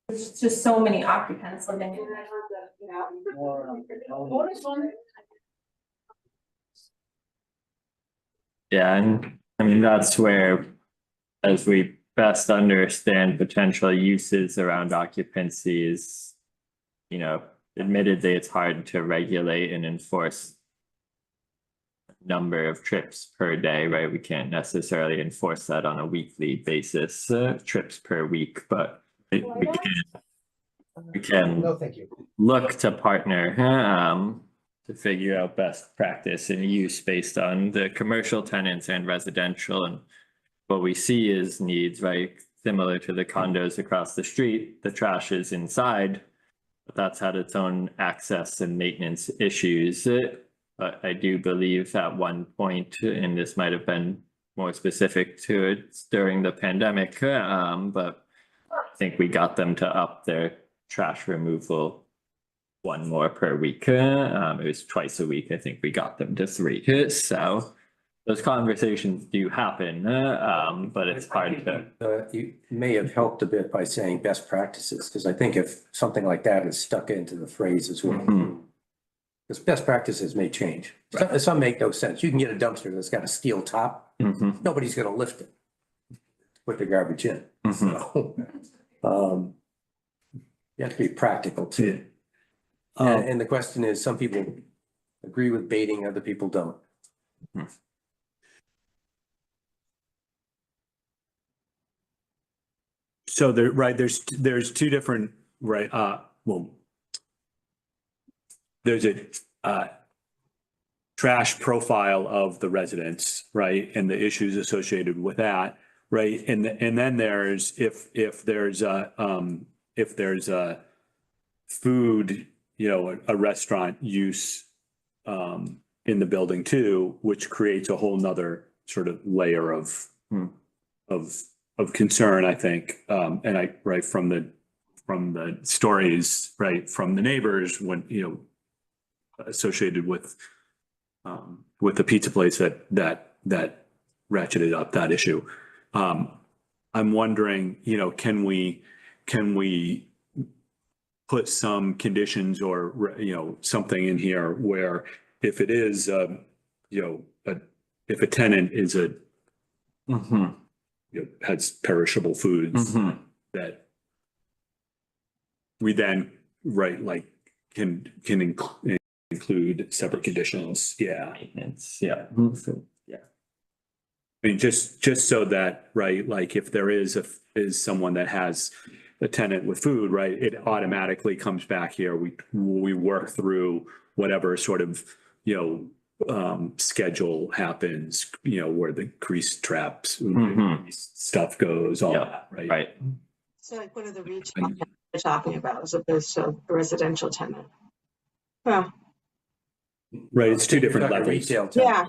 There's just so many occupants living in there. Yeah, and I mean, that's where, as we best understand potential uses around occupancy is, you know, admittedly, it's hard to regulate and enforce number of trips per day, right? We can't necessarily enforce that on a weekly basis, trips per week, but we can No, thank you. look to partner, to figure out best practice and use based on the commercial tenants and residential. And what we see is needs, right? Similar to the condos across the street, the trash is inside, but that's had its own access and maintenance issues. But I do believe at one point, and this might have been more specific to it during the pandemic, but I think we got them to up their trash removal one more per week. It was twice a week. I think we got them to 3. So those conversations do happen, but it's hard to. You may have helped a bit by saying best practices, because I think if something like that is stuck into the phrase as well. Because best practices may change. Some make no sense. You can get a dumpster that's got a steel top. Nobody's gonna lift it, put the garbage in. So, you have to be practical too. And the question is, some people agree with baiting, other people don't. So there, right, there's two different, right, well, there's a trash profile of the residents, right, and the issues associated with that, right, and then there's if there's a food, you know, a restaurant use in the building too, which creates a whole nother sort of layer of concern, I think, and I, right, from the stories, right, from the neighbors when, you know, associated with the pizza place that ratcheted up that issue. I'm wondering, you know, can we put some conditions or, you know, something in here where if it is, you know, if a tenant is you know, has perishable foods that we then, right, like can include separate conditions. Yeah. Maintenance, yeah. Yeah. I mean, just so that, right, like if there is someone that has a tenant with food, right, it automatically comes back here. We work through whatever sort of, you know, schedule happens, you know, where the grease traps, stuff goes, all that, right? Right. So like what are the retail you're talking about as opposed to a residential tenant? Yeah. Right, it's two different levels. Retail tenant. Yeah.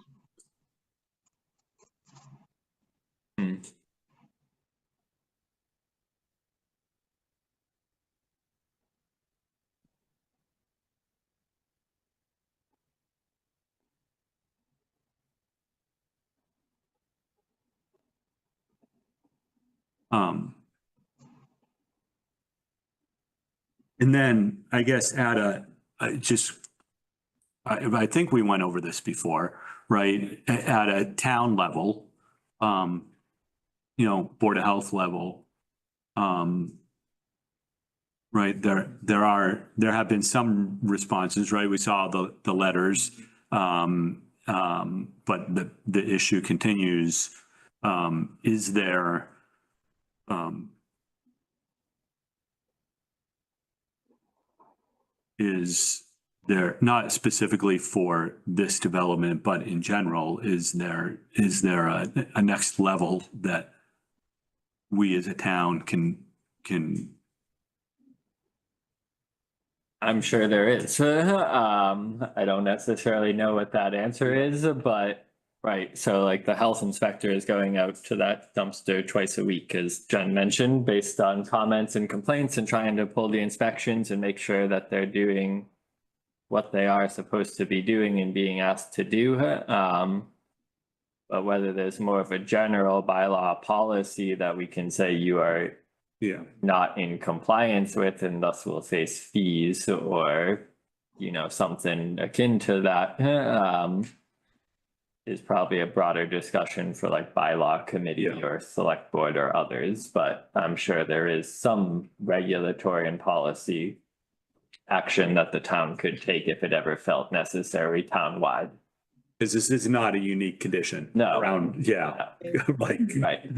And then I guess I think we went over this before, right? At a town level, you know, Board of Health level, right, there have been some responses, right? We saw the letters, but the issue continues. Is there, is there, not specifically for this development, but in general, is there a next level that we as a town can I'm sure there is. I don't necessarily know what that answer is, but right. So like the health inspector is going out to that dumpster twice a week, as Jen mentioned, based on comments and complaints and trying to pull the inspections and make sure that they're doing what they are supposed to be doing and being asked to do. But whether there's more of a general bylaw policy that we can say you are not in compliance with and thus will face fees, or something akin to that, is probably a broader discussion for like bylaw committee or select board or others, but I'm sure there is some regulatory and policy action that the town could take if it ever felt necessary townwide. Because this is not a unique condition. No. Around, like. Right.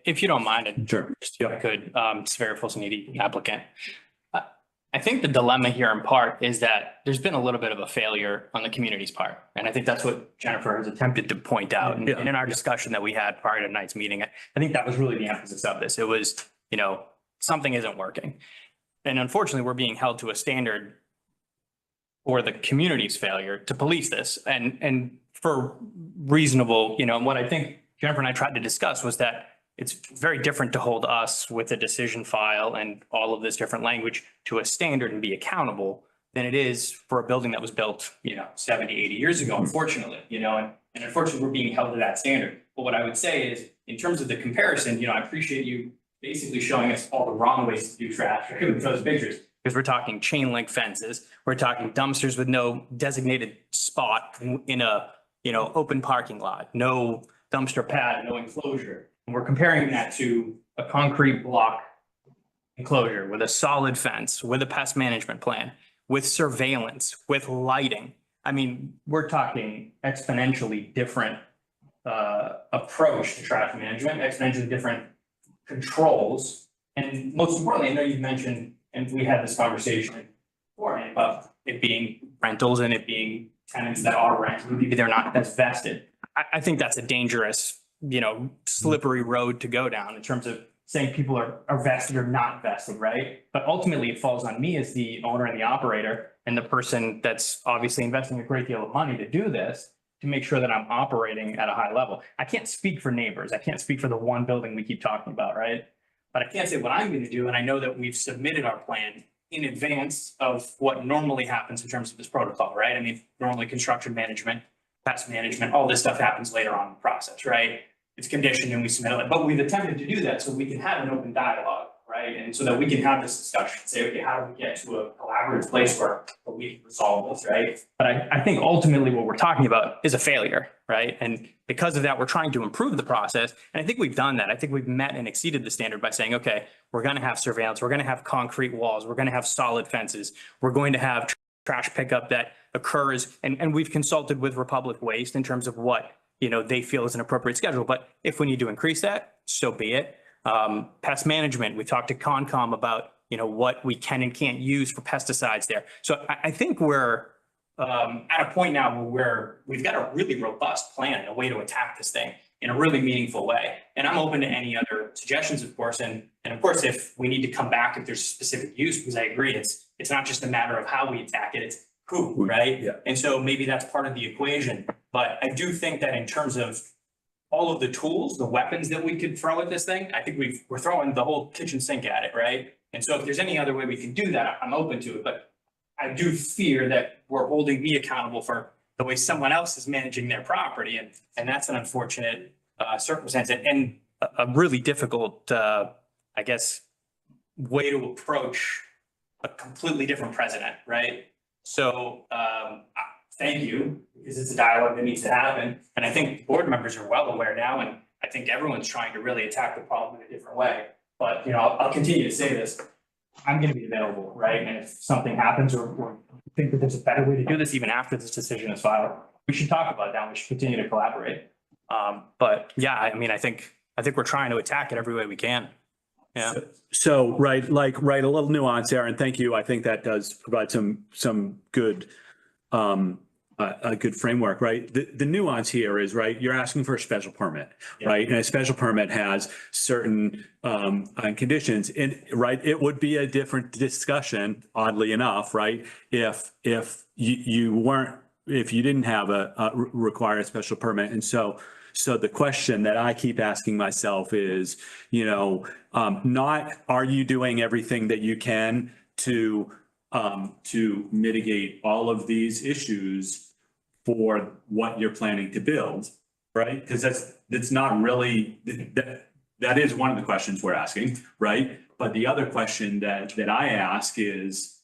If you don't mind, and Sure. if I could, Severo Fulson applicant. I think the dilemma here in part is that there's been a little bit of a failure on the community's part. And I think that's what Jennifer has attempted to point out. And in our discussion that we had prior to tonight's meeting, I think that was really the emphasis of this. It was, something isn't working. And unfortunately, we're being held to a standard for the community's failure to police this. And for reasonable, what I think Jennifer and I tried to discuss was that it's very different to hold us with a decision file and all of this different language to a standard and be accountable than it is for a building that was built, 70, 80 years ago, unfortunately, and unfortunately, we're being held to that standard. But what I would say is, in terms of the comparison, I appreciate you basically showing us all the wrong ways to do trash with those pictures, because we're talking chain link fences, we're talking dumpsters with no designated spot in a, open parking lot, no dumpster pad, no enclosure. And we're comparing that to a concrete block enclosure with a solid fence, with a pest management plan, with surveillance, with lighting. I mean, we're talking exponentially different approach to trash management, exponentially different controls. And most importantly, I know you've mentioned, and we had this conversation beforehand about it being rentals and it being tenants that are renting, maybe they're not as vested. I think that's a dangerous, slippery road to go down in terms of saying people are vested or not vested, right? But ultimately it falls on me as the owner and the operator and the person that's obviously investing a great deal of money to do this, to make sure that I'm operating at a high level. I can't speak for neighbors. I can't speak for the one building we keep talking about, right? But I can't say what I'm going to do. And I know that we've submitted our plan in advance of what normally happens in terms of this protocol, right? I mean, normally construction management, pest management, all this stuff happens later on in the process, right? It's conditioned and we submit it, but we've attempted to do that so we can have an open dialogue, right? And so that we can have this discussion, say, okay, how do we get to a collaborative place where we can resolve this, right? But I think ultimately what we're talking about is a failure, right? And because of that, we're trying to improve the process. And I think we've done that. I think we've met and exceeded the standard by saying, okay, we're going to have surveillance, we're going to have concrete walls, we're going to have solid fences, we're going to have trash pickup that occurs. And we've consulted with Republic Waste in terms of what, they feel is an appropriate schedule. But if we need to increase that, so be it. Pest management, we talked to Concom about, what we can and can't use for pesticides there. So I think we're at a point now where we've got a really robust plan and a way to attack this thing in a really meaningful way. And I'm open to any other suggestions, of course. And of course, if we need to come back, if there's specific use, because I agree, it's not just a matter of how we attack it, it's who, right? Yeah. And so maybe that's part of the equation. But I do think that in terms of all of the tools, the weapons that we could throw at this thing, I think we're throwing the whole kitchen sink at it, right? And so if there's any other way we can do that, I'm open to it. But I do fear that we're holding me accountable for the way someone else is managing their property. And that's an unfortunate circumstance and a really difficult, I guess, way to approach a completely different president, right? So thank you, because it's a dialogue that needs to happen. And I think board members are well aware now, and I think everyone's trying to really attack the problem in a different way. But, I'll continue to say this. I'm going to be available, right? And if something happens or think that there's a better way to do this, even after this decision is filed, we should talk about that. We should continue to collaborate. But yeah, I mean, I think we're trying to attack it every way we can. Yeah. So, right, a little nuance there, and thank you. I think that does provide some good, a good framework, right? The nuance here is, right, you're asking for a special permit, right? And a special permit has certain conditions, and right, it would be a different discussion, oddly enough, right? If you didn't have a require a special permit. And so the question that I keep asking myself is, not are you doing everything that you can to mitigate all of these issues for what you're planning to build, right? Because that's not really, that is one of the questions we're asking, right? But the other question that I ask is,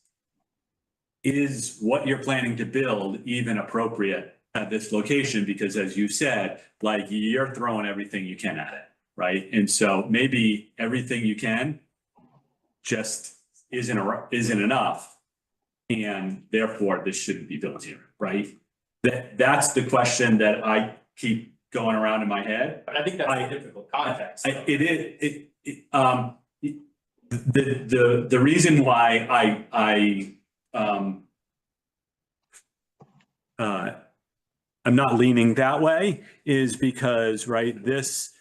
is what you're planning to build even appropriate at this location? Because as you said, like you're throwing everything you can at it, right? And so maybe everything you can just isn't enough. And therefore this shouldn't be built here, right? That's the question that I keep going around in my head. But I think that's a difficult context. The reason why I'm not leaning that way is because, right, this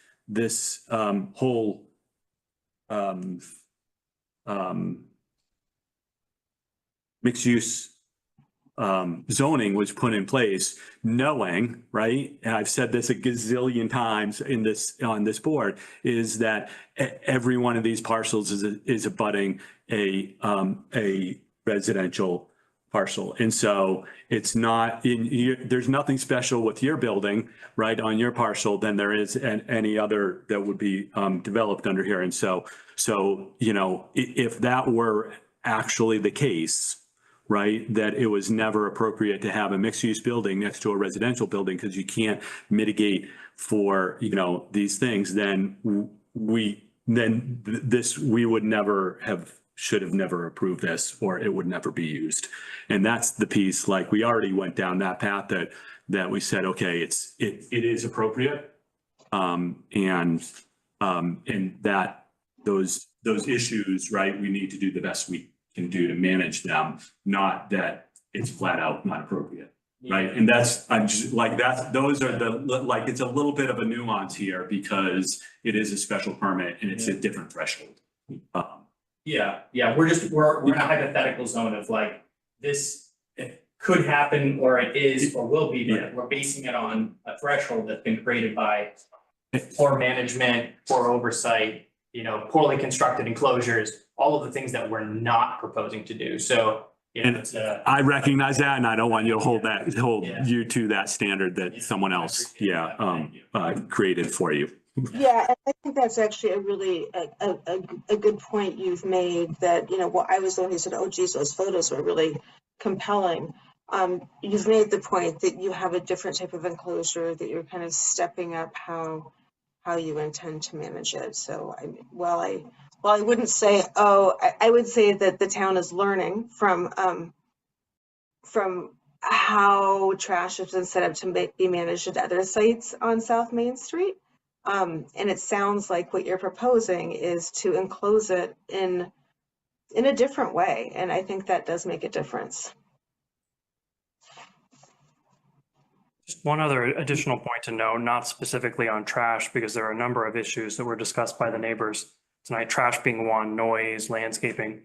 whole mixed use zoning was put in place knowing, right, and I've said this a gazillion times on this board, is that every one of these parcels is abutting a residential parcel. And so it's not there's nothing special with your building, right, on your parcel than there is any other that would be developed under here. And so, you know, if that were actually the case, right, that it was never appropriate to have a mixed use building next to a residential building because you can't mitigate for, you know, these things, then we would never have, should have never approved this, or it would never be used. And that's the piece, like we already went down that path that we said, okay, it is appropriate. And that those issues, right, we need to do the best we can do to manage them, not that it's flat out not appropriate, right? And I'm just like, those are like, it's a little bit of a nuance here because it is a special permit and it's a different threshold. Yeah, we're in a hypothetical zone of like, this could happen, or it is, or will be, but we're basing it on a threshold that's been created by poor management, poor oversight, you know, poorly constructed enclosures, all of the things that we're not proposing to do. So, you know, I recognize that, and I don't want you to hold you to that standard that someone else, created for you. Yeah, and I think that's actually a really a good point you've made, that, you know, well, I was the one who said, oh geez, those photos were really compelling. You've made the point that you have a different type of enclosure, that you're kind of stepping up how you intend to manage it. So I wouldn't say, I would say that the town is learning from how trash has been set up to be managed at other sites on South Main Street. And it sounds like what you're proposing is to enclose it in a different way. And I think that does make a difference. Just one other additional point to note, not specifically on trash, because there are a number of issues that were discussed by the neighbors tonight, trash being one, noise, landscaping.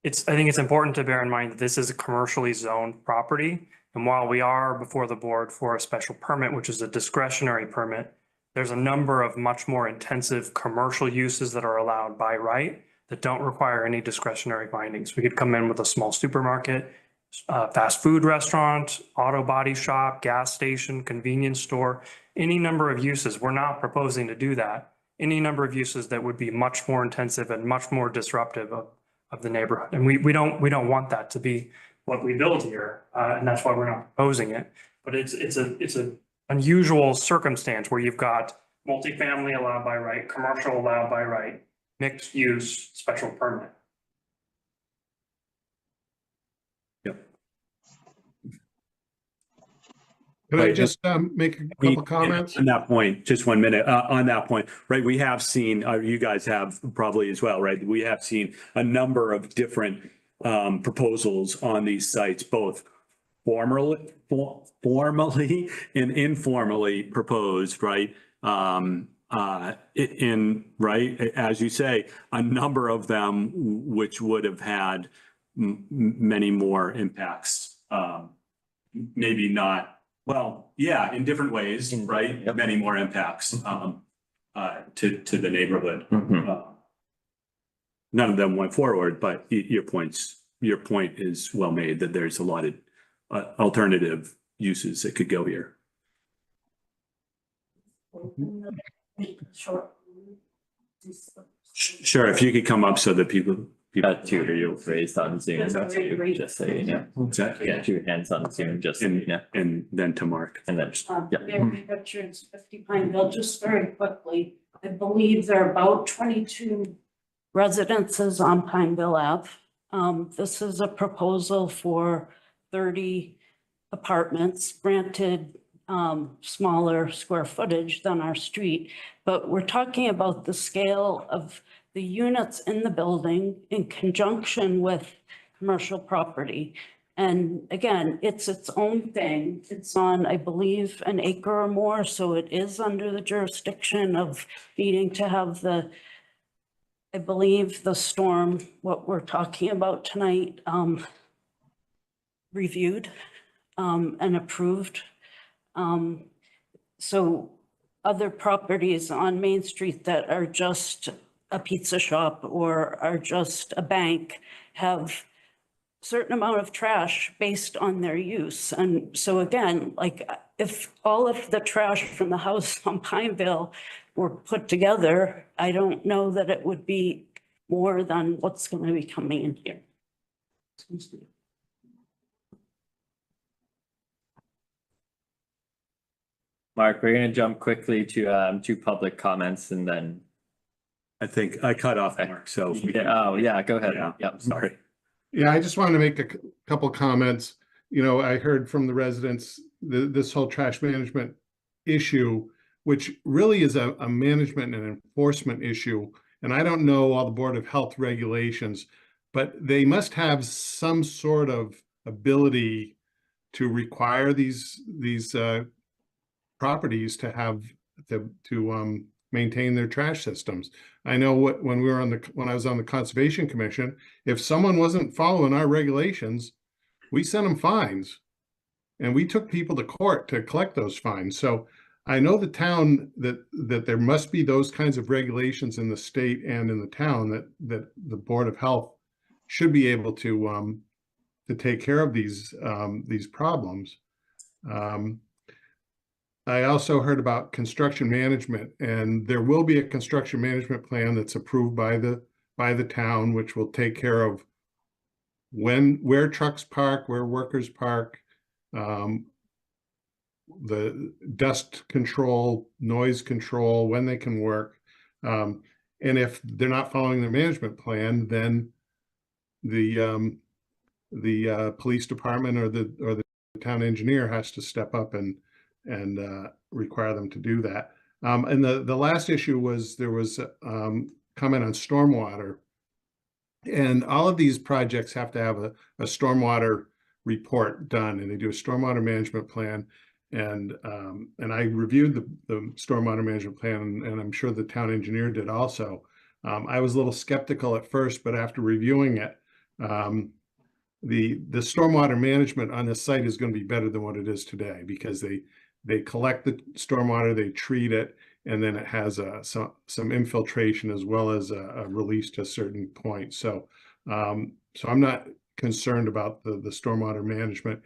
I think it's important to bear in mind that this is a commercially zoned property. And while we are before the board for a special permit, which is a discretionary permit, there's a number of much more intensive commercial uses that are allowed by right that don't require any discretionary findings. We could come in with a small supermarket, fast food restaurant, auto body shop, gas station, convenience store, any number of uses. We're not proposing to do that. Any number of uses that would be much more intensive and much more disruptive of the neighborhood. And we don't want that to be what we build here. And that's why we're not proposing it. But it's an unusual circumstance where you've got multifamily allowed by right, commercial allowed by right, mixed use, special permit. Could I just make a couple comments? On that point, just 1 minute, on that point, right, we have seen, you guys have probably as well, right? We have seen a number of different proposals on these sites, both formally and informally proposed, right? Right, as you say, a number of them which would have had many more impacts, maybe not. Well, yeah, in different ways, right? Yep. Many more impacts to the neighborhood. None of them went forward, but your point is well made, that there's a lot of alternative uses that could go here. Sure, if you could come up so that people people. Got two of you raised on Zoom, too, just so you know. Exactly. Yeah, two hands on Zoom, just so you know. And then to Mark. And then, yeah. Mary Richards, 50 Pineville, just very quickly. I believe there are about 22 residences on Pineville Ave. This is a proposal for 30 apartments, granted smaller square footage than our street, but we're talking about the scale of the units in the building in conjunction with commercial property. And again, it's its own thing. It's on, I believe, an acre or more, so it is under the jurisdiction of needing to have the, I believe, the storm, what we're talking about tonight, reviewed and approved. So other properties on Main Street that are just a pizza shop or are just a bank have certain amount of trash based on their use. And so again, like if all of the trash from the house on Pineville were put together, I don't know that it would be more than what's going to be coming in here. Mark, we're gonna jump quickly to public comments and then. I think I cut off Mark, so. Oh, yeah, go ahead. Yeah. Yep, sorry. Yeah, I just wanted to make a couple comments. You know, I heard from the residents, this whole trash management issue, which really is a management and enforcement issue. And I don't know all the Board of Health regulations, but they must have some sort of ability to require these properties to have to maintain their trash systems. I know when I was on the Conservation Commission, if someone wasn't following our regulations, we sent them fines, and we took people to court to collect those fines. So I know the town that there must be those kinds of regulations in the state and in the town that the Board of Health should be able to take care of these problems. I also heard about construction management, and there will be a construction management plan that's approved by the town, which will take care of where trucks park, where workers park, the dust control, noise control, when they can work. And if they're not following their management plan, then the police department or the town engineer has to step up and require them to do that. And the last issue was there was comment on stormwater, and all of these projects have to have a stormwater report done, and they do a stormwater management plan. And I reviewed the stormwater management plan, and I'm sure the town engineer did also. I was a little skeptical at first, but after reviewing it, the stormwater management on this site is going to be better than what it is today, because they collect the stormwater, they treat it, and then it has some infiltration as well as a release to a certain point. So I'm not concerned about the stormwater management.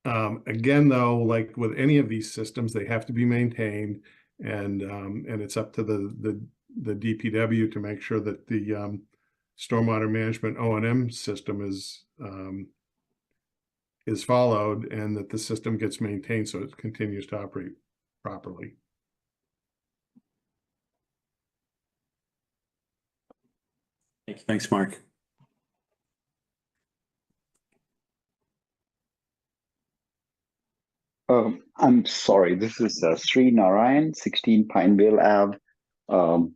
Again, though, like with any of these systems, they have to be maintained, and it's up to the DPW to make sure that the stormwater management O&M system is followed, and that the system gets maintained so it continues to operate properly. Thanks, Mark. I'm sorry, this is Sri Narayan, 16 Pinevale Ave.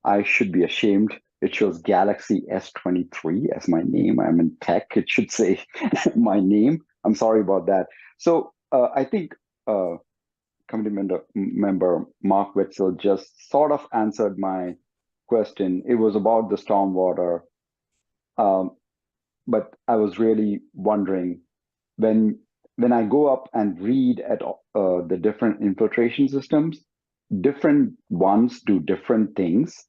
I should be ashamed. It shows Galaxy S23 as my name. I'm in tech. It should say my name. I'm sorry about that. So I think committee member Mark Wetzel just sort of answered my question. It was about the stormwater. But I was really wondering, when I go up and read at the different infiltration systems, different ones do different things.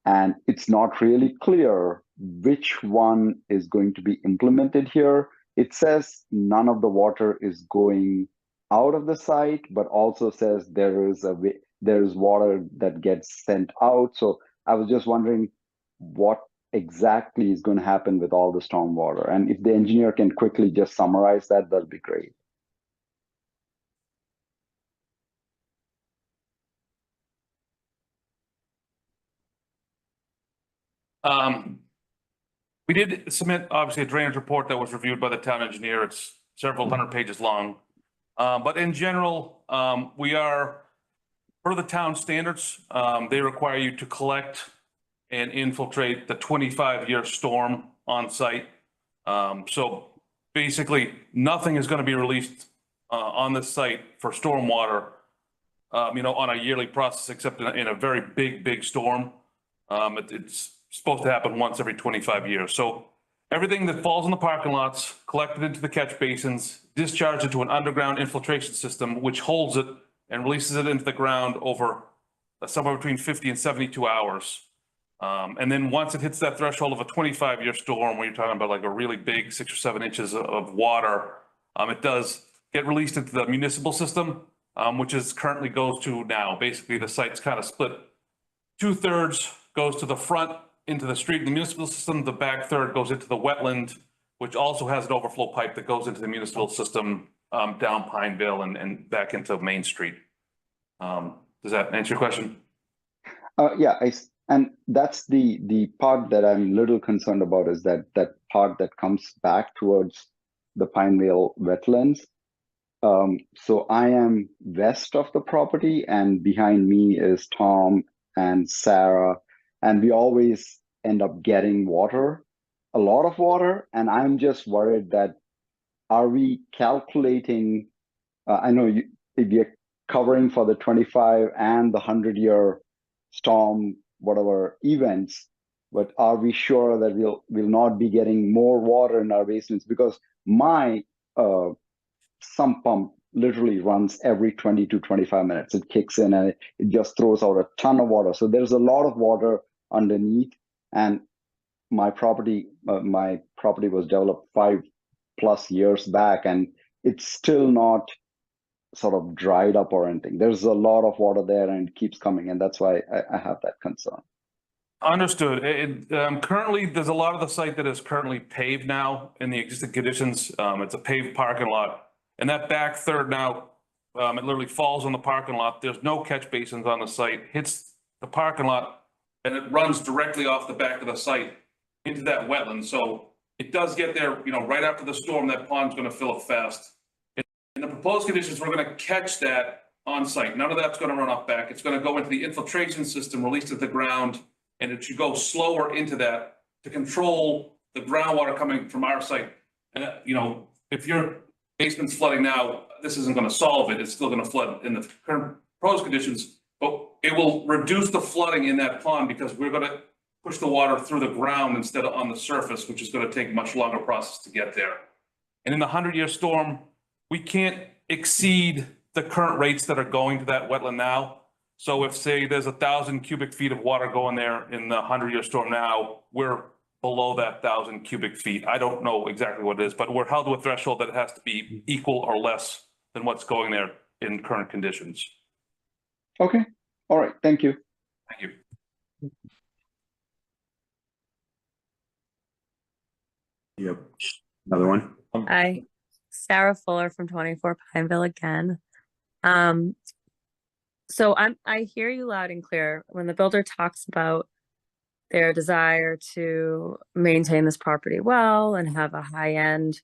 And it's not really clear which one is going to be implemented here. It says none of the water is going out of the site, but also says there is water that gets sent out. So I was just wondering what exactly is going to happen with all the stormwater? And if the engineer can quickly just summarize that, that'll be great. We did submit, obviously, a drainage report that was reviewed by the town engineer. It's several hundred pages long. But in general, we are, per the town standards, they require you to collect and infiltrate the 25-year storm on site. So basically, nothing is going to be released on this site for stormwater, on a yearly process, except in a very big storm. It's supposed to happen once every 25 years. So everything that falls in the parking lots, collected into the catch basins, discharged into an underground infiltration system, which holds it and releases it into the ground over somewhere between 50 and 72 hours. And then once it hits that threshold of a 25-year storm, where you're talking about like a really big 6 or 7 inches of water, it does get released into the municipal system, which is currently goes to now. Basically, the site's kind of split. 2/3 goes to the front into the street in the municipal system. The back third goes into the wetland, which also has an overflow pipe that goes into the municipal system down Pineville and back into Main Street. Does that answer your question? Yeah, and that's the part that I'm a little concerned about, is that part that comes back towards the Pineville wetlands. So I am west of the property, and behind me is Tom and Sarah, and we always end up getting water, a lot of water, and I'm just worried that, are we calculating, I know you're covering for the 25 and the 100-year storm, whatever events, but are we sure that we'll not be getting more water in our basements? Because my sump pump literally runs every 20 to 25 minutes. It kicks in and it just throws out a ton of water. So there's a lot of water underneath, and my property was developed 5+ years back, and it's still not sort of dried up or anything. There's a lot of water there, and it keeps coming, and that's why I have that concern. Understood. Currently, there's a lot of the site that is currently paved now in the existing conditions. It's a paved parking lot, and that back third now, it literally falls on the parking lot. There's no catch basins on the site, hits the parking lot, and it runs directly off the back of the site into that wetland. So it does get there, right after the storm. That pond's going to fill up fast. In the proposed conditions, we're going to catch that on site. None of that's going to run off back. It's going to go into the infiltration system, released to the ground, and it should go slower into that to control the groundwater coming from our site. And, if your basement's flooding now, this isn't going to solve it. It's still going to flood in the current proposed conditions, but it will reduce the flooding in that pond, because we're going to push the water through the ground instead of on the surface, which is going to take a much longer process to get there. And in the 100-year storm, we can't exceed the current rates that are going to that wetland now. So if, say, there's 1,000 cubic feet of water going there in the 100-year storm now, we're below that 1,000 cubic feet. I don't know exactly what it is, but we're held to a threshold that it has to be equal or less than what's going there in current conditions. Okay. All right. Thank you. Thank you. Yep. Another one. Hi, Sarah Fuller from 24 Pineville again. So I hear you loud and clear when the builder talks about their desire to maintain this property well and have a high-end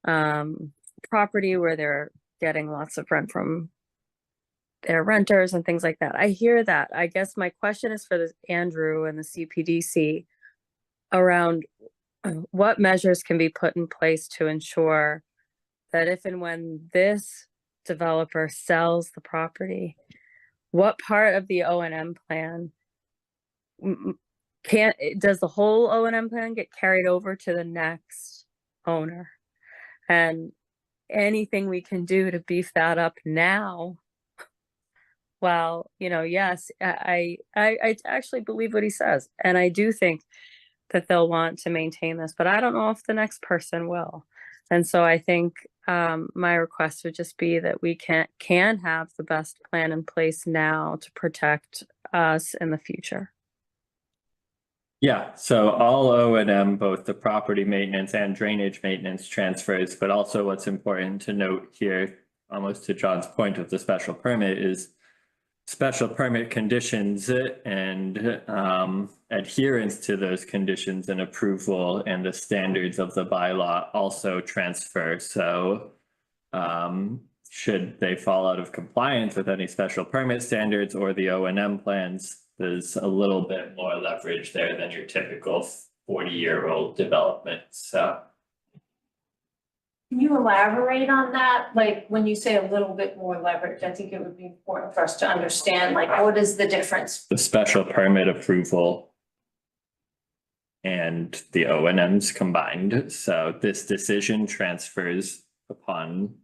property where they're getting lots of rent from their renters and things like that. I hear that. I guess my question is for Andrew and the CPDC around what measures can be put in place to ensure that if and when this developer sells the property, what part of the O&M plan does the whole O&M plan get carried over to the next owner? And anything we can do to beef that up now. Well, yes, I actually believe what he says, and I do think that they'll want to maintain this, but I don't know if the next person will. And so I think my request would just be that we can have the best plan in place now to protect us in the future. Yeah, so all O&M, both the property maintenance and drainage maintenance transfers, but also what's important to note here, almost to John's point of the special permit, is special permit conditions and adherence to those conditions and approval and the standards of the bylaw also transfer. So should they fall out of compliance with any special permit standards or the O&M plans, there's a little bit more leverage there than your typical 40-year-old development. So Can you elaborate on that? Like, when you say a little bit more leverage, I think it would be important for us to understand, like, what is the difference? the special permit approval and the O&Ms combined. So this decision transfers upon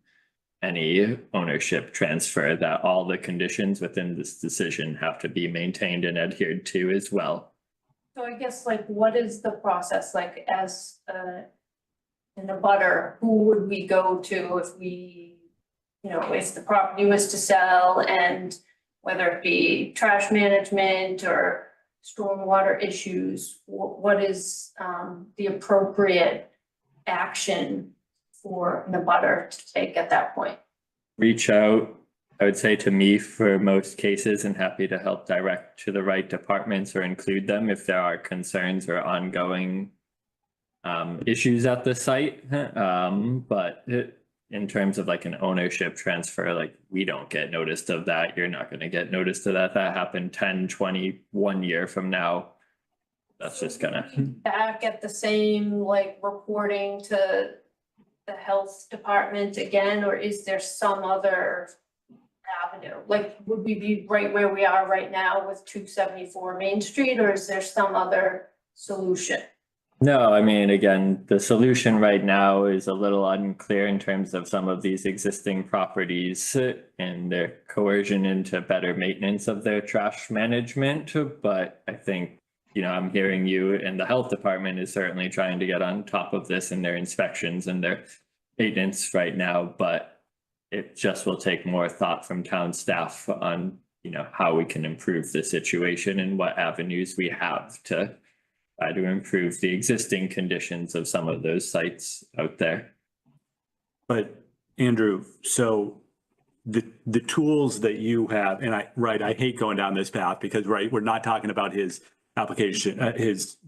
any ownership transfer, that all the conditions within this decision have to be maintained and adhered to as well. So I guess, like, what is the process, like, as in the butter, who would we go to if we, you know, if the property was to sell, and whether it be trash management or stormwater issues, what is the appropriate action for the butter to take at that point? Reach out, I would say, to me for most cases, and happy to help direct to the right departments or include them if there are concerns or ongoing issues at the site. But in terms of like an ownership transfer, like we don't get noticed of that. You're not going to get noticed of that. That happened 10, 20, 1 year from now. That's just gonna. Back at the same, like, reporting to the health department again, or is there some other avenue? Like, would we be right where we are right now with 274 Main Street, or is there some other solution? No, I mean, again, the solution right now is a little unclear in terms of some of these existing properties and their coercion into better maintenance of their trash management. But I think, you know, I'm hearing you, and the health department is certainly trying to get on top of this in their inspections and their maintenance right now, but it just will take more thought from town staff on, you know, how we can improve the situation and what avenues we have to try to improve the existing conditions of some of those sites out there. But Andrew, so the tools that you have, and I hate going down this path because, we're not talking about his application, his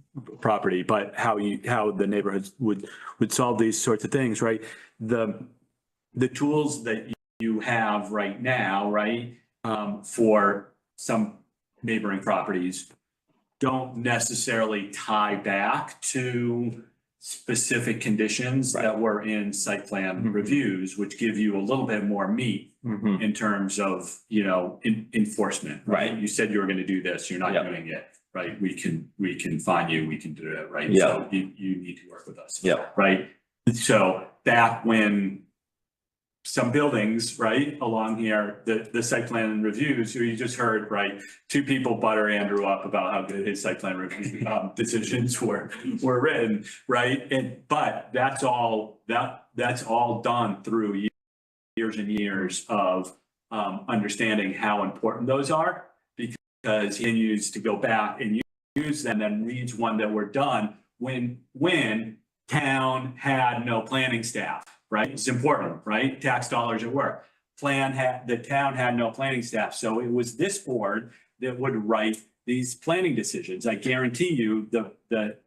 property, but how the neighborhoods would solve these sorts of things, right? The tools that you have right now, right, for some neighboring properties don't necessarily tie back to specific conditions that were in site plan reviews, which give you a little bit more meat in terms of, you know, enforcement, right? You said you were going to do this, you're not doing it, right? We can find you, we can do it, right? So you need to work with us, right? So back when some buildings, right, along here, the site plan reviews, you just heard, right, two people butter Andrew up about how good his site plan review decisions were written, right? But that's all done through years and years of understanding how important those are, because he continues to go back and use them, and reads one that were done when town had no planning staff. Right, it's important, right? Tax dollars at work. The town had no planning staff, so it was this board that would write these planning decisions. I guarantee you, the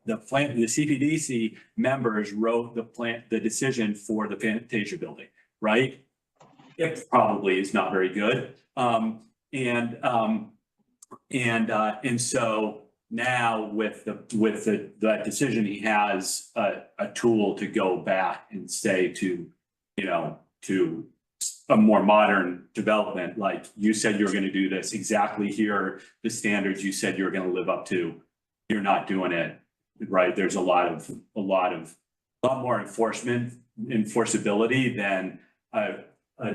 Cpdc members wrote the decision for the Fantasia building, right? It probably is not very good, and so now with that decision, he has a tool to go back and say to, you know, to a more modern development, like you said you're going to do this exactly, here the standards you said you're going to live up to, you're not doing it, right? There's a lot more enforceability than a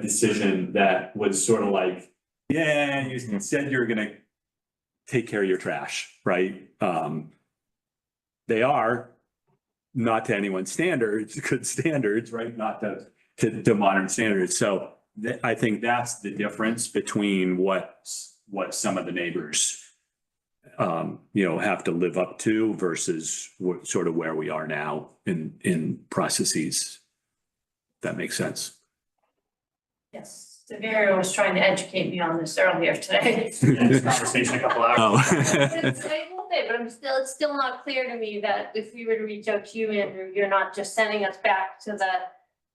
decision that was sort of like, yeah, you said you're going to take care of your trash, right? They are not to anyone's standards, good standards, right? Not to modern standards. So I think that's the difference between what some of the neighbors have to live up to versus sort of where we are now in processes. That makes sense. Yes, Severio was trying to educate me on this earlier today. Conversation a couple hours. Oh. But it's still not clear to me that if we were to reach out to you, Andrew, you're not just sending us back to the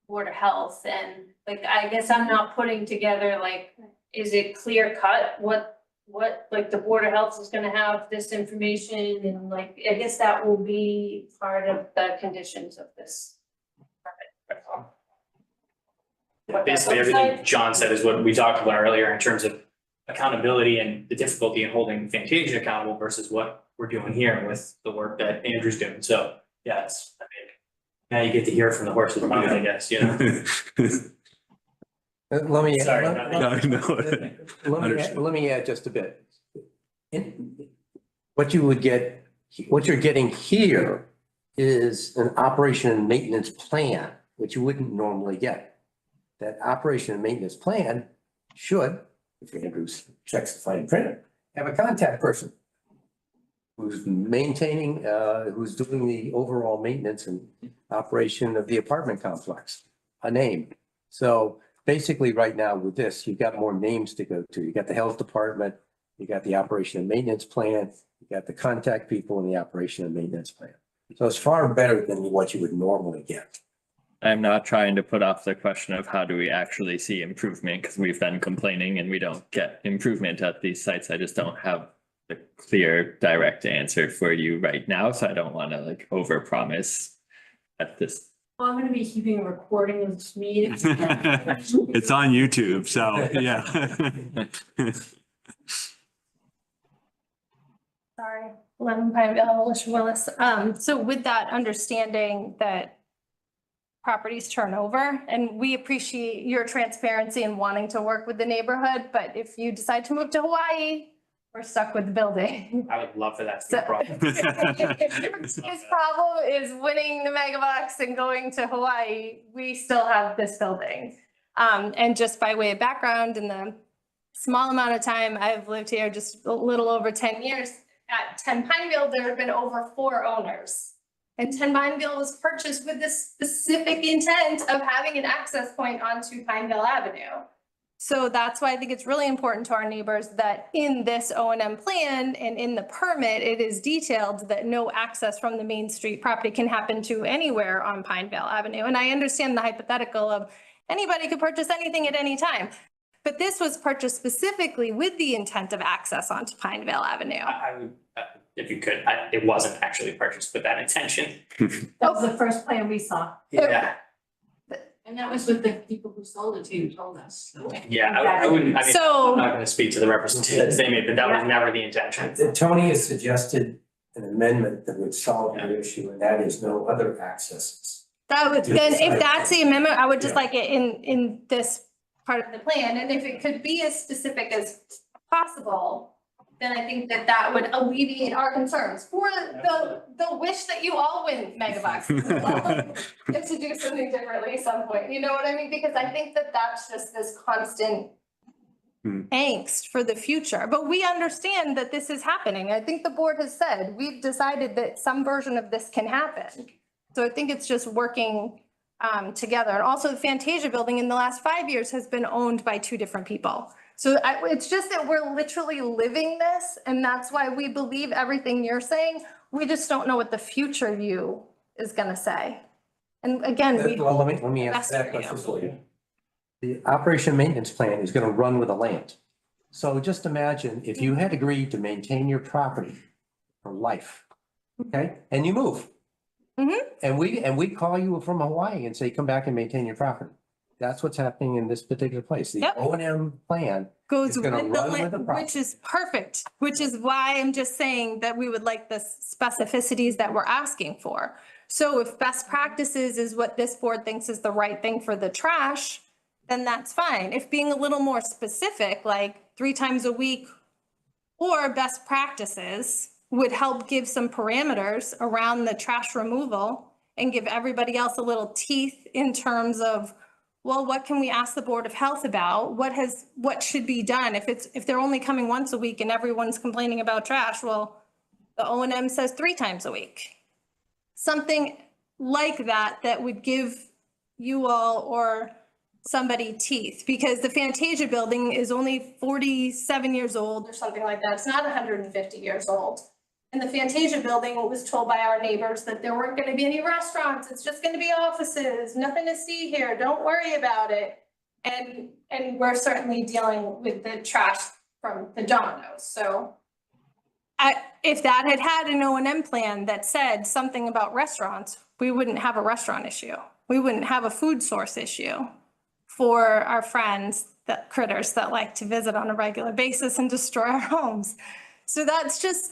Board of Health. And like, I guess I'm not putting together, like, is it clear cut what like the Board of Health is gonna have this information, and like, I guess that will be part of the conditions of this. Basically, everything John said is what we talked about earlier in terms of accountability and the difficulty in holding Fantasia accountable versus what we're doing here with the work that Andrew's doing. So yeah, I mean, now you get to hear from the horse's mouth, I guess, you know. Let me, Sorry. let me add just a bit. What you're getting here is an operation and maintenance plan, which you wouldn't normally get. That operation and maintenance plan should, if Andrew checks the fine print, have a contact person who's maintaining, who's doing the overall maintenance and operation of the apartment complex, a name. So basically right now with this, you've got more names to go to. You got the health department, you got the operation and maintenance plan, you got the contact people in the operation and maintenance plan. So it's far better than what you would normally get. I'm not trying to put off the question of how do we actually see improvement, because we've been complaining and we don't get improvement at these sites. I just don't have the clear, direct answer for you right now. So I don't want to like overpromise at this. Well, I'm gonna be keeping a recording of this meeting. It's on YouTube, so yeah. Sorry, 11 Pineville, Alicia Willis. So with that understanding that properties turn over, and we appreciate your transparency and wanting to work with the neighborhood, but if you decide to move to Hawaii, we're stuck with the building. I would love for that to be a problem. His problem is winning the mega bucks and going to Hawaii. We still have this building. And just by way of background, in the small amount of time I've lived here, just a little over 10 years, at 10 Pineville, there have been over 4 owners. And 10 Pineville was purchased with this specific intent of having an access point onto Pineville Avenue. So that's why I think it's really important to our neighbors that in this O&M plan and in the permit, it is detailed that no access from the Main Street property can happen to anywhere on Pineville Avenue. And I understand the hypothetical of anybody could purchase anything at any time. But this was purchased specifically with the intent of access onto Pineville Avenue. I would, if you could, it wasn't actually purchased with that intention. That was the first plan we saw. Yeah. And that was what the people who sold it to you told us. Yeah, I wouldn't, I mean, So- I'm not gonna speak to the representatives they made, but that was never the intention. Tony has suggested an amendment that would solve the issue, and that is no other accesses. That would, then if that's the amendment, I would just like it in this part of the plan. And if it could be as specific as possible, then I think that would alleviate our concerns for the wish that you all win megabucks. And to do something differently at some point, you know what I mean? Because I think that that's just this constant angst for the future. But we understand that this is happening. I think the board has said, we've decided that some version of this can happen. So I think it's just working together. And also the Fantasia building in the last 5 years has been owned by 2 different people. So it's just that we're literally living this, and that's why we believe everything you're saying. We just don't know what the future you is gonna say. And again, Well, let me answer that question for you. The operation maintenance plan is gonna run with the land. So just imagine if you had agreed to maintain your property for life, okay, and you move. And we call you from Hawaii and say, come back and maintain your property. That's what's happening in this particular place. The O&M plan goes is gonna with the run with the land, property. which is perfect, which is why I'm just saying that we would like the specificities that we're asking for. So if best practices is what this board thinks is the right thing for the trash, then that's fine. If being a little more specific, like 3 times a week or best practices would help give some parameters around the trash removal and give everybody else a little teeth in terms of well, what can we ask the Board of Health about? What should be done? If they're only coming once a week and everyone's complaining about trash, well, the O&M says 3 times a week. Something like that would give you all or somebody teeth, because the Fantasia building is only 47 years old or something like that. It's not 150 years old. And the Fantasia building was told by our neighbors that there weren't going to be any restaurants. It's just going to be offices, nothing to see here. Don't worry about it. And we're certainly dealing with the trash from the Domino's. So if that had had an O&M plan that said something about restaurants, we wouldn't have a restaurant issue. We wouldn't have a food source issue for our friends, the critters that like to visit on a regular basis and destroy our homes. So that's just,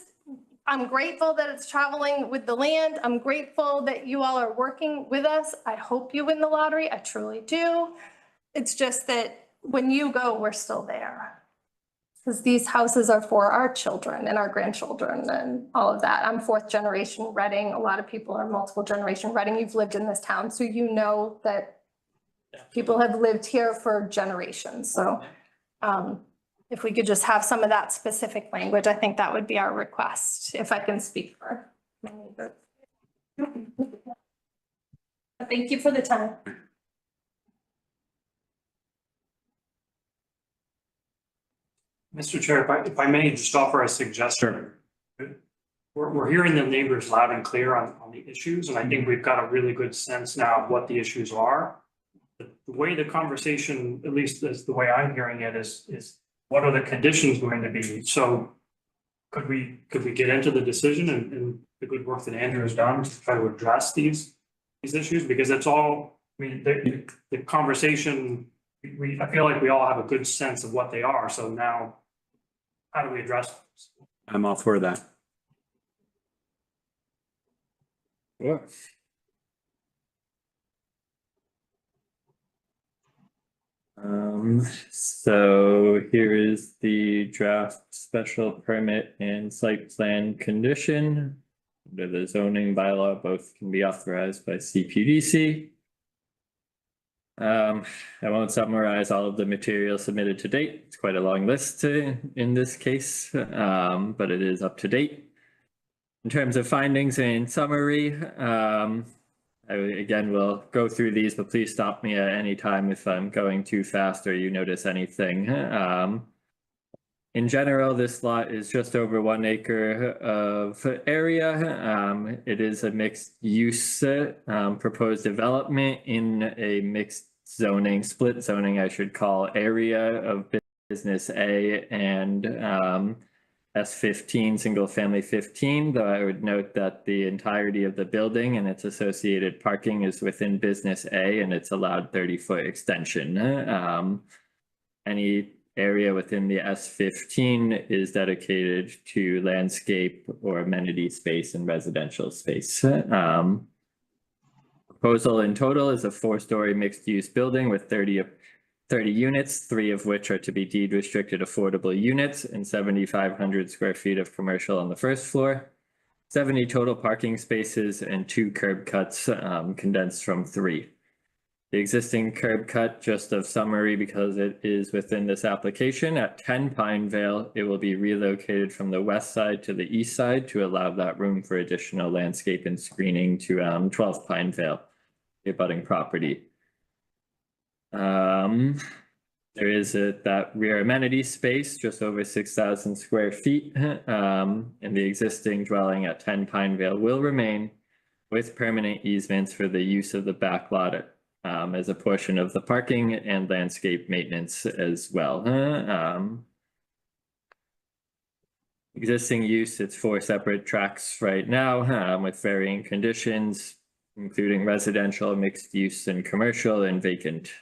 I'm grateful that it's traveling with the land. I'm grateful that you all are working with us. I hope you win the lottery. I truly do. It's just that when you go, we're still there. Because these houses are for our children and our grandchildren and all of that. I'm 4th generation Reading. A lot of people are multiple generation Reading. You've lived in this town, so you know that people have lived here for generations. So if we could just have some of that specific language, I think that would be our request, if I can speak for my neighbor. Thank you for the time. Mr. Chair, if I may just offer a suggestion. We're hearing the neighbors loud and clear on the issues, and I think we've got a really good sense now of what the issues are. The way the conversation, at least as the way I'm hearing it, is what are the conditions going to be? So could we get into the decision and the good work that Andrew has done to try to address these issues? Because it's all, I mean, the conversation, I feel like we all have a good sense of what they are. So now, how do we address this? I'm all for that. Sure. So here is the draft special permit and site plan condition. Under the zoning bylaw, both can be authorized by CPDC. I won't summarize all of the material submitted to date. It's quite a long list in this case, but it is up to date. In terms of findings and summary, I again will go through these, but please stop me at any time if I'm going too fast or you notice anything. In general, this lot is just over 1 acre of area. It is a mixed use proposed development in a mixed zoning, split zoning, I should call, area of business A and S15, single family 15, though I would note that the entirety of the building and its associated parking is within business A and it's allowed 30-foot extension. Any area within the S15 is dedicated to landscape or amenity space and residential space. Proposal in total is a 4-story mixed-use building with 30 units, 3 of which are to be deed restricted affordable units and 7,500 square feet of commercial on the first floor, 70 total parking spaces and 2 curb cuts condensed from 3. The existing curb cut, just of summary because it is within this application, at 10 Pinevale, it will be relocated from the west side to the east side to allow that room for additional landscape and screening to 12 Pinevale, the abutting property. There is that rear amenity space, just over 6,000 square feet, and the existing dwelling at 10 Pinevale will remain with permanent easements for the use of the back lot as a portion of the parking and landscape maintenance as well. Existing use, it's 4 separate tracks right now with varying conditions, including residential, mixed use, and commercial, and vacant.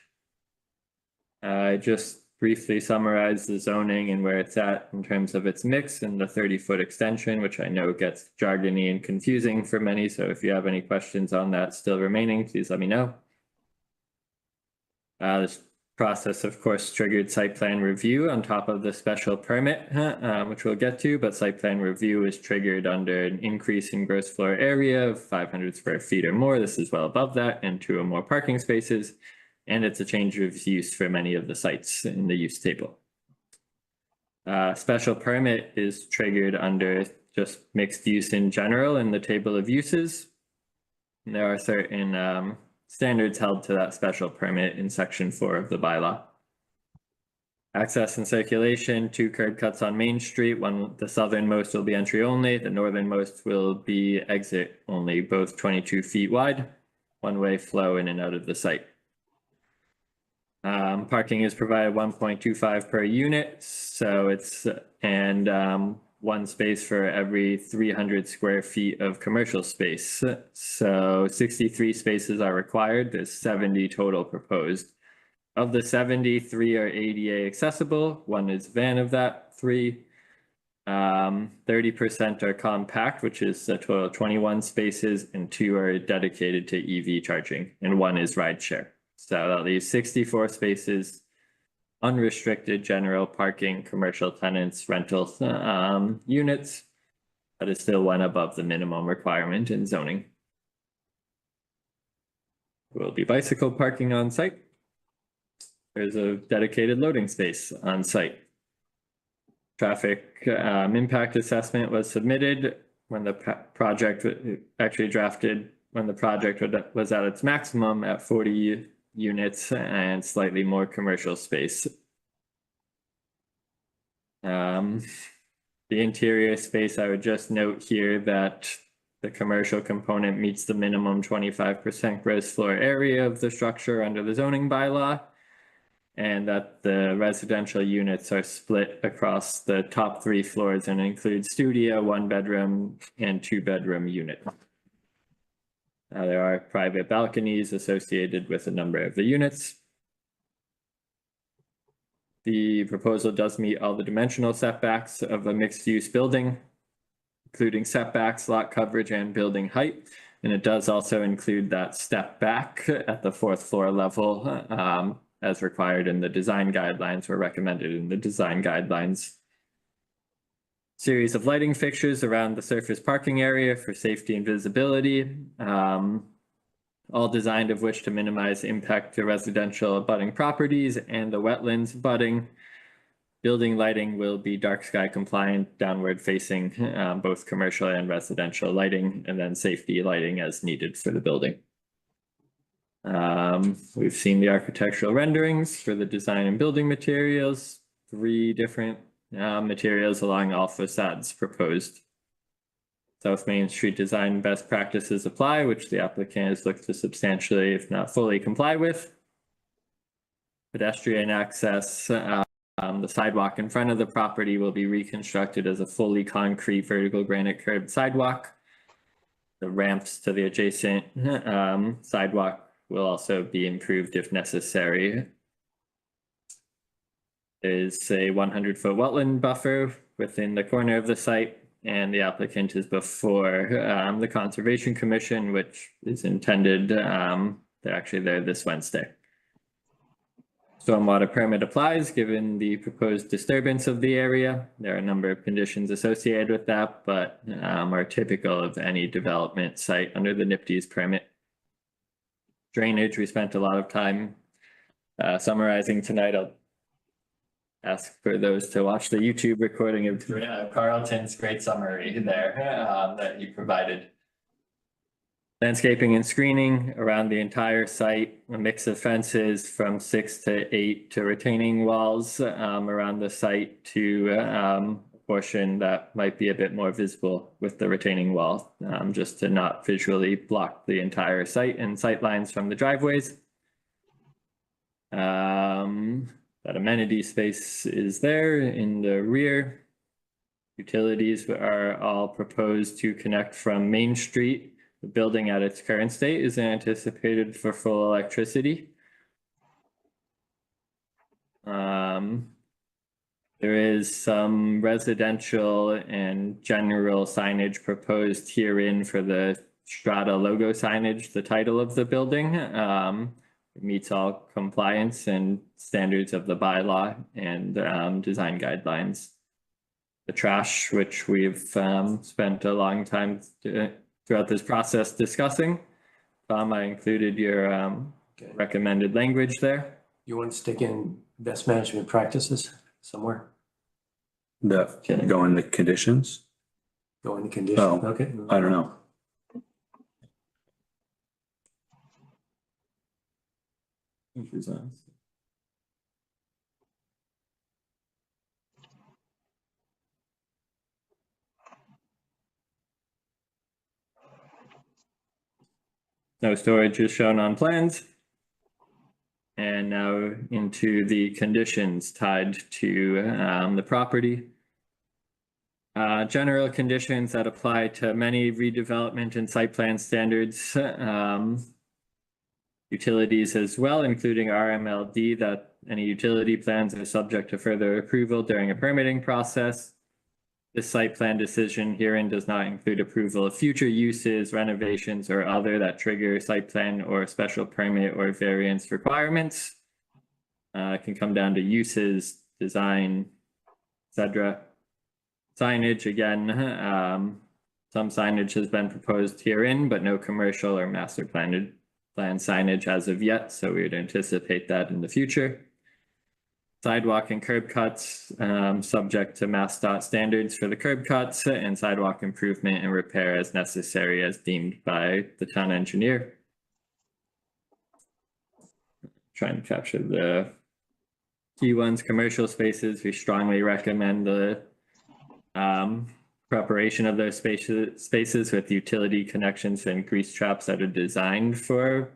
I just briefly summarize the zoning and where it's at in terms of its mix and the 30-foot extension, which I know gets jargony and confusing for many. So if you have any questions on that still remaining, please let me know. This process, of course, triggered site plan review on top of the special permit, which we'll get to, but site plan review is triggered under an increase in gross floor area of 500 square feet or more. This is well above that, and 2 or more parking spaces. and it's a change of use for many of the sites in the use table. Special permit is triggered under just mixed use in general in the table of uses. And there are certain standards held to that special permit in section 4 of the bylaw. Access and circulation, 2 curb cuts on Main Street. The southernmost will be entry only, the northernmost will be exit only, both 22 feet wide, one-way flow in and out of the site. Parking is provided 1.25 per unit, so it's, and 1 space for every 300 square feet of commercial space. So 63 spaces are required, there's 70 total proposed. Of the 70, 3 are ADA accessible, 1 is van of that 3. 30% are compact, which is a total of 21 spaces, and 2 are dedicated to EV charging, and 1 is rideshare. So that leaves 64 spaces, unrestricted general parking, commercial tenants, rental units. That is still 1 above the minimum requirement in zoning. Will be bicycle parking on site. There's a dedicated loading space on site. Traffic impact assessment was submitted when the project actually drafted when the project was at its maximum at 40 units and slightly more commercial space. The interior space, I would just note here that the commercial component meets the minimum 25% gross floor area of the structure under the zoning bylaw, and that the residential units are split across the top 3 floors and include studio, 1-bedroom, and 2-bedroom units. There are private balconies associated with a number of the units. The proposal does meet all the dimensional setbacks of a mixed-use building, including setbacks, lot coverage, and building height. And it does also include that step back at the 4th floor level, as required in the design guidelines, or recommended in the design guidelines. Series of lighting fixtures around the surface parking area for safety and visibility, all designed of which to minimize impact to residential abutting properties and the wetlands abutting. Building lighting will be dark sky compliant, downward facing, both commercial and residential lighting, and then safety lighting as needed for the building. We've seen the architectural renderings for the design and building materials, 3 different materials along all facades proposed. South Main Street design best practices apply, which the applicant has looked to substantially, if not fully, comply with. Pedestrian access, the sidewalk in front of the property will be reconstructed as a fully concrete vertical granite curbed sidewalk. The ramps to the adjacent sidewalk will also be improved if necessary. There's a 100-foot wetland buffer within the corner of the site, and the applicant is before the Conservation Commission, which is intended, they're actually there this Wednesday. Stormwater permit applies given the proposed disturbance of the area. There are a number of conditions associated with that, but are typical of any development site under the NIPD's permit. Drainage, we spent a lot of time summarizing tonight. I'll ask for those to watch the YouTube recording of Carlton's great summary there that he provided. Landscaping and screening around the entire site, a mix of fences from 6 to 8 to retaining walls around the site to a portion that might be a bit more visible with the retaining wall, just to not visually block the entire site and sight lines from the driveways. That amenity space is there in the rear. Utilities are all proposed to connect from Main Street. The building at its current state is anticipated for full electricity. There is some residential and general signage proposed herein for the Strata logo signage, the title of the building. It meets all compliance and standards of the bylaw and design guidelines. The trash, which we've spent a long time throughout this process discussing. I included your recommended language there. You want to stick in best management practices somewhere? Go in the conditions? Go in the conditions, Oh, okay. I don't know. No storage is shown on plans. And now into the conditions tied to the property. General conditions that apply to many redevelopment and site plan standards. Utilities as well, including RMLD, that any utility plans are subject to further approval during a permitting process. This site plan decision herein does not include approval of future uses, renovations, or other that trigger site plan or special permit or variance requirements. It can come down to uses, design, etc. Signage, again, some signage has been proposed herein, but no commercial or master plan signage as of yet, so we would anticipate that in the future. Sidewalk and curb cuts, subject to MassDOT standards for the curb cuts, and sidewalk improvement and repair as necessary as deemed by the town engineer. Trying to capture the key ones. Commercial spaces, we strongly recommend the preparation of those spaces with utility connections and grease traps that are designed for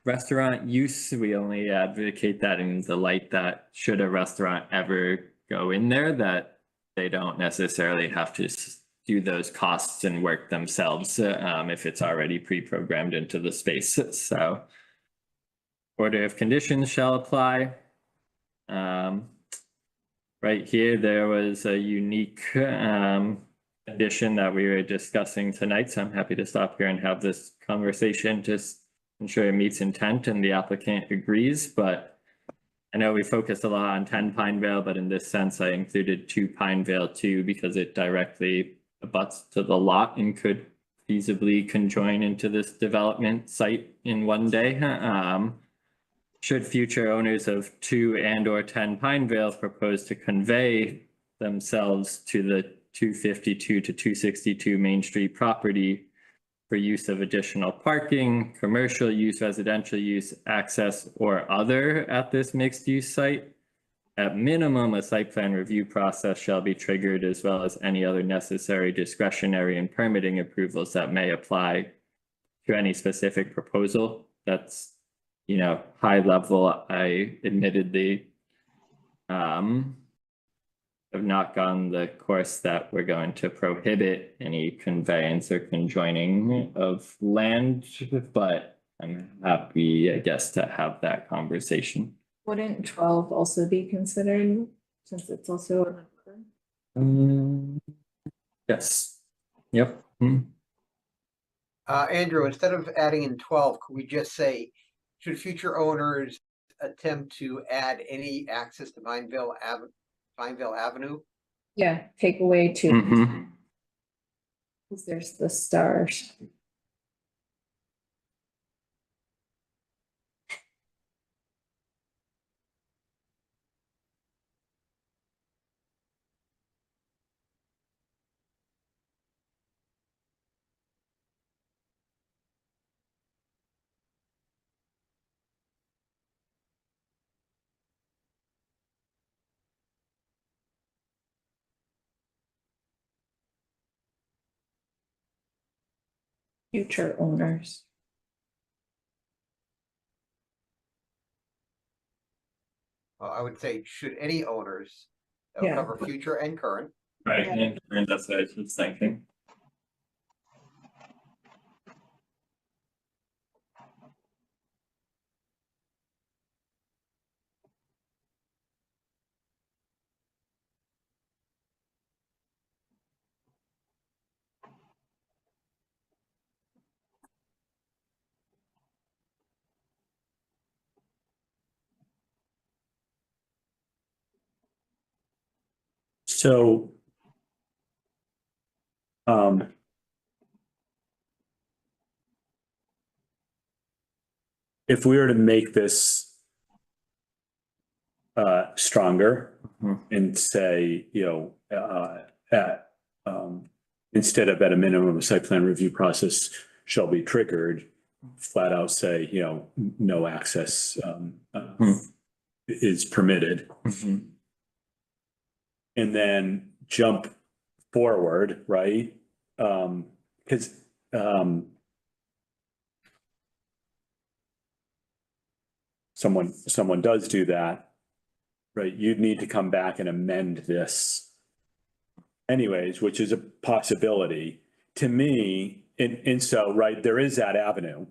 restaurant use. We only advocate that in the light that should a restaurant ever go in there, that they don't necessarily have to do those costs and work themselves if it's already pre-programmed into the space. So order of conditions shall apply. Right here, there was a unique condition that we were discussing tonight, so I'm happy to stop here and have this conversation, just ensure it meets intent and the applicant agrees. But I know we focused a lot on 10 Pinevale, but in this sense, I included 2 Pinevale too, because it directly abuts to the lot and could feasibly conjoin into this development site in one day. Should future owners of 2 and/or 10 Pinevale propose to convey themselves to the 252 to 262 Main Street property for use of additional parking, commercial use, residential use, access, or other at this mixed-use site, at minimum, a site plan review process shall be triggered, as well as any other necessary discretionary and permitting approvals that may apply to any specific proposal. That's, you know, high level. I admittedly have not gone the course that we're going to prohibit any conveyance or conjoining of land, but I'm happy, I guess, to have that conversation. Wouldn't 12 also be considered, since it's also Yes. Yep. Andrew, instead of adding in 12, could we just say, should future owners attempt to add any access to Pinevale Avenue? Yeah, take away 2. Mm-hmm. Because there's the stars. Future owners. I would say, should any owners, that would Yeah. cover future and current. Right, and that's what I was thinking. So if we were to make this stronger and say, instead of at a minimum, a site plan review process shall be triggered, flat out say, no access is permitted. And then jump forward, right? Because someone does do that, right? You'd need to come back and amend this anyways, which is a possibility to me. And so, right, there is that avenue.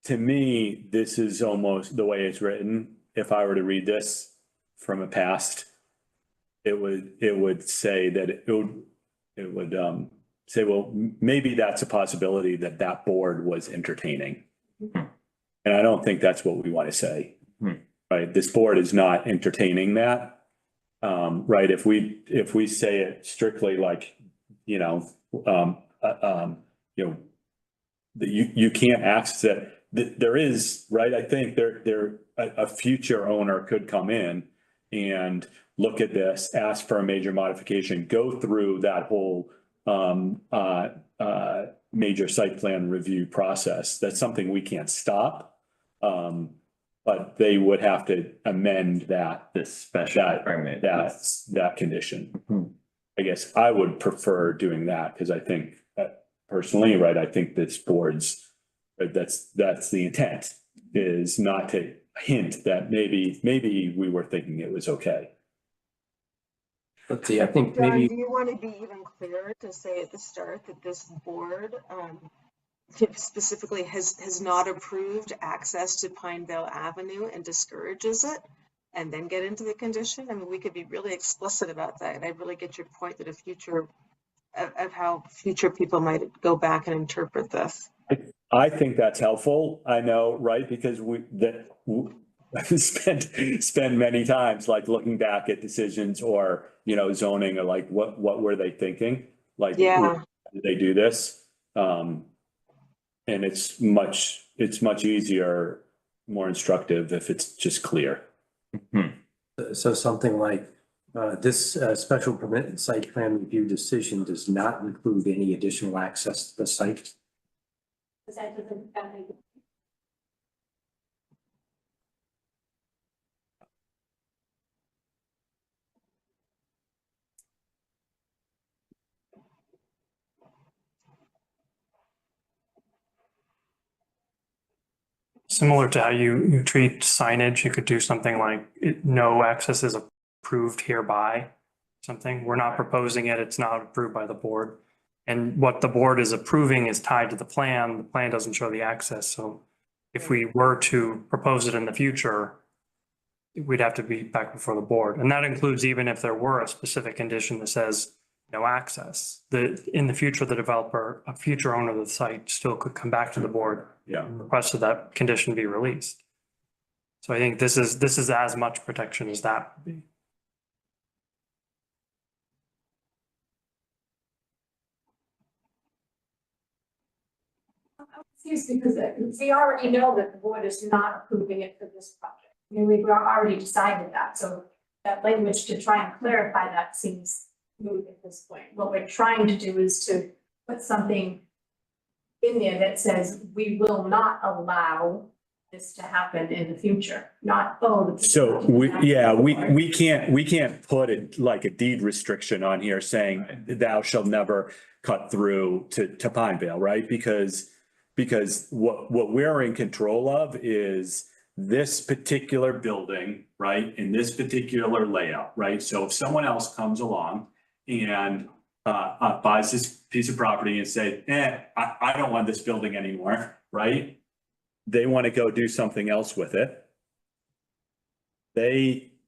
To me, this is almost the way it's written. If I were to read this from a past, it would say that it would say, well, maybe that's a possibility that board was entertaining. And I don't think that's what we want to say, right? This board is not entertaining that, right? If we say it strictly like, you can't access it. There is, right? I think a future owner could come in and look at this, ask for a major modification, go through that whole major site plan review process. That's something we can't stop. But they would have to amend that condition. I guess I would prefer doing that because I think personally, right, I think this board's, that's the intent, is not to hint that maybe we were thinking it was okay. Let's see, I think John, maybe. do you want to be even clearer to say at the start that this board specifically has not approved access to Pinevale Avenue and discourages it, and then get into the condition? I mean, we could be really explicit about that. And I really get your point that of how future people might go back and interpret this. I think that's helpful. I know, right? Because we spend many times like looking back at decisions or, zoning, or like what were they thinking? Like, yeah, did they do this? And it's much easier, more instructive if it's just clear. So something like this special permit and site plan review decision does not include any additional access to the site. Similar to how you treat signage, you could do something like no access is approved hereby. Something, we're not proposing it, it's not approved by the board. And what the board is approving is tied to the plan doesn't show the access. So if we were to propose it in the future, we'd have to be back before the board. And that includes even if there were a specific condition that says no access, in the future, the developer, a future owner of the site still could come back to the board. And request that that condition be released. So I think this is as much protection as that would be. Because we already know that the board is not approving it for this project. I mean, we've already decided that, so that language to try and clarify that seems moot at this point. What we're trying to do is to put something in there that says we will not allow this to happen in the future, not, oh. So we can't put it like a deed restriction on here saying thou shall never cut through to Pinevale, right? Because what we're in control of is this particular building, right? In this particular layout, right? So if someone else comes along and buys this piece of property and say, I don't want this building anymore, right? They want to go do something else with it.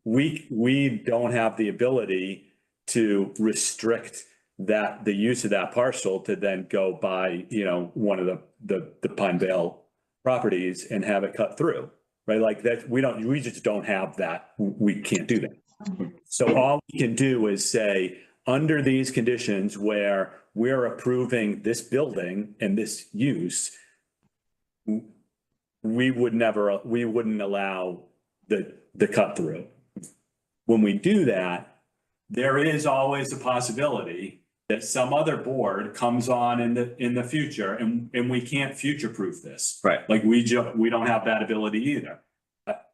We don't have the ability to restrict the use of that parcel to then go buy, one of the Pinevale properties and have it cut through, right? Like that, we just don't have that. We can't do that. So all we can do is say, under these conditions where we're approving this building and this use, we wouldn't allow the cut through. When we do that, there is always a possibility that some other board comes on in the future, and we can't future-proof this. Right. Like we don't have that ability either,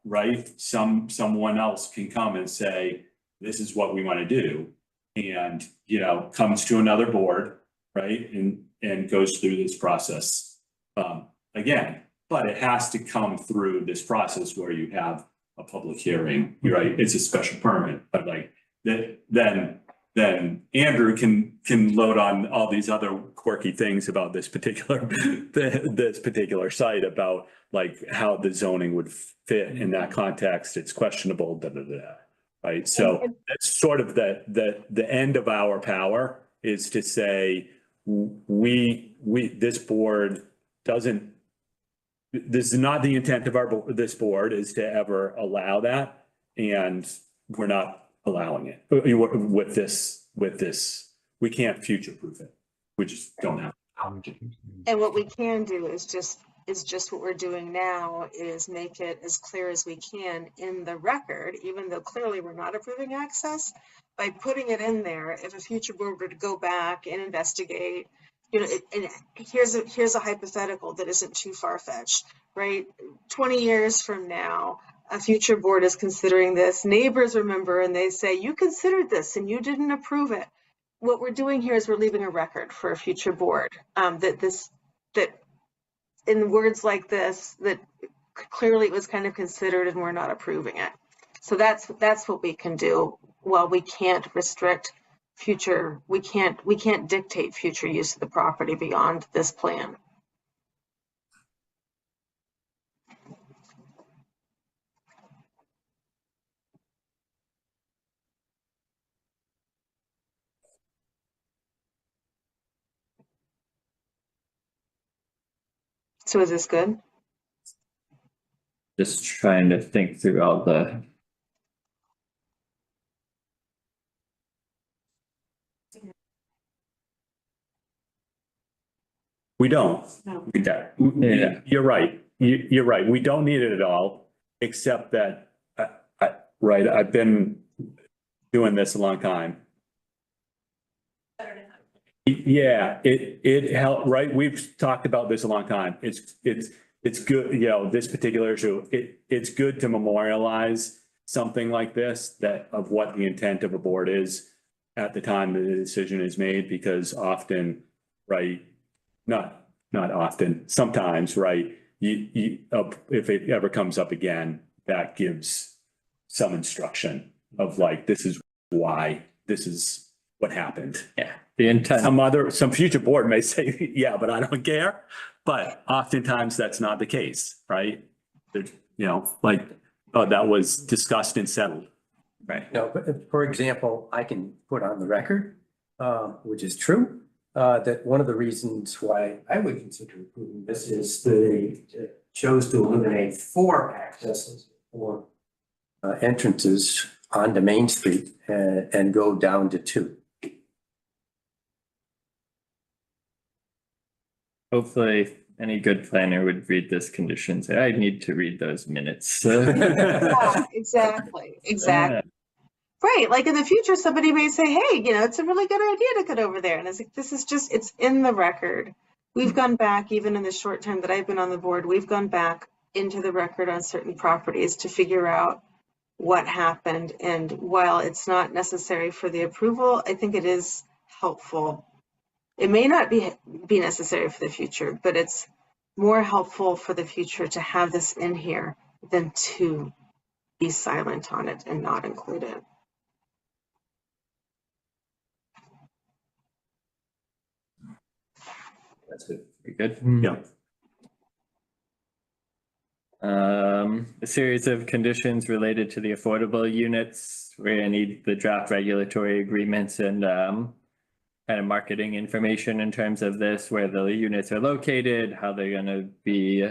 right? Someone else can come and say, this is what we want to do, and, you know, comes to another board, right? And goes through this process again, but it has to come through this process where you have a public hearing, right? It's a special permit, but like then Andrew can load on all these other quirky things about this particular site, about like how the zoning would fit in that context. It's questionable, right? So that's sort of the end of our power, is to say this board doesn't. This is not the intent of this board, is to ever allow that, and we're not allowing it with this. We can't future-proof it. We just don't have. And what we can do is just what we're doing now, is make it as clear as we can in the record, even though clearly we're not approving access, by putting it in there. If a future board were to go back and investigate, you know, and here's a hypothetical that isn't too far-fetched, right? 20 years from now, a future board is considering this. Neighbors remember, and they say, you considered this and you didn't approve it. What we're doing here is we're leaving a record for a future board, that in words like this, that clearly it was kind of considered and we're not approving it. So that's what we can do. While we can't restrict future, we can't dictate future use of the property beyond this plan. So is this good? Just trying to think through all the. We don't. No. We don't. Yeah. You're right. You're right. We don't need it at all, except that, right, I've been doing this a long time. Yeah, it helped, right? We've talked about this a long time. It's good, you know, this particular issue, it's good to memorialize something like this, that of what the intent of a board is at the time the decision is made, because often, right, not often, sometimes, right, if it ever comes up again, that gives some instruction of like, this is why, this is what happened. Yeah, the intent. Some future board may say, yeah, but I don't care. But oftentimes that's not the case, right? You know, like, oh, that was discussed and settled. Right. No, but for example, I can put on the record, which is true, that one of the reasons why I would consider approving this is they chose to eliminate 4 accesses or entrances onto Main Street and go down to 2. Hopefully, any good planner would read this condition, say, I need to read those minutes. Yeah, exactly. Yeah. Right, like in the future, somebody may say, hey, you know, it's a really good idea to cut over there. And it's like, this is just, it's in the record. We've gone back, even in the short time that I've been on the board, we've gone back into the record on certain properties to figure out what happened. And while it's not necessary for the approval, I think it is helpful. It may not be necessary for the future, but it's more helpful for the future to have this in here than to be silent on it and not include it. That's good. Pretty good. Yeah. A series of conditions related to the affordable units. We're gonna need the draft regulatory agreements and kind of marketing information in terms of this, where the units are located, how they're gonna be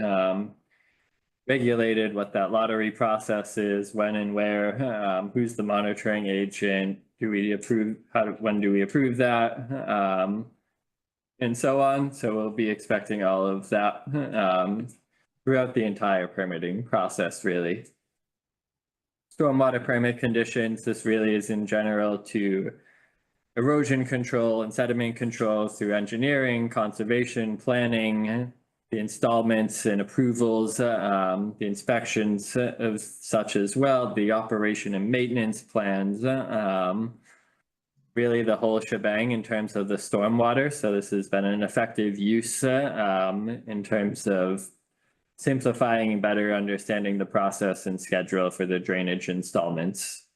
regulated, what that lottery process is, when and where, who's the monitoring agent, do we approve, when do we approve that, and so on. So we'll be expecting all of that. throughout the entire permitting process, really. Stormwater permit conditions, this really is in general to erosion control and sediment control through engineering, conservation, planning, the installments and approvals, the inspections of such as well, the operation and maintenance plans, really the whole shebang in terms of the stormwater. So this has been an effective use in terms of simplifying and better understanding the process and schedule for the drainage installments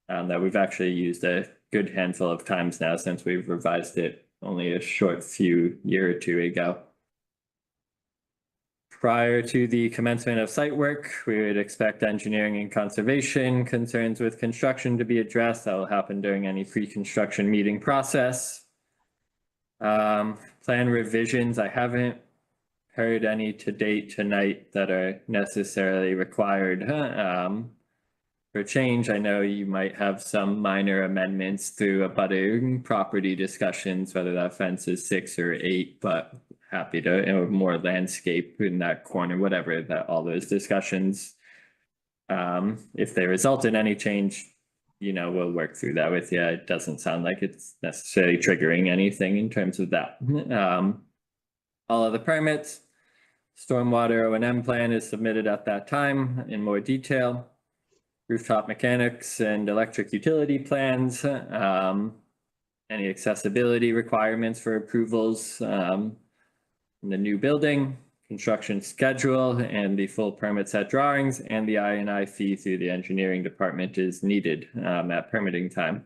that we've actually used a good handful of times now since we've revised it only a short year or two ago. Prior to the commencement of site work, we would expect engineering and conservation concerns with construction to be addressed. That will happen during any pre-construction meeting process. Plan revisions, I haven't heard any to date tonight that are necessarily required for change. I know you might have some minor amendments through abutting property discussions, whether that fence is 6 or 8, but happy to, more landscape in that corner, whatever, that all those discussions, if they result in any change, we'll work through that with you. It doesn't sound like it's necessarily triggering anything in terms of that. All of the permits, stormwater O&M plan is submitted at that time in more detail. Rooftop mechanics and electric utility plans, any accessibility requirements for approvals in the new building, construction schedule, and the full permit set drawings, and the I&I fee through the engineering department is needed at permitting time.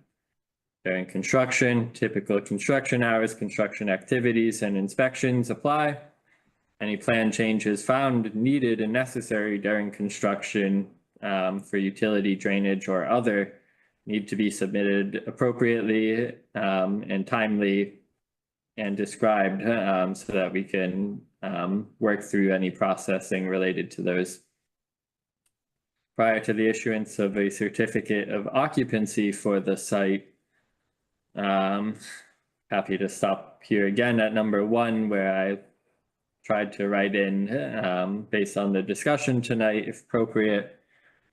During construction, typical construction hours, construction activities, and inspections apply. Any plan changes found needed and necessary during construction for utility, drainage, or other need to be submitted appropriately and timely and described so that we can work through any processing related to those. Prior to the issuance of a certificate of occupancy for the site, happy to stop here again at number 1, where I tried to write in based on the discussion tonight, if appropriate,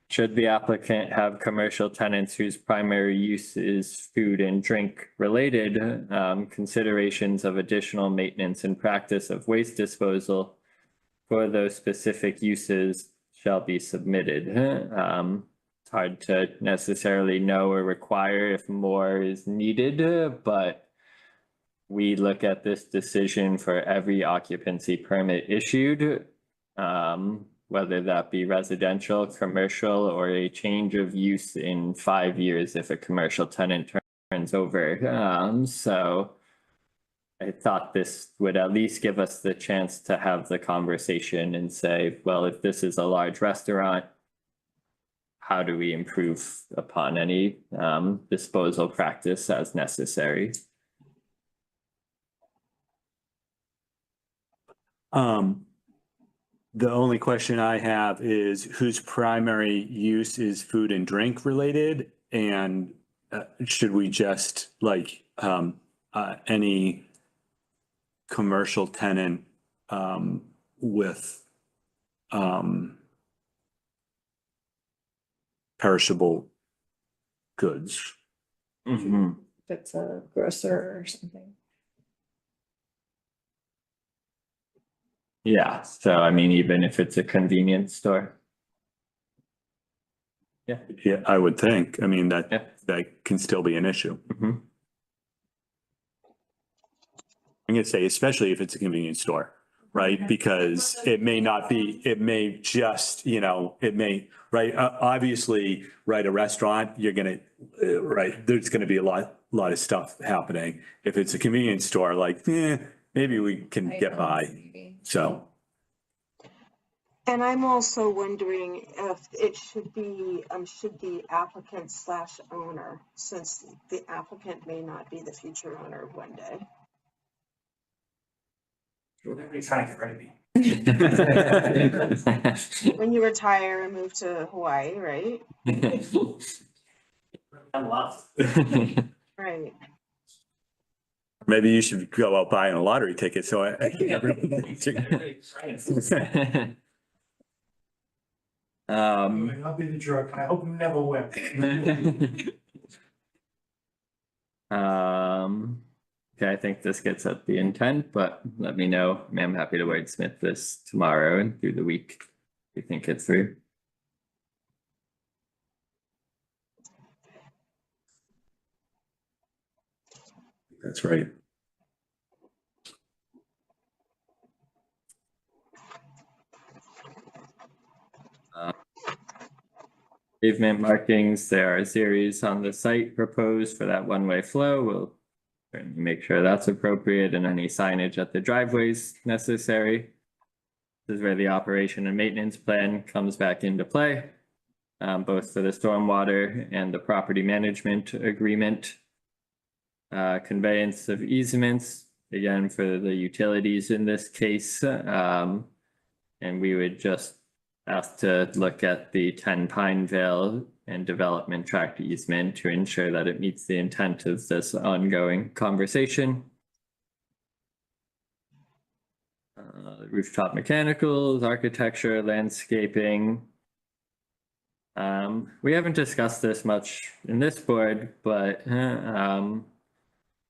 should the applicant have commercial tenants whose primary use is food and drink related, considerations of additional maintenance and practice of waste disposal for those specific uses shall be submitted. It's hard to necessarily know or require if more is needed, but we look at this decision for every occupancy permit issued, whether that be residential, commercial, or a change of use in 5 years if a commercial tenant turns over. So I thought this would at least give us the chance to have the conversation and say, well, if this is a large restaurant, how do we improve upon any disposal practice as necessary? The only question I have is whose primary use is food and drink related, and should we just like any commercial tenant with perishable goods? Mm-hmm. If it's a grocer or something. Yeah, so I mean, even if it's a convenience store. Yeah. Yeah, I would think. I mean, that can still be an issue. Mhm. I'm gonna say, especially if it's a convenience store, right? Because it may not be, it may just, it may, right? Obviously, right, a restaurant, you're gonna, right, there's gonna be a lot of stuff happening. If it's a convenience store, like, maybe we can get by. So. And I'm also wondering if it should be, should the applicant / owner, since the applicant may not be the future owner one day. Everybody's trying to get rid of me. When you retire and move to Hawaii, right? I'm lost. Right. Maybe you should go out buying a lottery ticket, so I'll be the jerk. I hope you never win. Okay, I think this gets at the intent, but let me know. I'm happy to wordsmith this tomorrow and through the week. If you think it's through. That's right. Pavement markings, there are a series on the site proposed for that one-way flow. We'll certainly make sure that's appropriate and any signage at the driveways necessary. This is where the operation and maintenance plan comes back into play, both for the stormwater and the property management agreement. Conveyance of easements, again, for the utilities in this case. And we would just ask to look at the 10 Pinevale and development tract easement to ensure that it meets the intent of this ongoing conversation. Rooftop mechanicals, architecture, landscaping. We haven't discussed this much in this board, but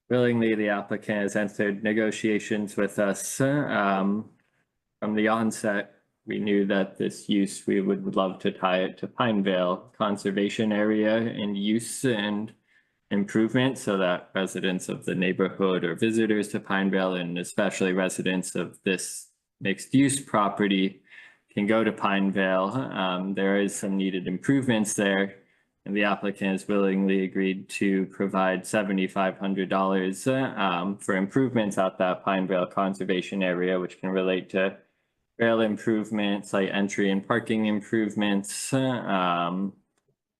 willingly the applicant has entered negotiations with us. From the onset, we knew that this use, we would love to tie it to Pinevale Conservation Area and use and improvement so that residents of the neighborhood or visitors to Pinevale, and especially residents of this mixed use property, can go to Pinevale. There is some needed improvements there, and the applicant has willingly agreed to provide $7,500 for improvements at that Pinevale Conservation Area, which can relate to rail improvements, like entry and parking improvements,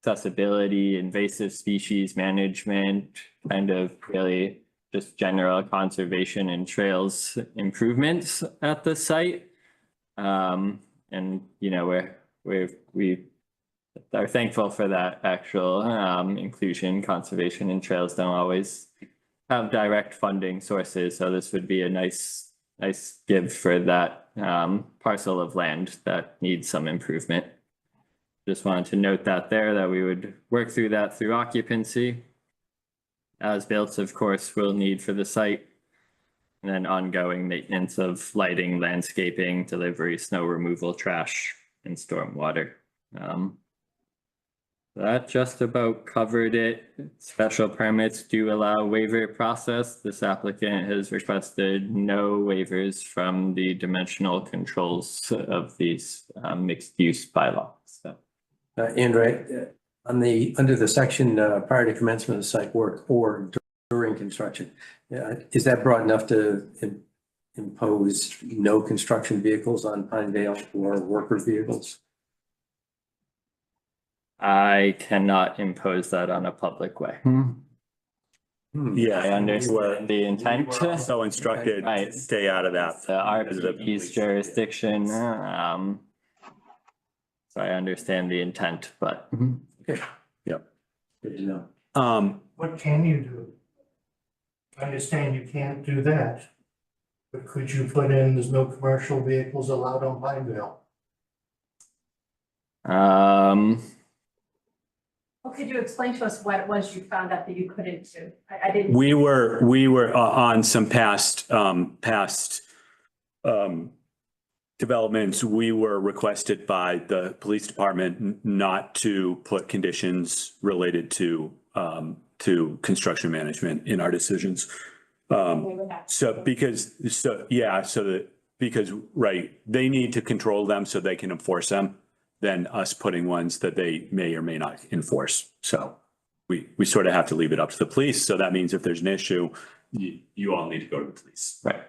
accessibility, invasive species management, kind of really just general conservation and trails improvements at the site. And you know, we are thankful for that actual inclusion. Conservation and trails don't always have direct funding sources, so this would be a nice give for that parcel of land that needs some improvement. Just wanted to note that there, that we would work through that through occupancy. As built, of course, we'll need for the site. And then ongoing maintenance of lighting, landscaping, delivery, snow removal, trash, and stormwater. That just about covered it. Special permits do allow waiver process. This applicant has requested no waivers from the dimensional controls of these mixed use bylaws. So, Andrea, under the section prior to commencement of site work or during construction, is that broad enough to impose no construction vehicles on Pinevale or worker vehicles? I cannot impose that on a public way. Yeah, I understand the intent. So instructed, Right. stay out of that. The RP's jurisdiction. So I understand the intent, but. Okay. Yep. Good to know. What can you do? I understand you can't do that. But could you put in, there's no commercial vehicles allowed on Pinevale? Well, could you explain to us what it was you found out that you couldn't do? I didn't. We were on some past developments. We were requested by the police department not to put conditions related to construction management in our decisions. Because right, they need to control them so they can enforce them, than us putting ones that they may or may not enforce. So we sort of have to leave it up to the police. So that means if there's an issue, you all need to go to the police. Right.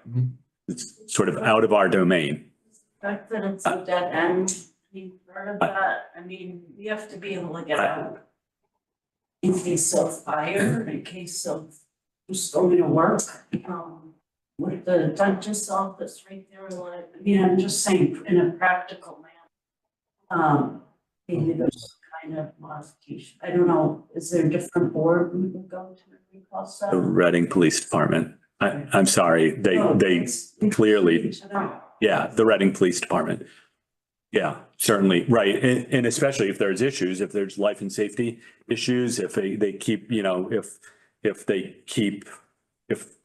It's sort of out of our domain. The fact that it's a dead end, part of that, I mean, we have to be able to get out in case of fire, in case of who's going to work. With the dentist's office right there, like, I mean, I'm just saying in a practical manner. Maybe there's kind of modification. I don't know, is there a different board we would go to request that? The Reading Police Department. I'm sorry, they clearly, yeah, the Reading Police Department. Yeah, certainly, right. And especially if there's issues, if there's life and safety issues, if they keep, you know, if they keep, if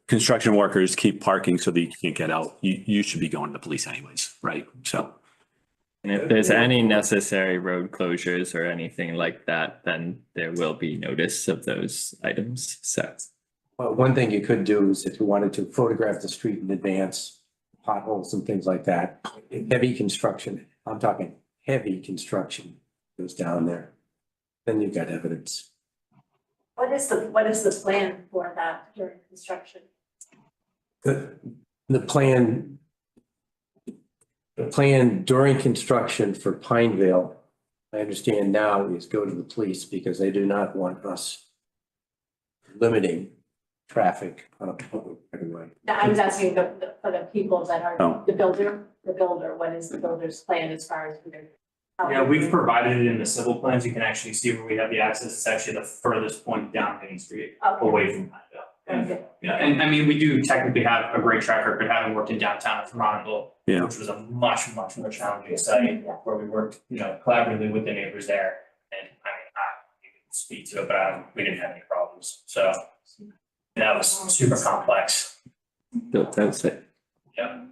construction workers keep parking so that you can't get out, you should be going to the police anyways, right? So. And if there's any necessary road closures or anything like that, then there will be notice of those items set. Well, one thing you could do is if you wanted to photograph the street in advance, potholes and things like that, heavy construction, I'm talking heavy construction goes down there, then you've got evidence. What is the plan for that during construction? The plan during construction for Pineville, I understand now, is go to the police because they do not want us limiting traffic on a public right of way. I was asking for the people that are, Oh. the builder, what is the builder's plan as far as? Yeah, we've provided it in the civil plans. You can actually see where we have the access. It's actually the furthest point down Main Street, away from Pineville. Okay. Yeah, and I mean, we do technically have a great track record having worked in downtown Toronto, Yeah. which was a much more challenging site where we worked, collaboratively with the neighbors there. And I mean, you can speak to it, but we didn't have any problems. So that was super complex. That's it. Yeah.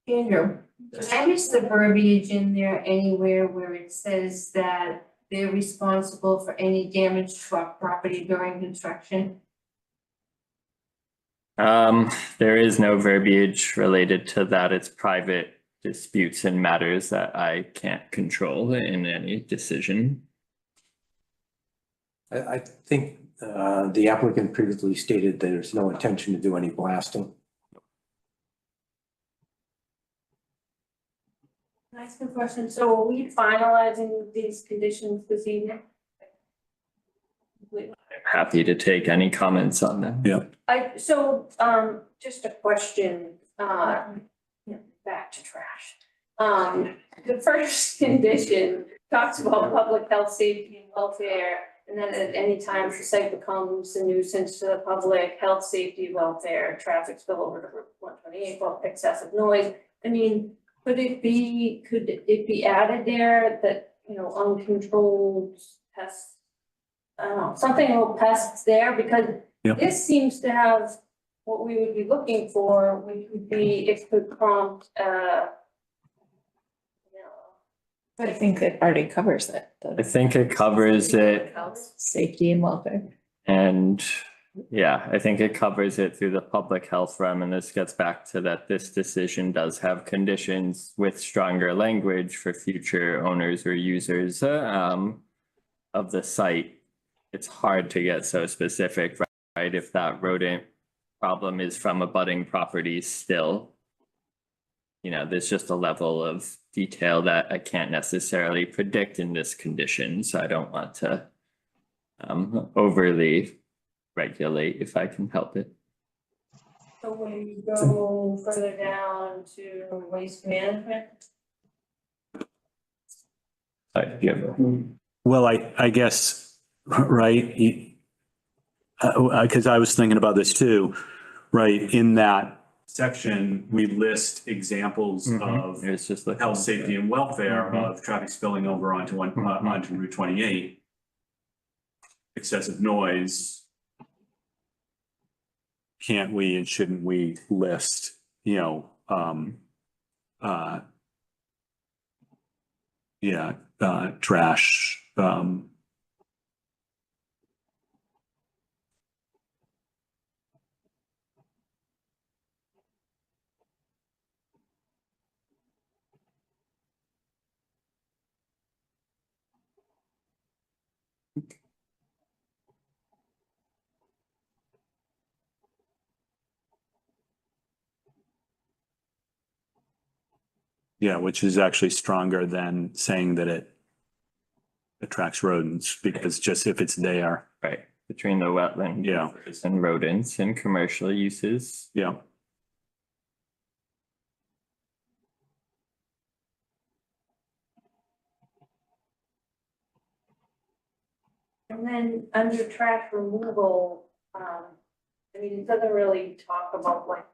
Andrew, where is the verbiage in there anywhere where it says that they're responsible for any damage to our property during construction? There is no verbiage related to that. It's private disputes and matters that I can't control in any decision. I think the applicant previously stated there's no intention to do any blasting. Can I ask a question? So are we finalizing these conditions this evening? Happy to take any comments on them. Yeah. Just a question, back to trash. The first condition talks about public health, safety and welfare. And then at any time the site becomes a nuisance to the public, health, safety, welfare, traffic spill over to Route 128, well, excessive noise. I mean, could it be added there that, uncontrolled pests? I don't know, something about pests there, because this seems to have what we would be looking for, which would be, it could prompt, I think it already covers it. I think it covers it. Health, safety and welfare. And yeah, I think it covers it through the public health realm, and this gets back to that this decision does have conditions with stronger language for future owners or users of the site. It's hard to get so specific, right? If that rodent problem is from abutting properties still, there's just a level of detail that I can't necessarily predict in this condition, so I don't want to overly regulate if I can help it. So when you go further down to waste management? Well, I guess, right, because I was thinking about this too, right, in that section, we list examples of It's just like health, safety and welfare of traffic spilling over onto Route 28. Excessive noise. Can't we and shouldn't we list, trash, which is actually stronger than saying that it attracts rodents, because just if it's there. Right, between the wetland and rodents and commercial uses. Yeah. And then under trash removal, it doesn't really talk about like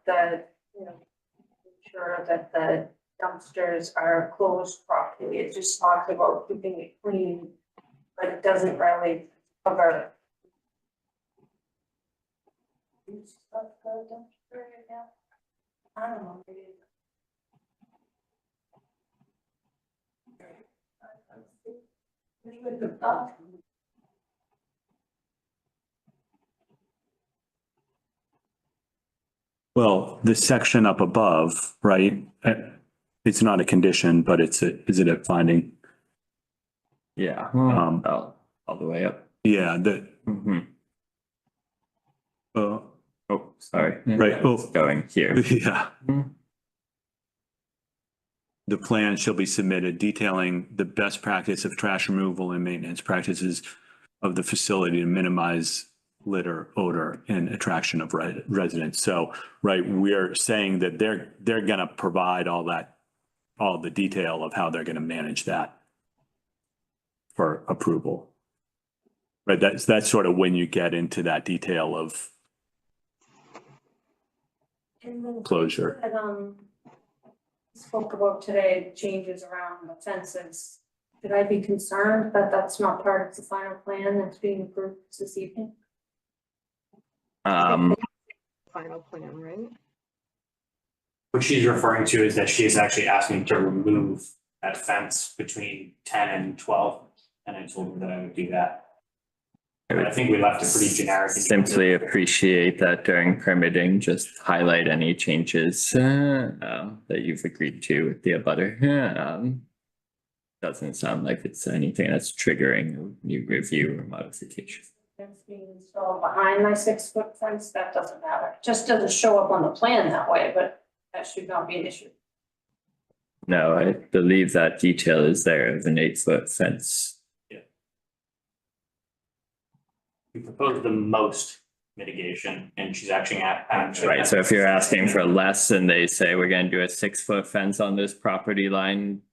ensure that the dumpsters are closed properly. It just talks about keeping it clean, but it doesn't really cover. I don't know. Well, this section up above, right? It's not a condition, but is it a finding? Yeah, all the way up. Yeah, Oh, sorry. Right, It's going here. yeah. The plan shall be submitted detailing the best practice of trash removal and maintenance practices of the facility to minimize litter, odor, and attraction of residents. So, right, we're saying that they're gonna provide all the detail of how they're gonna manage that for approval. Right, that's sort of when you get into that detail of closure. Spoke about today, changes around the fences. Should I be concerned that that's not part of the final plan that's being approved this evening? Final plan, right? What she's referring to is that she is actually asking to remove that fence between 10 and 12, and I told her that I would do that. But I think we left it pretty generic. Simply appreciate that during permitting, just highlight any changes that you've agreed to with the abutter. Doesn't sound like it's anything that's triggering a new review or modification. Fence being installed behind my 6-foot fence, that doesn't matter. It just doesn't show up on the plan that way, but that should not be an issue. No, I believe that detail is there of an 8-foot fence. We proposed the most mitigation, and she's actually Right, so if you're asking for less and they say we're gonna do a 6-foot fence on this property line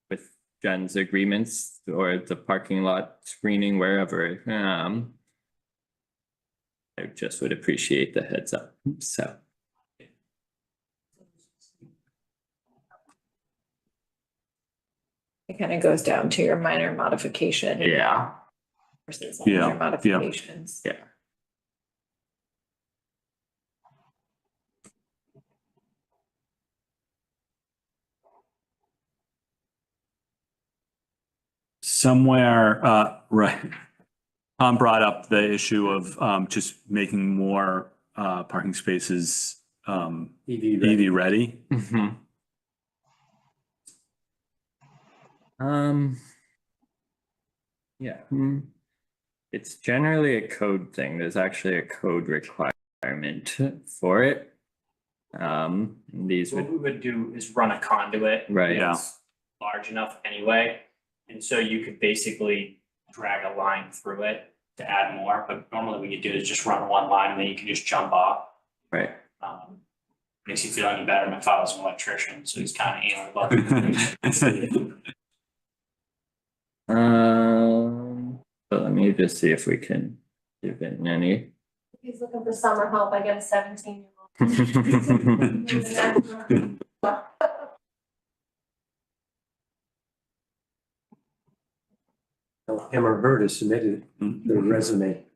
with Jen's agreements or the parking lot screening wherever, I just would appreciate the heads up, so. It kind of goes down to your minor modification. Yeah. Versus Yeah, major modifications. Yeah. Somewhere, right. Tom brought up the issue of just making more parking spaces EV ready. Yeah. It's generally a code thing. There's actually a code requirement for it. These What we would do is run a conduit. Right. That's large enough anyway, and so you could basically drag a line through it to add more, but normally what you do is just run one line and then you can just jump off. Right. Makes you feel any better. My father's an electrician, so he's kind of anal about it. But let me just see if we can give it any. He's looking for summer help. I get a 17-year-old. Him or her to submit their resume.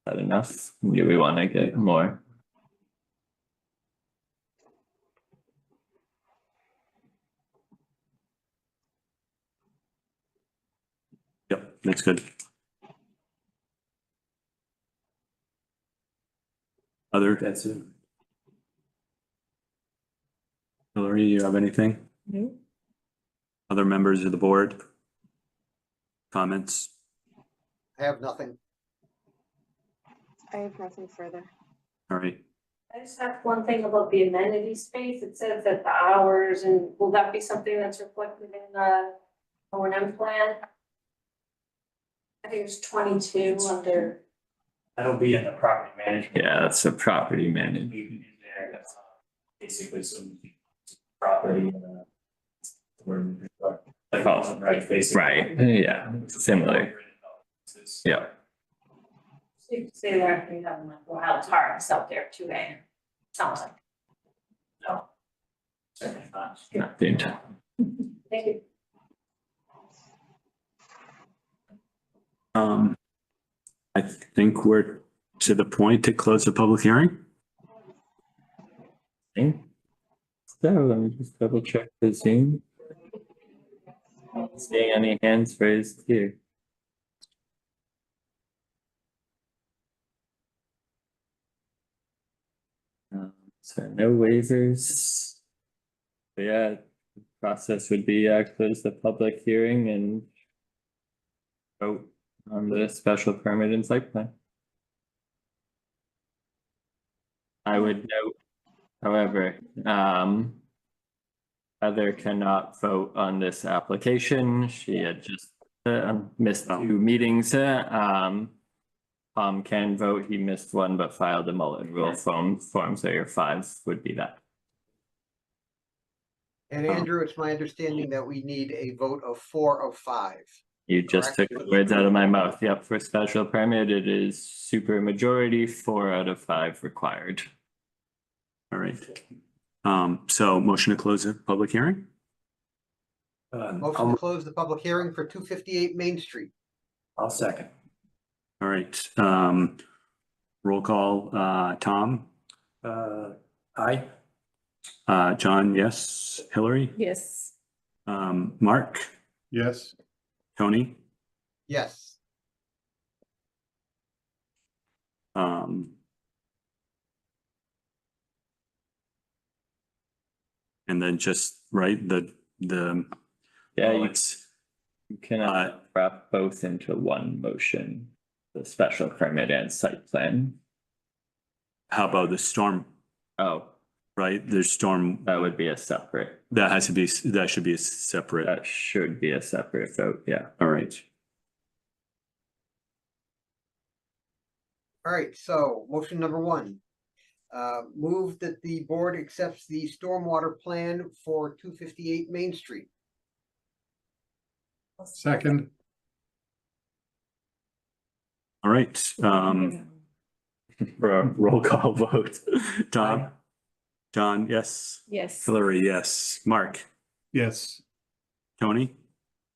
That enough? Do we want to get more? Yep, that's good. That's it. Hillary, you have anything? No. Other members of the board? Comments? I have nothing. I have nothing further. All right. I just have one thing about the amenity space. It says that the hours, and will that be something that's reflected in the O&M plan? I think it's 22 under. That'll be in the property management. Yeah, that's a property management. In there, that's basically some property. Right, basically. Right, yeah, similar. Yeah. So you could say there, if you have like wild hearts out there too, eh? Sounds like. No. Certainly not. Not the intent. Thank you. I think we're to the point to close the public hearing. So let me just double check the Zoom. Not seeing any hands raised here. So no waivers. So yeah, the process would be close the public hearing and vote on the special permit and site plan. I would note, however, Heather cannot vote on this application. She had just missed 2 meetings. Tom can vote. He missed one, but filed a Mullen Rule form, so your 5 would be that. And Andrew, it's my understanding that we need a vote of 4 of 5. You just took the words out of my mouth. Yep, for special permit, it is super majority, 4 out of 5 required. All right. So motion to close the public hearing? Motion to close the public hearing for 258 Main Street. I'll second. All right. Roll call, Tom, Aye. John, yes. Hillary, Yes. Mark, Yes. Tony, Yes. and then just, right, the. Yeah, oh, you it's, cannot wrap both into one motion, the special permit and site plan. how about the storm, Oh, right? There's storm, that would be a separate, that should be a separate. that should be a separate vote, yeah. All right. All right, so motion number 1. Move that the board accepts the stormwater plan for 258 Main Street. Second. All right. For a roll call vote. Tom, John, yes. Yes. Hillary, yes. Mark, Yes. Tony,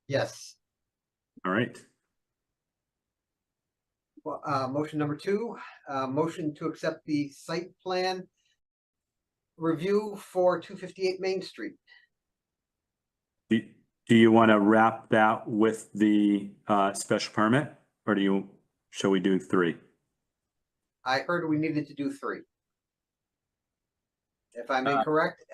Yes. all right. Motion number 2, motion to accept the site plan review for 258 Main Street. Do you want to wrap that with the special permit, or shall we do 3? I heard we needed to do 3. If I'm incorrect,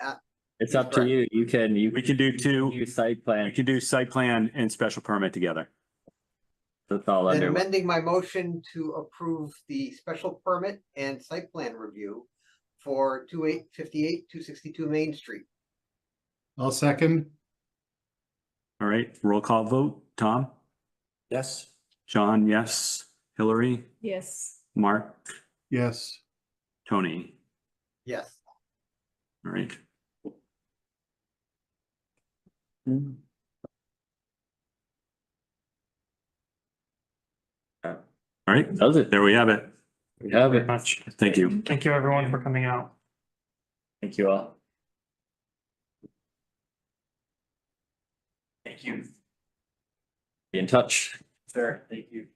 It's up to you. We can do 2. do site plan. We can do site plan and special permit together. That's all then under. amending my motion to approve the special permit and site plan review for 258, 262 Main Street. I'll second. All right, roll call vote. Tom, Yes. John, yes. Hillary, Yes. Mark, Yes. Tony, Yes. all right. All right, Does it? there we have it. We have it. Much. Thank you. Thank you, everyone, for coming out. Thank you all. Thank you, Be in touch. sir. Thank you.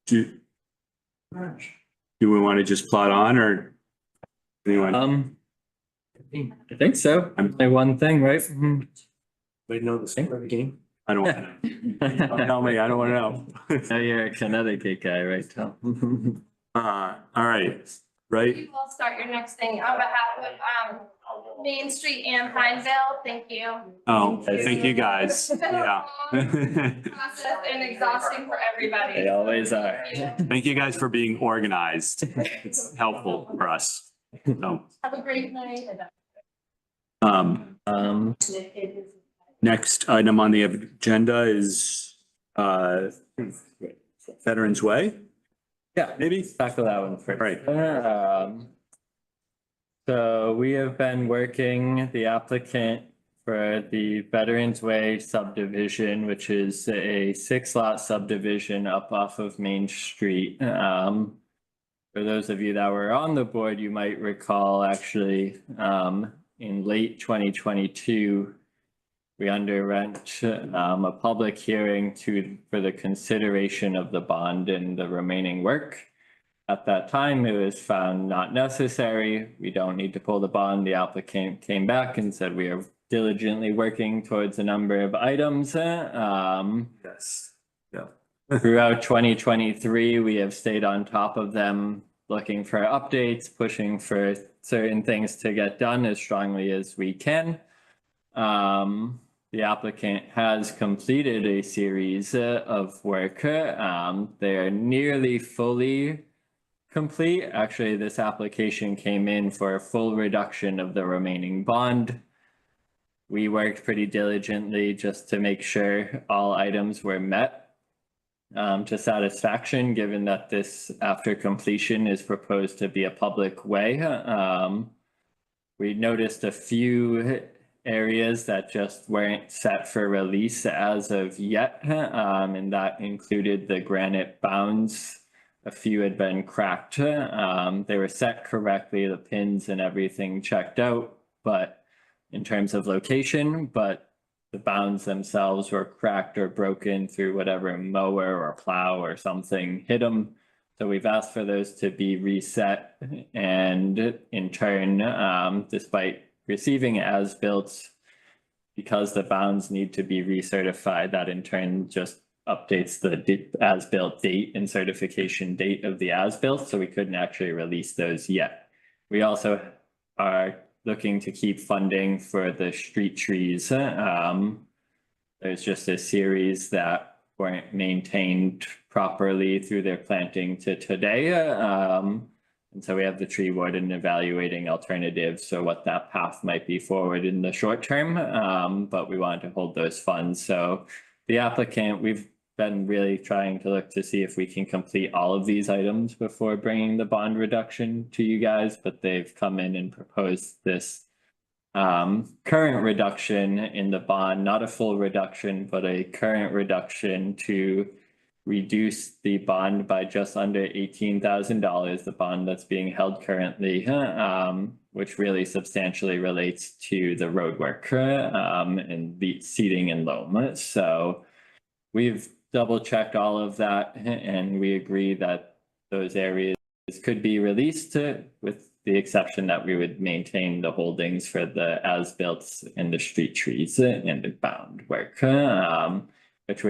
Do we want to just plot on, or anyone? I think so. I'm only one thing, right? Mhm. Wait, no, the score of the game? I don't want to know. Tell me, I don't want to know. Now you're a Connecticut guy, right, Tom? All right, right? You will start your next thing on behalf of Main Street and Pineville. Thank you. Oh, thank you guys. It's been a Yeah. long process and exhausting for everybody. They always are. Thank you guys for being organized. It's helpful for us. So, Have a great night. next item on the agenda is Veterans Way. Yeah, maybe tackle that one first. Right. So we have been working the applicant for the Veterans Way subdivision, which is a 6-lot subdivision up off of Main Street. For those of you that were on the board, you might recall actually, in late 2022, we underwent a public hearing for the consideration of the bond and the remaining work. At that time, it was found not necessary. We don't need to pull the bond. The applicant came back and said we are diligently working towards a number of items. Yes. Yeah. Throughout 2023, we have stayed on top of them, looking for updates, pushing for certain things to get done as strongly as we can. The applicant has completed a series of work. They are nearly fully complete. Actually, this application came in for a full reduction of the remaining bond. We worked pretty diligently just to make sure all items were met to satisfaction, given that this, after completion, is proposed to be a public way. We noticed a few areas that just weren't set for release as of yet, and that included the granite bounds. A few had been cracked. They were set correctly, the pins and everything checked out, but in terms of location, but the bounds themselves were cracked or broken through whatever mower or plow or something hit them. So we've asked for those to be reset, and in turn, despite receiving as-built, because the bounds need to be recertified, that in turn just updates the as-built date and certification date of the as-built, so we couldn't actually release those yet. We also are looking to keep funding for the street trees. There's just a series that weren't maintained properly through their planting to today. And so we have the tree warden evaluating alternatives, so what that path might be forward in the short term, but we wanted to hold those funds. So the applicant, we've been really trying to look to see if we can complete all of these items before bringing the bond reduction to you guys, but they've come in and proposed this current reduction in the bond, not a full reduction, but a current reduction to reduce the bond by just under $18,000, the bond that's being held currently, which really substantially relates to the road work and the seeding and loam. So we've double checked all of that, and we agree that those areas could be released, with the exception that we would maintain the holdings for the as-built and the street trees and the bound work. Which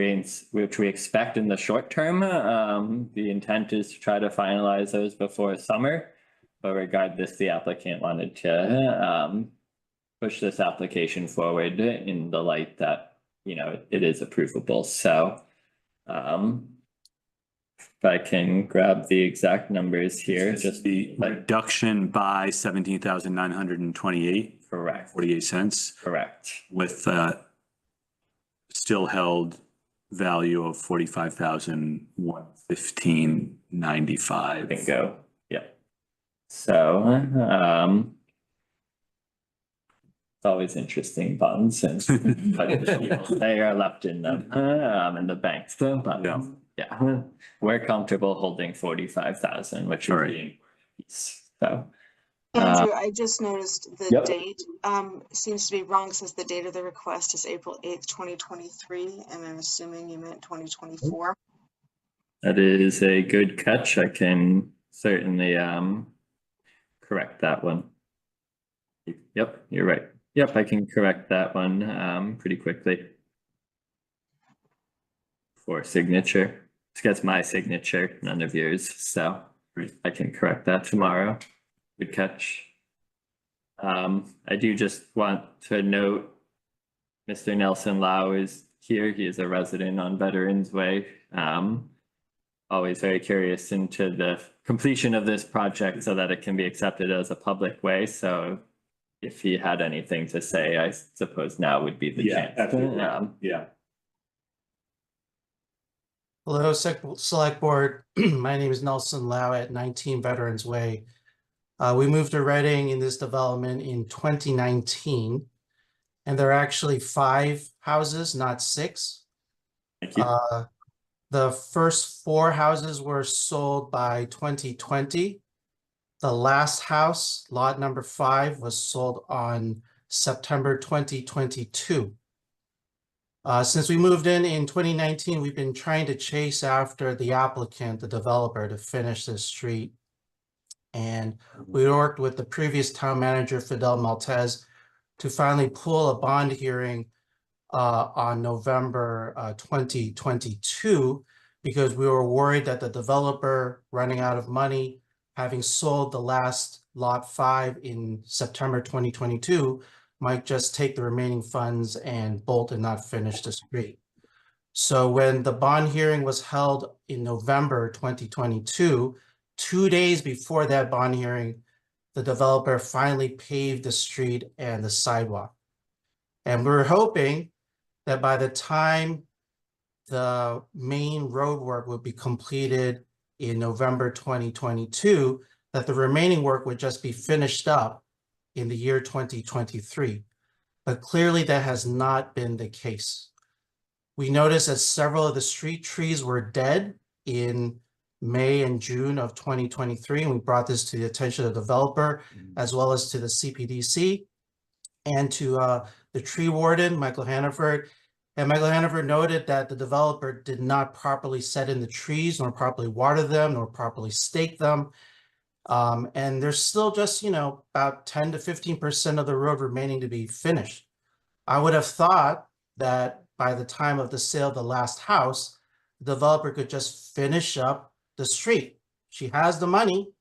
we expect in the short term. The intent is to try to finalize those before summer, but regardless, the applicant wanted to push this application forward in the light that, you know, it is approvable. So if I can grab the exact numbers here, just the reduction by 17,928. Correct. 48 cents. Correct. With still held value of 45,115.95. Bingo. Yep. So it's always interesting bonds and they are left in them in the banks. But yeah, we're comfortable holding 45,000, which would be so. Andrew, I just noticed the Yep. date seems to be wrong, since the date of the request is April 8th, 2023, and I'm assuming you meant 2024. That is a good catch. I can certainly correct that one. Yep, you're right. Yep, I can correct that one pretty quickly. For signature. This gets my signature, none of yours, so I can correct that tomorrow. Good catch. I do just want to note Mr. Nelson Lau is here. He is a resident on Veterans Way. Always very curious into the completion of this project so that it can be accepted as a public way. So if he had anything to say, I suppose now would be the chance. Absolutely. Yeah. Hello, Select Board. My name is Nelson Lau at 19 Veterans Way. We moved to Reading in this development in 2019. And there are actually 5 houses, not 6. Thank you. The first 4 houses were sold by 2020. The last house, lot number 5, was sold on September 2022. Since we moved in 2019, we've been trying to chase after the applicant, the developer, to finish this street. And we worked with the previous town manager, Fidel Maltez, to finally pull a bond hearing on November 2022, because we were worried that the developer running out of money, having sold the last lot 5 in September 2022, might just take the remaining funds and bolt and not finish the street. So when the bond hearing was held in November 2022, 2 days before that bond hearing, the developer finally paved the street and the sidewalk. And we were hoping that by the time the main road work would be completed in November 2022, that the remaining work would just be finished up in the year 2023. But clearly that has not been the case. We noticed that several of the street trees were dead in May and June of 2023, and we brought this to the attention of the developer, as well as to the CPDC and to the tree warden, Michael Hannaford. And Michael Hannaford noted that the developer did not properly set in the trees, nor properly water them, nor properly stake them. And there's still just, about 10 to 15% of the road remaining to be finished. I would have thought that by the time of the sale of the last house, the developer could just finish up the street. She has the money.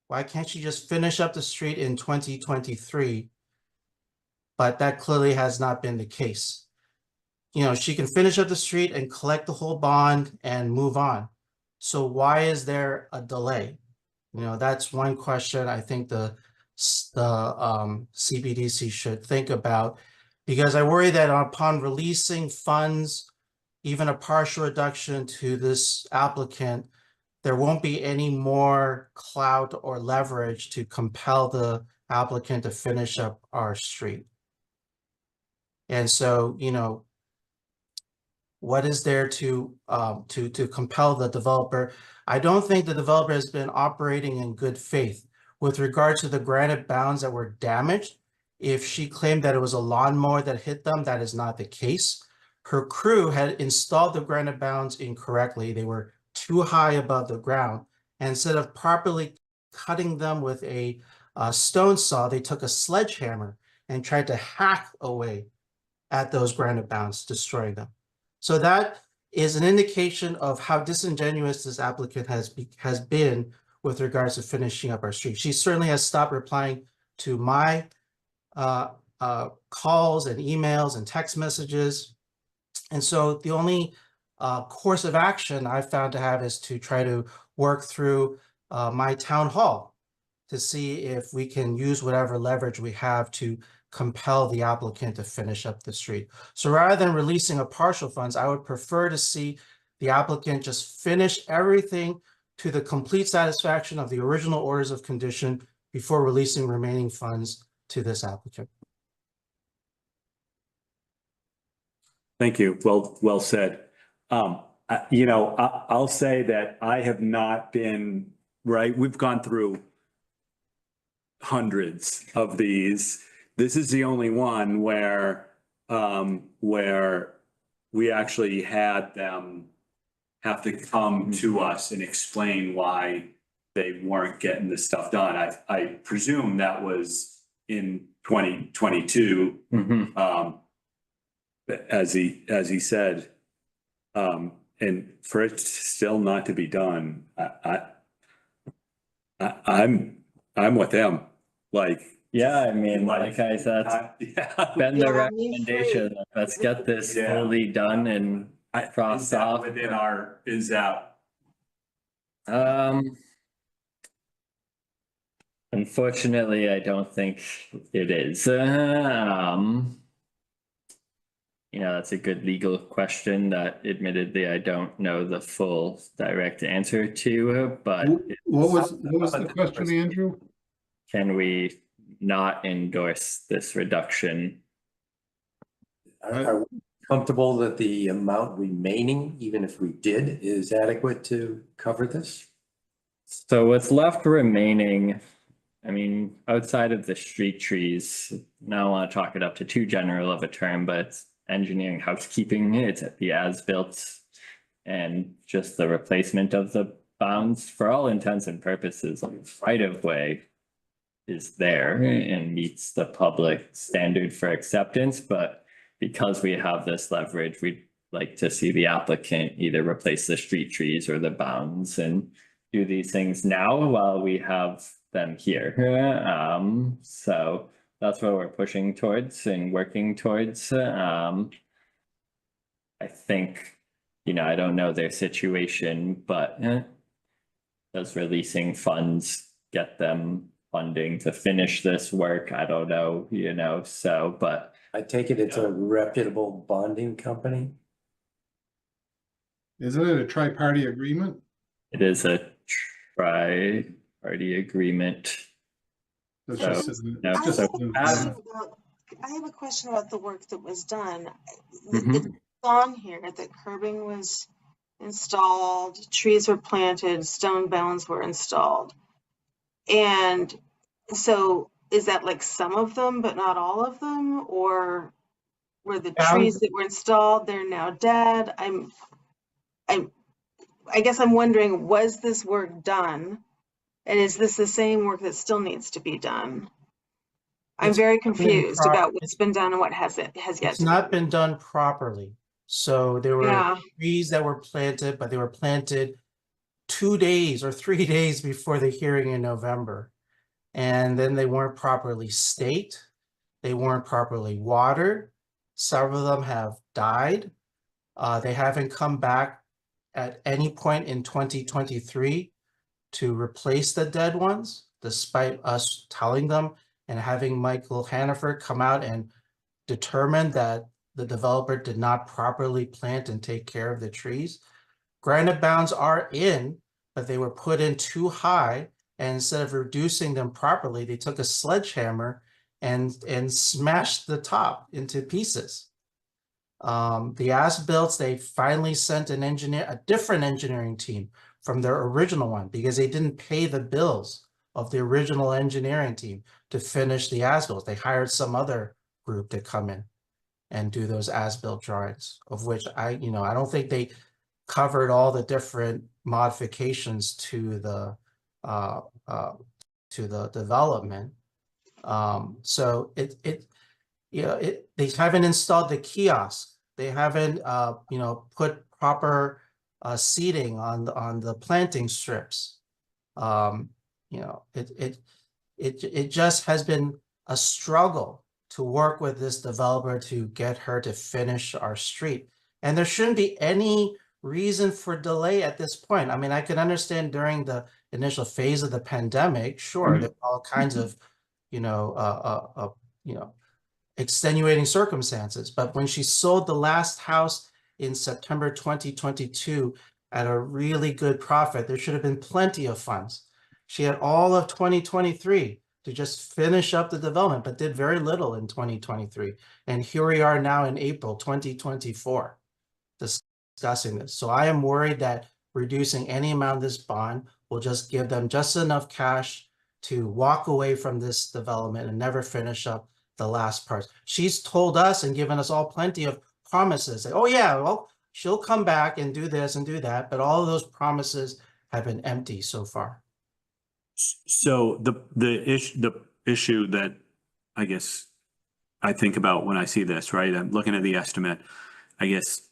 Why can't she just finish up the street in 2023? But that clearly has not been the case. She can finish up the street and collect the whole bond and move on. So why is there a delay? That's one question I think the CPDC should think about, because I worry that upon releasing funds, even a partial reduction to this applicant, there won't be any more clout or leverage to compel the applicant to finish up our street. And so, what is there to compel the developer? I don't think the developer has been operating in good faith with regard to the granite bounds that were damaged. If she claimed that it was a lawnmower that hit them, that is not the case. Her crew had installed the granite bounds incorrectly. They were too high above the ground. And instead of properly cutting them with a stone saw, they took a sledgehammer and tried to hack away at those granite bounds, destroying them. So that is an indication of how disingenuous this applicant has been with regards to finishing up our street. She certainly has stopped replying to my calls and emails and text messages. And so the only course of action I've found to have is to try to work through my town hall to see if we can use whatever leverage we have to compel the applicant to finish up the street. So rather than releasing a partial funds, I would prefer to see the applicant just finish everything to the complete satisfaction of the original orders of condition before releasing remaining funds to this applicant. Thank you. Well said. I'll say that I have not been, right, we've gone through hundreds of these. This is the only one where we actually had them have to come to us and explain why they weren't getting this stuff done. I presume that was in 2022. As he said, and for it still not to be done, I'm with them, like. Yeah, I mean, like I said, Yeah. been the Yeah, me recommendation. Let's get this Yeah. fully done and Is crossed that off. within our, is that? Unfortunately, I don't think it is. That's a good legal question that admittedly I don't know the full direct answer to, but What was the question, Andrew? can we not endorse this reduction? Are we comfortable that the amount remaining, even if we did, is adequate to cover this? So what's left remaining, I mean, outside of the street trees, now I want to talk it up to too general of a term, but it's engineering housekeeping, it's at the as-built and just the replacement of the bounds for all intents and purposes, right of way is there and meets the public standard for acceptance, but because we have this leverage, we'd like to see the applicant either replace the street trees or the bounds and do these things now while we have them here. So that's what we're pushing towards and working towards. I think, I don't know their situation, but does releasing funds get them funding to finish this work? I don't know, so, but. I take it it's a reputable bonding company? Isn't it a tri-party agreement? It is a tri-party agreement. I have a question about the work that was done. It's on here that curbing was installed, trees were planted, stone bounds were installed. And so is that like some of them, but not all of them? Or were the trees that were installed, they're now dead? I guess I'm wondering, was this work done? And is this the same work that still needs to be done? I'm very confused about what's been done and what has yet to be. It's not been done properly. So there were trees that were planted, but they were planted 2 days or 3 days before the hearing in November. And then they weren't properly staked. They weren't properly watered. Several of them have died. They haven't come back at any point in 2023 to replace the dead ones, despite us telling them and having Michael Hannaford come out and determine that the developer did not properly plant and take care of the trees. Granite bounds are in, but they were put in too high, and instead of reducing them properly, they took a sledgehammer and smashed the top into pieces. The as-built, they finally sent a different engineering team from their original one because they didn't pay the bills of the original engineering team to finish the as-built. They hired some other group to come in and do those as-built drawings, of which I don't think they covered all the different modifications to the development. So they haven't installed the kiosk. They haven't put proper seating on the planting strips. It just has been a struggle to work with this developer to get her to finish our street. And there shouldn't be any reason for delay at this point. I mean, I can understand during the initial phase of the pandemic, sure, there are all kinds of, extenuating circumstances. But when she sold the last house in September 2022 at a really good profit, there should have been plenty of funds. She had all of 2023 to just finish up the development, but did very little in 2023. And here we are now in April 2024 discussing this. So I am worried that reducing any amount of this bond will just give them just enough cash to walk away from this development and never finish up the last part. She's told us and given us all plenty of promises. Like, oh yeah, well, she'll come back and do this and do that. But all of those promises have been empty so far. So the issue that I guess I think about when I see this, right? I'm looking at the estimate, I guess,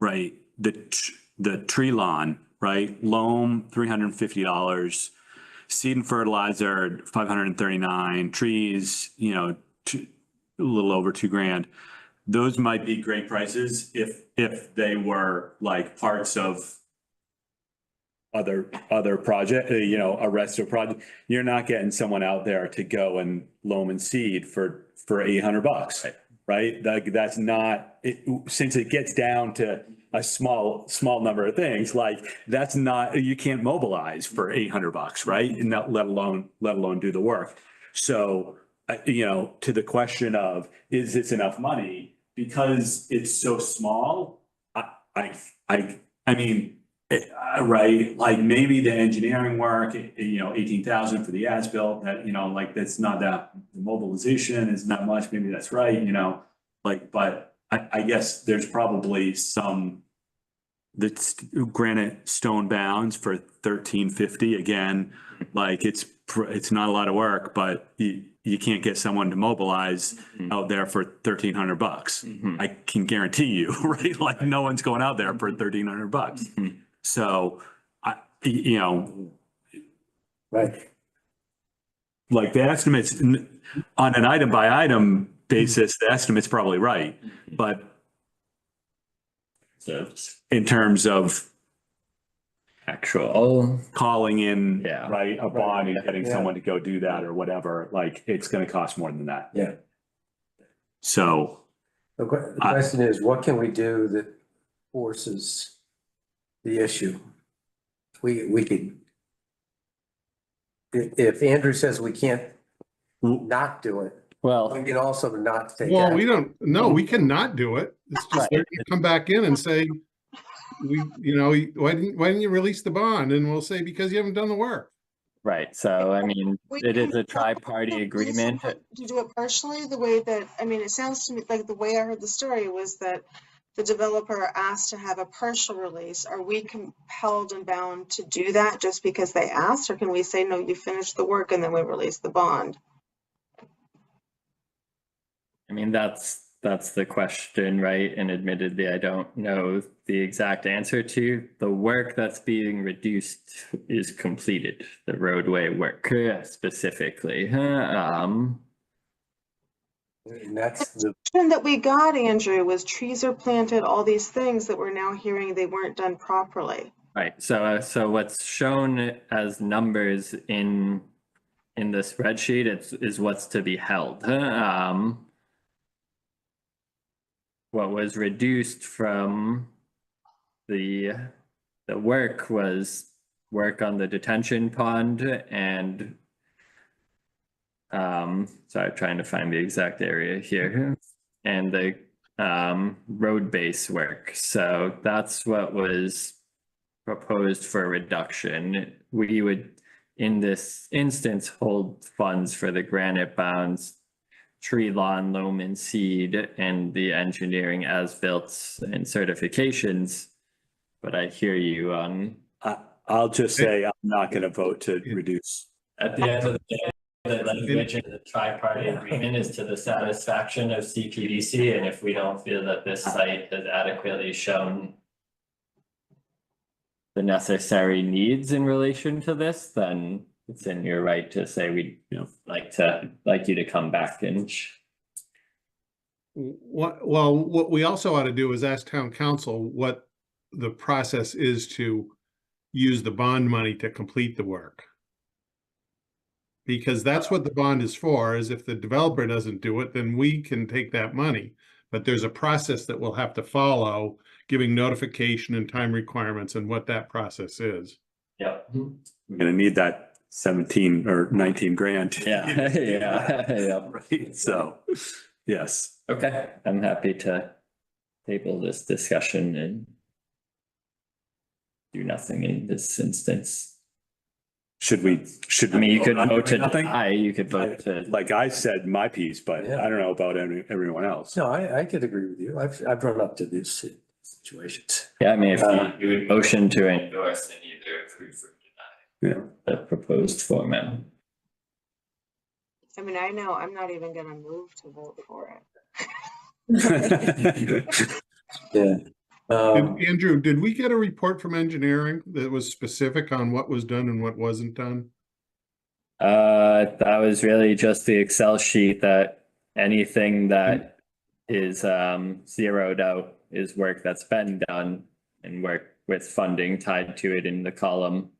right? The tree lawn, right? Loam, $350. seed and fertilizer, 539, trees, you know, a little over $2,000. Those might be great prices if they were like parts of other project, you know, a rest of project. You're not getting someone out there to go and loam and seed for $800, right? That's not it, since it gets down to a small number of things, like that's not, you can't mobilize for $800, right? And not let alone do the work. So, you know, to the question of, is this enough money? Because it's so small, I mean, right, like maybe the engineering work, you know, 18,000 for the as-built, that, you know, like that's not that, the mobilization is not much, maybe that's right, you know, like, but I guess there's probably some that's granite stone bounds for 1,350 again, like it's not a lot of work, but you can't get someone to mobilize out there for $1,300. I can guarantee you, right? Like no one's going out there for $1,300. So, you know, Right. like the estimates on an item by item basis, the estimate's probably right, but in terms of actual calling in, Yeah. right, a bond and getting Yeah. someone to go do that or whatever, like it's going to cost more than that. Yeah. So The question is, what can we do that forces the issue? We could, if Andrew says we can't not do it, well, we can also not take Well, we action. don't, no, we cannot do it. It's just, they're gonna come back in and say, you know, why didn't you release the bond? And we'll say, because you haven't done the work. right. So, I mean, it is a tri-party agreement. To do it partially, the way that, I mean, it sounds to me like the way I heard the story was that the developer asked to have a partial release. Are we compelled and bound to do that just because they asked? Or can we say, no, you finish the work and then we release the bond? I mean, that's the question, right? And admittedly, I don't know the exact answer to. The work that's being reduced is completed, the roadway work specifically. And that's the, question that we got, Andrew, was trees are planted, all these things that we're now hearing they weren't done properly. Right. So what's shown as numbers in the spreadsheet is what's to be held. What was reduced from the work was work on the detention pond and sorry, trying to find the exact area here, and the road base work. So that's what was proposed for reduction. We would, in this instance, hold funds for the granite bounds, tree lawn, loam and seed, and the engineering as-built and certifications. But I hear you on. I'll just say I'm not going to vote to reduce. At the end of the day, the language of the tri-party agreement is to the satisfaction of CPDC, and if we don't feel that this site has adequately shown the necessary needs in relation to this, then it's in your right to say we'd, you know, like you to come back and. What we also ought to do is ask town council what the process is to use the bond money to complete the work. Because that's what the bond is for, is if the developer doesn't do it, then we can take that money. But there's a process that we'll have to follow, giving notification and time requirements and what that process is. Yeah. We're going to need that 17 or 19 grand. Yeah, yeah. Right. So, yes. Okay, I'm happy to table this discussion and do nothing in this instance. Should we? I mean, you could vote to nothing. deny, you could vote to. Like I said my piece, but Yeah. I don't know about everyone else. no, I could agree with you. I've run up to these situations. Yeah, I mean, if you would motion to endorse, then either approve or deny. Yeah. The proposed format. I mean, I know I'm not even gonna move to vote for it. Yeah. Andrew, did we get a report from engineering that was specific on what was done and what wasn't done? That was really just the Excel sheet that anything that is zeroed out is work that's been done and work with funding tied to it in the column.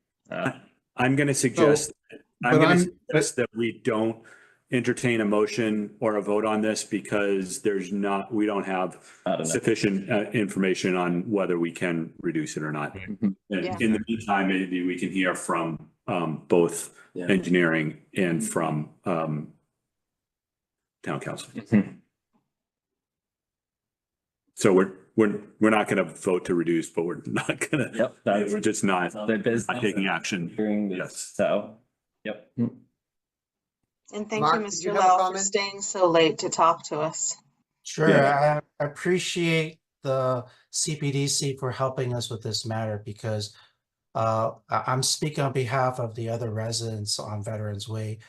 I'm gonna suggest, that we don't entertain a motion or a vote on this because we don't have sufficient information on whether we can reduce it or not. And in the meantime, maybe we can hear from both engineering and from town council. So we're not gonna vote to reduce, but we're not gonna, we're just not taking action. Yes. So, yep. And thank Mark, you, did you Mr. have a Lau, for comment? staying so late to talk to us. Sure, Yeah. I appreciate the CPDC for helping us with this matter because I'm speaking on behalf of the other residents on Veterans Way.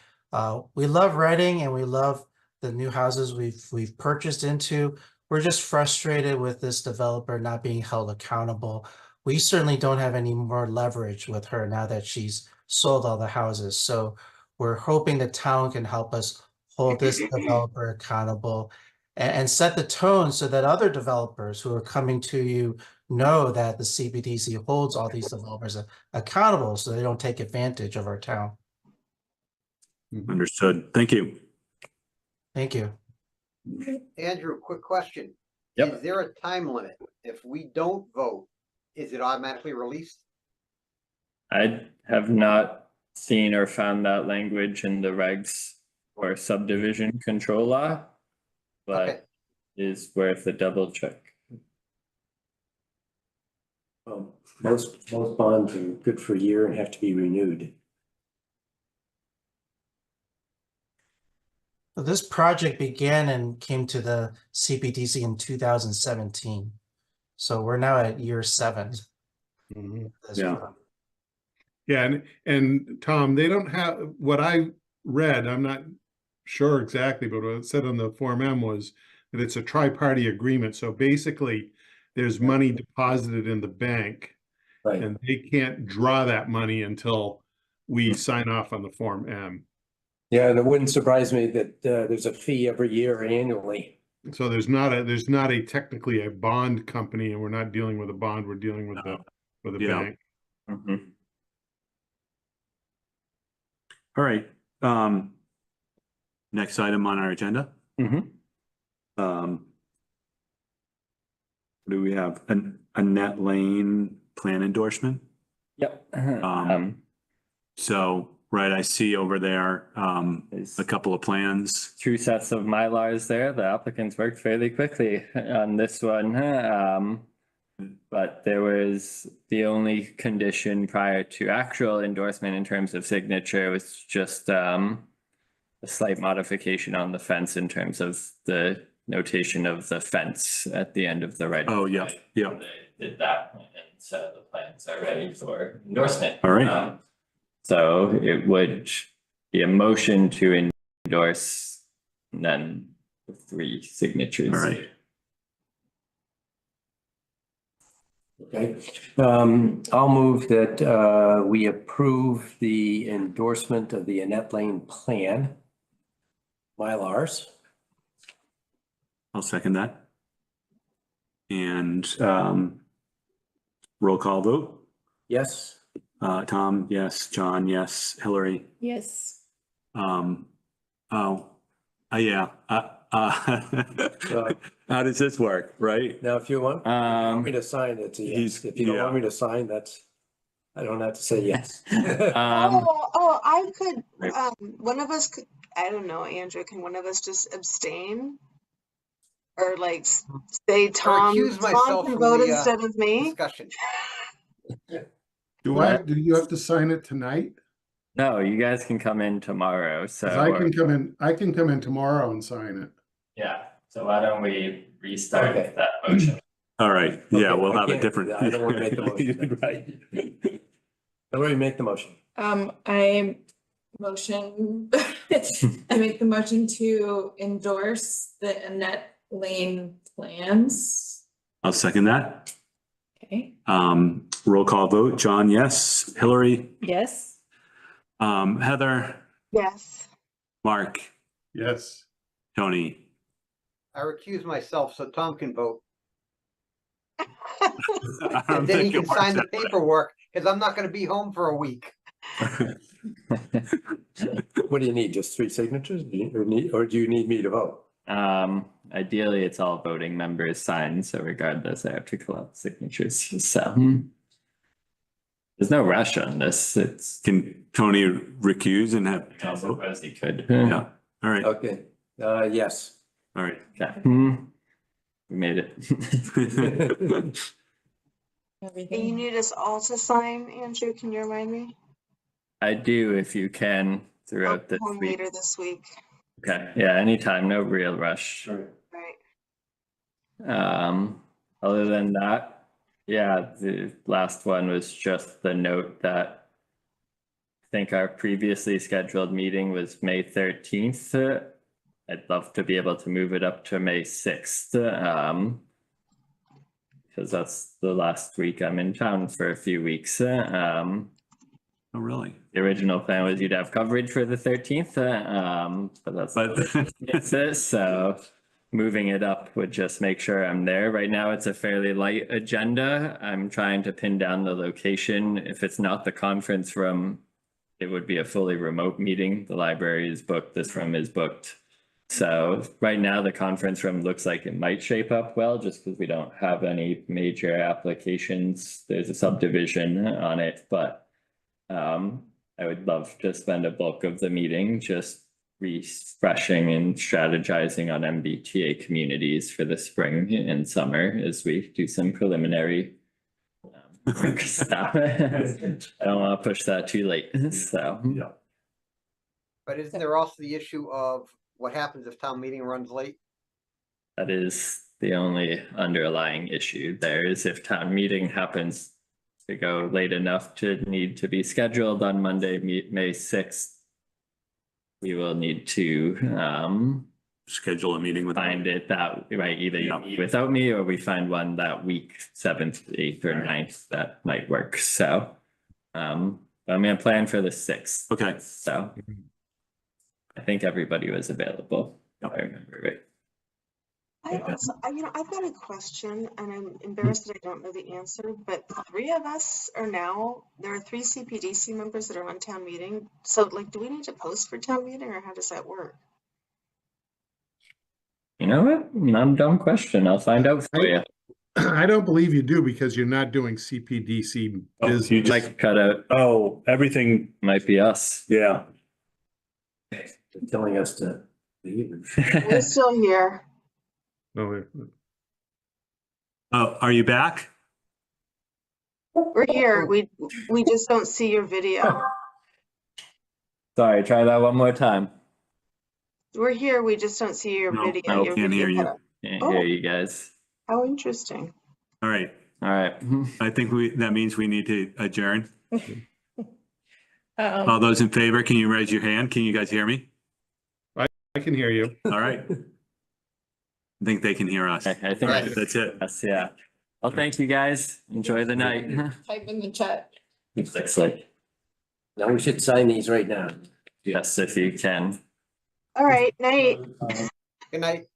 We love Reading and we love the new houses we've purchased into. We're just frustrated with this developer not being held accountable. We certainly don't have any more leverage with her now that she's sold all the houses. So we're hoping the town can help us hold this developer accountable and set the tone so that other developers who are coming to you know that the CPDC holds all these developers accountable so they don't take advantage of our town. Understood. Thank you. Thank you. Andrew, quick question. Yep. Is there a time limit? If we don't vote, is it automatically released? I have not seen or found that language in the regs or subdivision control law, but is worth a double check. Well, most bonds are good for a year and have to be renewed. So this project began and came to the CPDC in 2017. So we're now at year 7. Yeah. Yeah, and Tom, they don't have, what I read, I'm not sure exactly, but what it said on the Form M was that it's a tri-party agreement. So basically, there's money deposited in the bank. Right. And they can't draw that money until we sign off on the Form M. Yeah, and it wouldn't surprise me that there's a fee every year annually. So there's not a technically a bond company, and we're not dealing with a bond, we're dealing with a bank. All right. Next item on our agenda. What do we have? A net lane plan endorsement? Yep. So, right, I see over there, a couple of plans. 2 sets of Mylars there. The applicants worked fairly quickly on this one. But there was the only condition prior to actual endorsement in terms of signature was just a slight modification on the fence in terms of the notation of the fence at the end of the right. Oh, yeah, yeah. They did that and so the plans are ready for endorsement. All right. So it would be a motion to endorse and then the 3 signatures. All right. Okay, I'll move that we approve the endorsement of the Annette Lane plan. Mylars. I'll second that. And roll call vote. Yes. Tom, yes. John, yes. Hillary. Yes. Yeah. How does this work, right? Now, if you want me to sign, it's a yes. If you don't want me to sign, I don't have to say yes. I could, one of us could, I don't know, Andrew, can one of us just abstain? Or like say Tom can vote instead of me? Discussion. Do you have to sign it tonight? No, you guys can come in tomorrow. So I can come in tomorrow and sign it. Yeah. So why don't we restart that motion? All right. Yeah, we'll have a different. I don't want to make the motion. Right. I'll already make the motion. I make the motion to endorse the Annette Lane plans. I'll second that. Okay. Roll call vote. John, yes. Hillary. Yes. Heather. Yes. Mark, Yes. Tony. I recuse myself so Tom can vote. I don't And then he think it can sign the works that paperwork, because I'm not gonna be home for a week. way. What do you need? Just 3 signatures? Or do you need me to vote? Ideally, it's all voting members signed, so regardless, I have to collect signatures, so. There's no rush on this, it's. Can Tony recuse and have? I suppose he could. Yeah, all right, Okay, yes. all right. Okay. We made it. Do you need us all to sign, Andrew? Can you remind me? I do if you can throughout this Home week. later this week. Okay, yeah, anytime, no real rush. Right. Other than that, yeah, the last one was just the note that I think our previously scheduled meeting was May 13th. I'd love to be able to move it up to May 6th. Because that's the last week I'm in town for a few weeks. Oh, really? The original plan was you'd have coverage for the 13th, but that's it. So moving it up would just make sure I'm there. Right now, it's a fairly light agenda. I'm trying to pin down the location. If it's not the conference room, it would be a fully remote meeting. The library is booked, this room is booked. So right now, the conference room looks like it might shape up well, just because we don't have any major applications. There's a subdivision on it, but I would love to spend a bulk of the meeting just refreshing and strategizing on MBTA communities for the spring and summer as we do some preliminary stuff. I don't want to push that too late, so. Yeah. But isn't there also the issue of what happens if town meeting runs late? That is the only underlying issue there is if town meeting happens to go late enough to need to be scheduled on Monday, May 6th. We will need to schedule a meeting with. Find it that, right, either you meet without me or we find one that week, 7th, 8th or 9th, that might work, so. I'm gonna plan for the 6th. Okay. So. I think everybody was available, if I remember right. I've got a question and I'm embarrassed that I don't know the answer, but 3 of us are now, there are 3 CPDC members that are on town meeting. So like, do we need to post for town meeting or how does that work? You know what? Not a dumb question. I'll find out for you. I don't believe you do because you're not doing CPDC business. You just Like cut out, everything. might be us. Yeah. They're telling us to leave. We're still here. Oh, Oh, are you back? We're here. We just don't see your video. Sorry, try that one more time. We're here. We just don't see your video. No, Your can't video hear you. cut out. Can't Oh. hear you guys. How interesting. All right. All right. I think that means we need to adjourn. All those in favor, can you raise your hand? Can you guys hear me? I can hear you. All right. I think they can hear us. I think All right, that's it. Yes, yeah. Well, thank you guys. Enjoy the night. Type in the chat. Looks like, Now we should sign these right now. yes, if you can. All right, night. Good night.